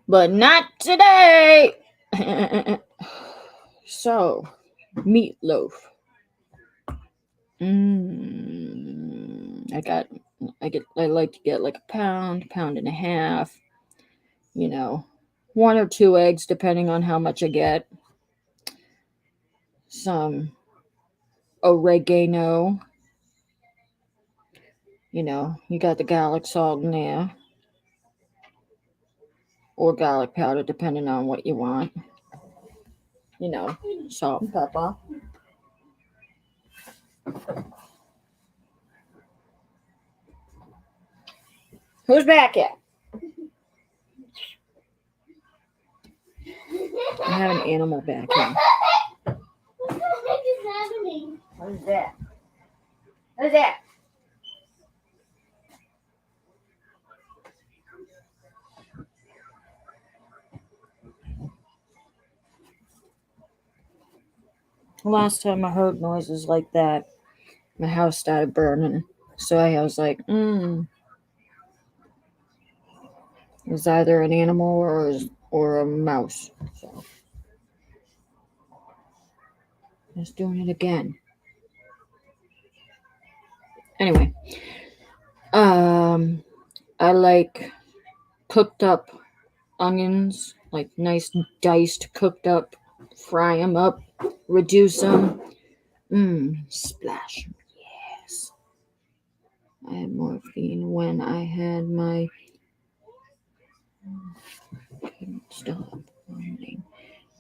Speaker 1: But not today. So, meatloaf. I like to get like a pound and a half. 1 or 2 eggs, depending on how much I get. Some oregano. You got the garlic salt in there. Or garlic powder, depending on what you want. Salt and pepper. Who's back here? I have an animal back here.
Speaker 3: What the heck is happening?
Speaker 1: What is that? What is that? Last time I heard noises like that, my house started burning. So I was like, it was either an animal or a mouse. So. It's doing it again. Anyway, I like cooked up onions, like nice diced, cooked up. Fry them up, reduce them. Splash. Yes. I had morphine when I had my. Stop.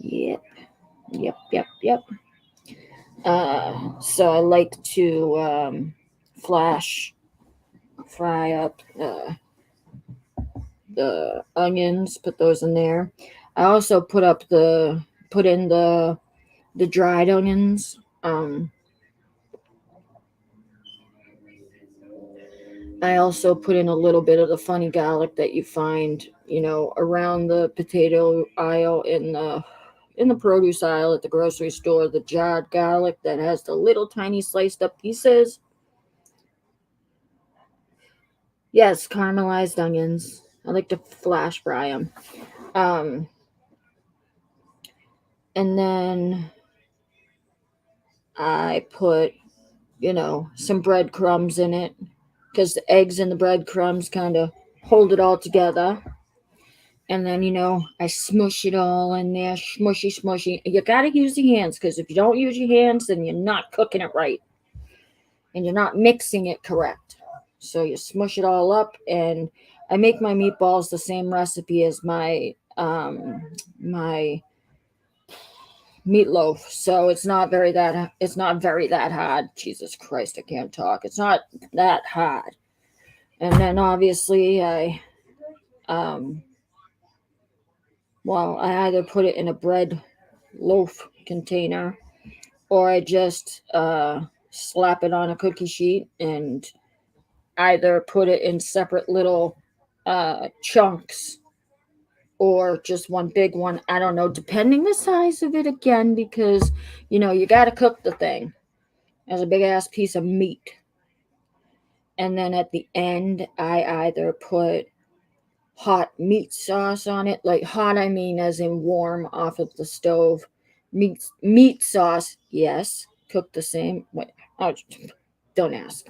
Speaker 1: Yep. So I like to fry up the onions, put those in there. I also put in the dried onions. I also put in a little bit of the funny garlic that you find, around the potato aisle in the produce aisle at the grocery store, the jarred garlic that has the little tiny sliced up pieces. Yes, caramelized onions. I like to flash fry them. And then I put, some breadcrumbs in it because the eggs and the breadcrumbs kind of hold it all together. And then, I smush it all in there, smushy. You got to use your hands because if you don't use your hands, then you're not cooking it right. And you're not mixing it correct. So you smush it all up, and I make my meatballs the same recipe as my my meatloaf. So it's not very that hard. Jesus Christ, I can't talk. It's not that hard. And then obviously I either put it in a bread loaf container or I just slap it on a cookie sheet and either put it in separate little chunks or just one big one. I don't know, depending the size of it again, because, you got to cook the thing as a big ass piece of meat. And then at the end, I either put hot meat sauce on it, like hot, I mean, as in warm off of the stove. Meat sauce, yes, cooked the same way. Oh, don't ask.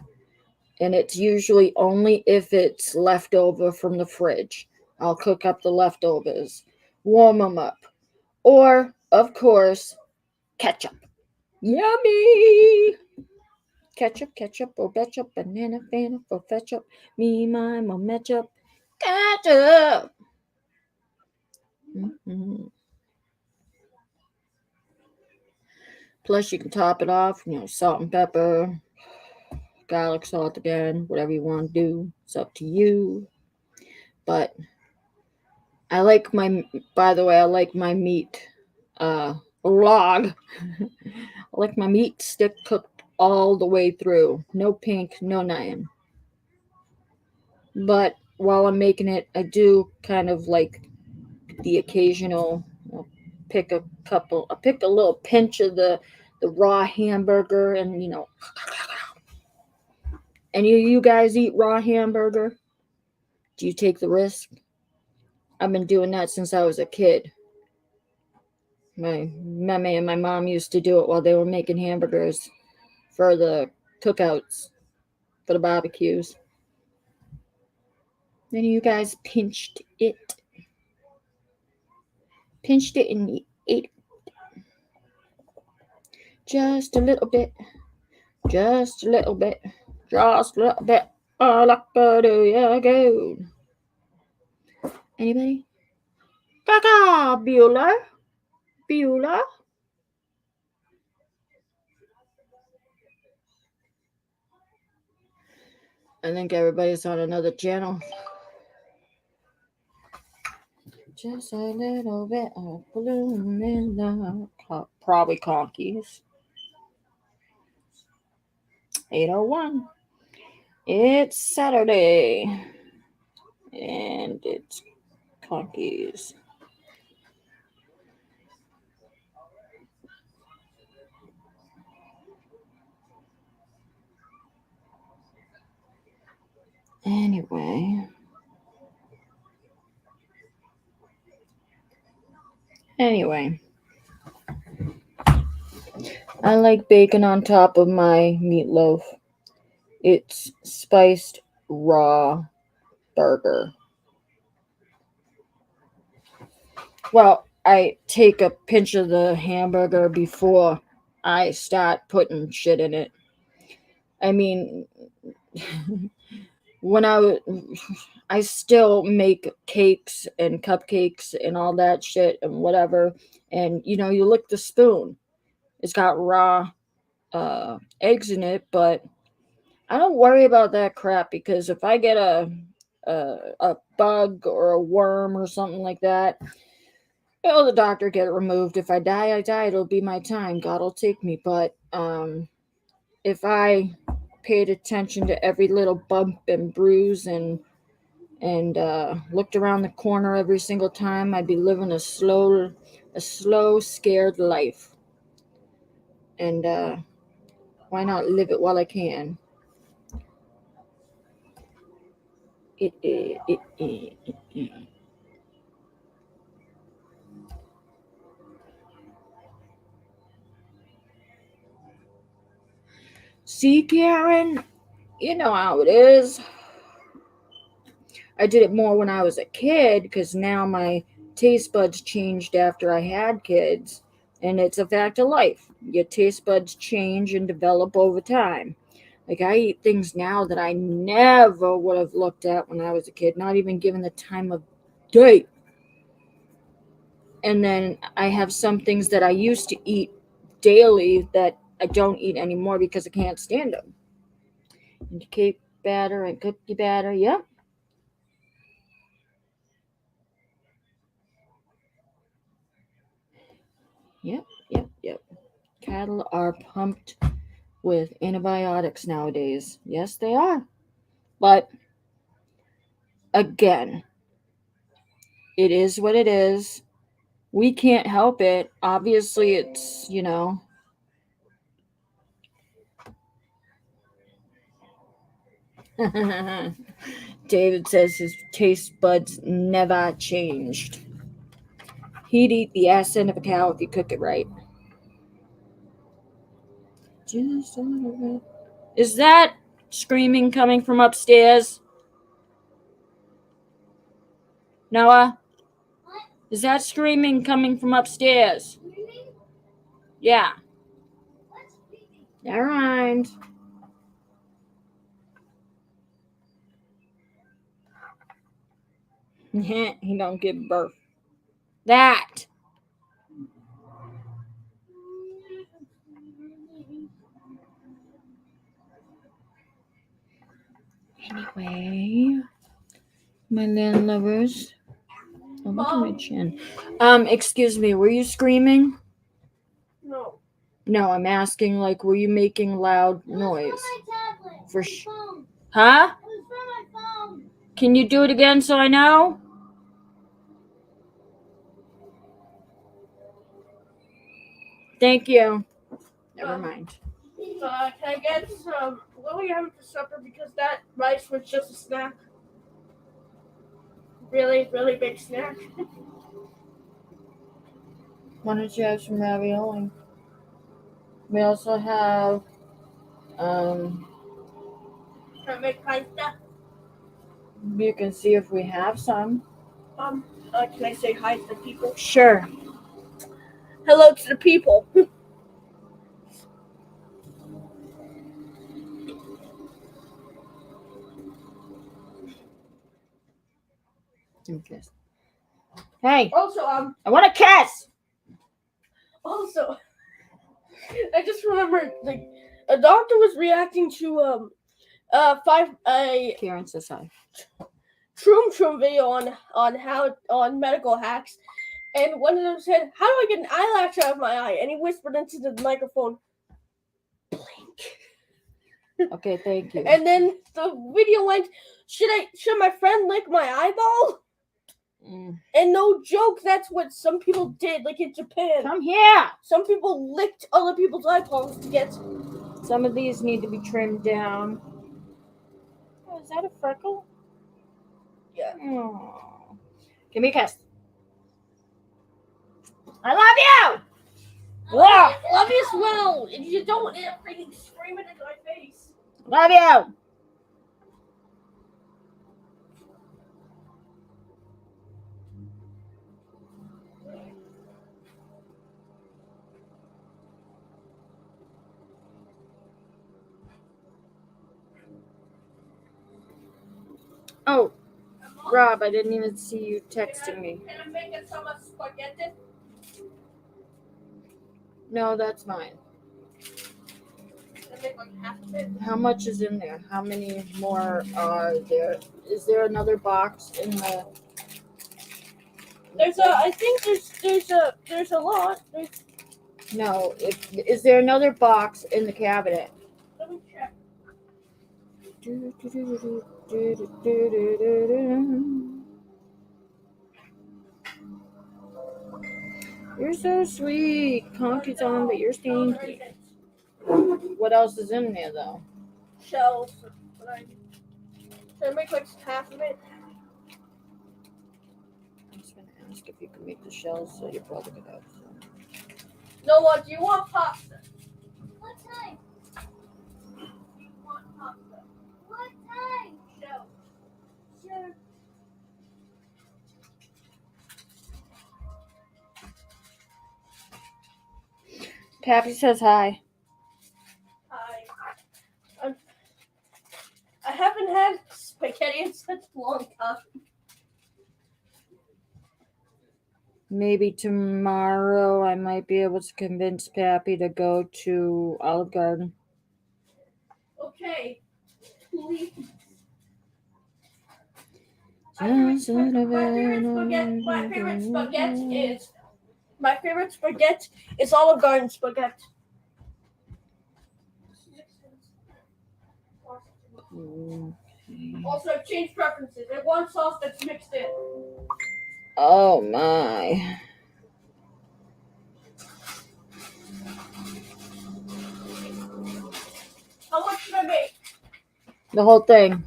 Speaker 1: And it's usually only if it's left over from the fridge. I'll cook up the leftovers, warm them up. Or, of course, ketchup. Yummy! Ketchup, oh betchup, banana, fana, for fetchup, me, my, mo, matchup, ketchup! Mm-hmm. Plus, you can top it off, salt and pepper, garlic salt again, whatever you want to do. It's up to you. But I like my meat log. I like my meat stick cooked all the way through. No pink, no nothing. But while I'm making it, I do kind of like the occasional, pick a little pinch of the raw hamburger and, Any of you guys eat raw hamburger? Do you take the risk? I've been doing that since I was a kid. My meme and my mom used to do it while they were making hamburgers for the cookouts, for the barbecues. Then you guys pinched it and ate it. Just a little bit. All I could do, yeah, go. Anybody? Gaga, Beulah. I think everybody's on another channel. Just a little bit of bloom in the probably conkies. 8:01. It's Saturday. And it's conkies. Anyway, I like bacon on top of my meatloaf. It's spiced raw burger. Well, I take a pinch of the hamburger before I start putting shit in it. I mean, when I still make cakes and cupcakes and all that shit and whatever. And you lick the spoon. It's got raw eggs in it, but I don't worry about that crap because if I get a bug or a worm or something like that, the doctor get it removed. If I die, I die. It'll be my time. God will take me. But if I paid attention to every little bump and bruise and looked around the corner every single time, I'd be living a slow, scared life. And why not live it while I can? See, Karen, you know how it is. I did it more when I was a kid because now my taste buds changed after I had kids. And it's a fact of life. Your taste buds change and develop over time. Like, I eat things now that I never would have looked at when I was a kid, not even given the time of day. And then I have some things that I used to eat daily that I don't eat anymore because I can't stand them. And cake batter and cookie batter, yep. Yep. Cattle are pumped with antibiotics nowadays. Yes, they are. But again, it is what it is. We can't help it. Obviously, it's, David says his taste buds never changed. He'd eat the ass end of a cow if you cook it right. Just a little bit. Is that screaming coming from upstairs? Noah? Is that screaming coming from upstairs? Yeah. Never mind. He don't give birth. That. Anyway, my land lovers. Oh, look at my chin. Excuse me, were you screaming?
Speaker 2: No.
Speaker 1: No, I'm asking, like, were you making loud noise? For
Speaker 3: It
Speaker 1: Huh?
Speaker 3: was from my phone.
Speaker 1: Can you do it again so I know? Thank you. Never mind.
Speaker 2: Can I get some? What are we having for supper? Because that rice was just a snack. Really, really big snack.
Speaker 1: Why don't you have some ravioli? We also have
Speaker 2: Can I make pasta?
Speaker 1: you can see if we have some.
Speaker 2: Can I say hi to the people?
Speaker 1: Sure.
Speaker 2: Hello to the people.
Speaker 1: Kiss. Hey,
Speaker 2: Also,
Speaker 1: I want a kiss.
Speaker 2: Also, I just remembered, like, a doctor was reacting to a
Speaker 1: Karen says hi.
Speaker 2: Troom video on medical hacks, and one of them said, "How do I get an eyelash out of my eye?" And he whispered into the microphone, "Blink."
Speaker 1: Okay, thank you.
Speaker 2: And then the video went, "Should my friend lick my eyeball?" And no joke, that's what some people did, like in Japan.
Speaker 1: Come here.
Speaker 2: Some people licked other people's eyeballs to get.
Speaker 1: Some of these need to be trimmed down. Oh, is that a freckle?
Speaker 2: Yeah.
Speaker 1: Oh. Give me a kiss. I love you.
Speaker 2: Love you as well. If you don't, freaking scream it in my face.
Speaker 1: Love you. Oh, Rob, I didn't even see you texting me.
Speaker 2: Can I make it some spaghetti?
Speaker 1: No, that's fine.
Speaker 2: Can I make like half of it?
Speaker 1: How much is in there? How many more are there? Is there another box in the?
Speaker 2: I think there's a lot.
Speaker 1: No. Is there another box in the cabinet?
Speaker 2: Let me check.
Speaker 1: You're so sweet. Conky's on, but you're stinky. What else is in there, though?
Speaker 2: Shells. Can I make like half of it?
Speaker 1: I was going to ask if you could make the shells so your brother could have some.
Speaker 2: No, what? Do you want pasta?
Speaker 3: What time?
Speaker 2: You want pasta?
Speaker 3: What time?
Speaker 2: Shells.
Speaker 3: Sure.
Speaker 1: Pappy says hi.
Speaker 2: I haven't had spaghetti in such a long time.
Speaker 1: Maybe tomorrow I might be able to convince Pappy to go to Olive Garden.
Speaker 2: Okay. Please. My favorite spaghetti is Olive Garden spaghetti. Also, I've changed preferences. I want sauce that's mixed in.
Speaker 1: Oh my.
Speaker 2: How much should I make?
Speaker 1: The whole thing.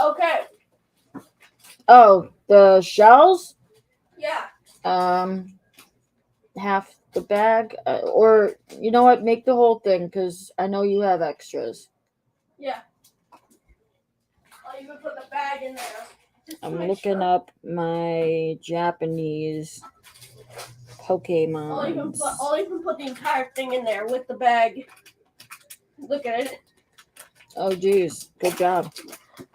Speaker 2: Okay.
Speaker 1: Oh, the shells?
Speaker 2: Yeah.
Speaker 1: Half the bag. Or, you know what? Make the whole thing because I know you have extras.
Speaker 2: Yeah. I'll even put the bag in there.
Speaker 1: I'm looking up my Japanese Pokemon.
Speaker 2: I'll even put the entire thing in there with the bag. Look at it.
Speaker 1: Oh, geez. Good job.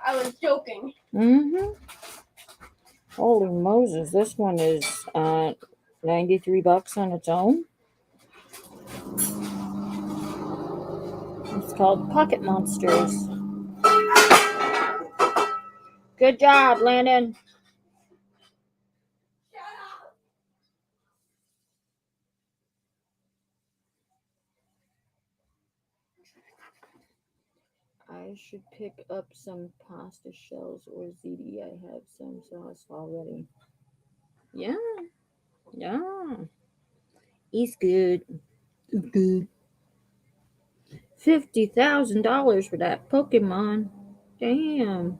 Speaker 2: I was joking.
Speaker 1: Mm-hmm. Holy Moses. This one is $93 on its own. It's called Pocket Monsters. Good job, Landon. I should pick up some pasta shells or ziti. I have some sauce already. Yeah. Yeah. He's good. Good. $50,000 for that Pokemon. Damn.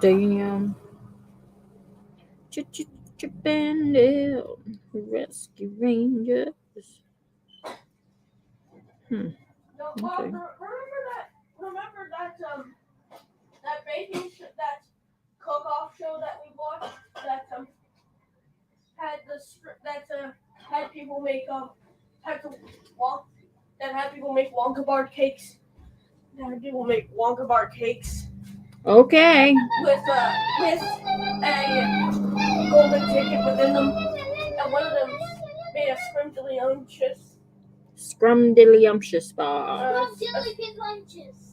Speaker 1: Damn. Bandit. Rescue Rangers.
Speaker 2: No, Mom,
Speaker 1: Okay.
Speaker 2: remember that baking that cook-off show that we watched that had had people make had people make Wonka bar cakes. Had people make Wonka bar cakes
Speaker 1: Okay.
Speaker 2: with a golden ticket within them, and one of them made a scrimdiddlyumptious
Speaker 1: Scrumdiddlyumptious bar.
Speaker 3: Love dilly pig lunches.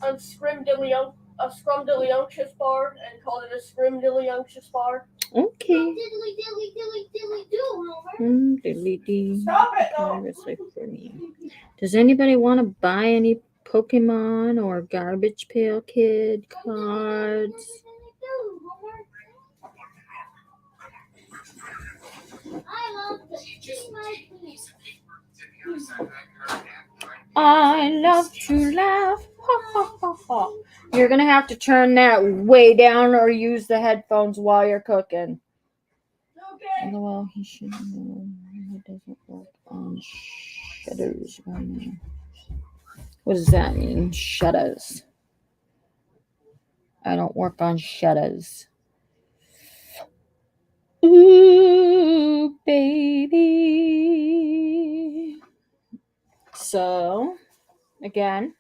Speaker 2: a scrumdiddlyumptious bar and called it a scrimdiddlyumptious bar.
Speaker 1: Okay.
Speaker 3: Diddly dilly dilly dilly do, Homer.
Speaker 1: Diddly dee.
Speaker 2: Stop it, no.
Speaker 1: For me. Does anybody want to buy any Pokemon or Garbage Pail Kid cards?
Speaker 3: I love to see my penis.
Speaker 1: I love to laugh. Ha, ha, ha, ha. You're going to have to turn that way down or use the headphones while you're cooking.
Speaker 2: Okay.
Speaker 1: LOL, he should know. It doesn't work on shutters right now. What does that mean? Shutters. I don't work on shutters. Ooh, baby. So, again,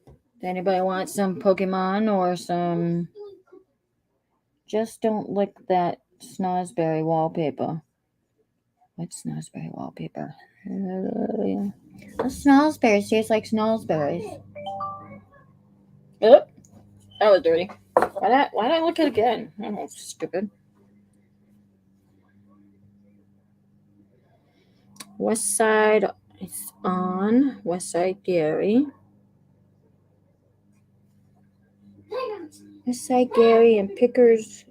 Speaker 1: does anybody want some Pokemon or some... Just don't lick that Snozzberry wallpaper. What Snozzberry wallpaper? The Snozzberries taste like Snozzberries. Oh, that was dirty. Why did I look at it again? I don't know, stupid. West Side is on. West Side Gary. West Side Gary and Pickers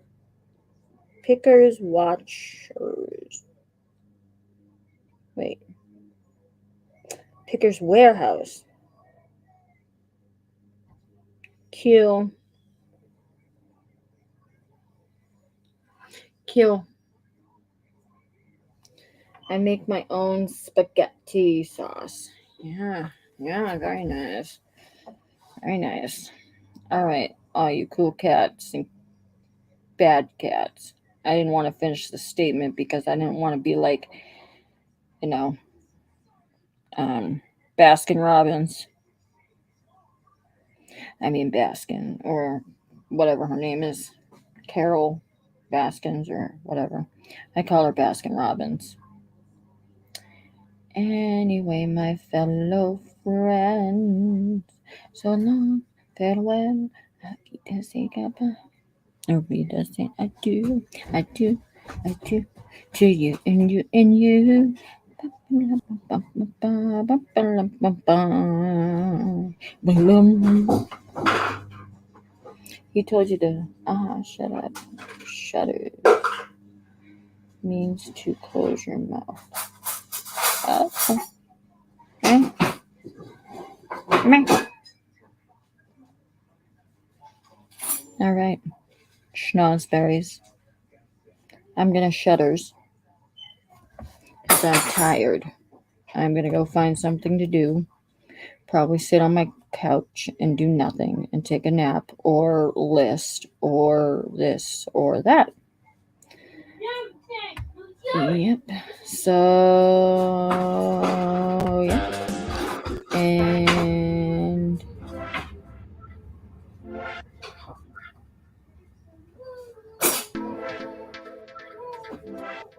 Speaker 1: Watchers. Wait. Pickers Warehouse. Q. I make my own spaghetti sauce. Yeah, very nice. Very nice. All right, all you cool cats and bad cats. I didn't want to finish the statement because I didn't want to be like, Baskin Robbins. I mean Baskin, or whatever her name is. Carol Baskins or whatever. I call her Baskin Robbins. Anyway, my fellow friends, so long, farewell, say I do, to you and you and you. He told you to, shut up. Shutter means to close your mouth. Okay. All right. Schnozberries. I'm going to shutters because I'm tired. I'm going to go find something to do. Probably sit on my couch and do nothing and take a nap or list or this or that. Yep. So, yeah.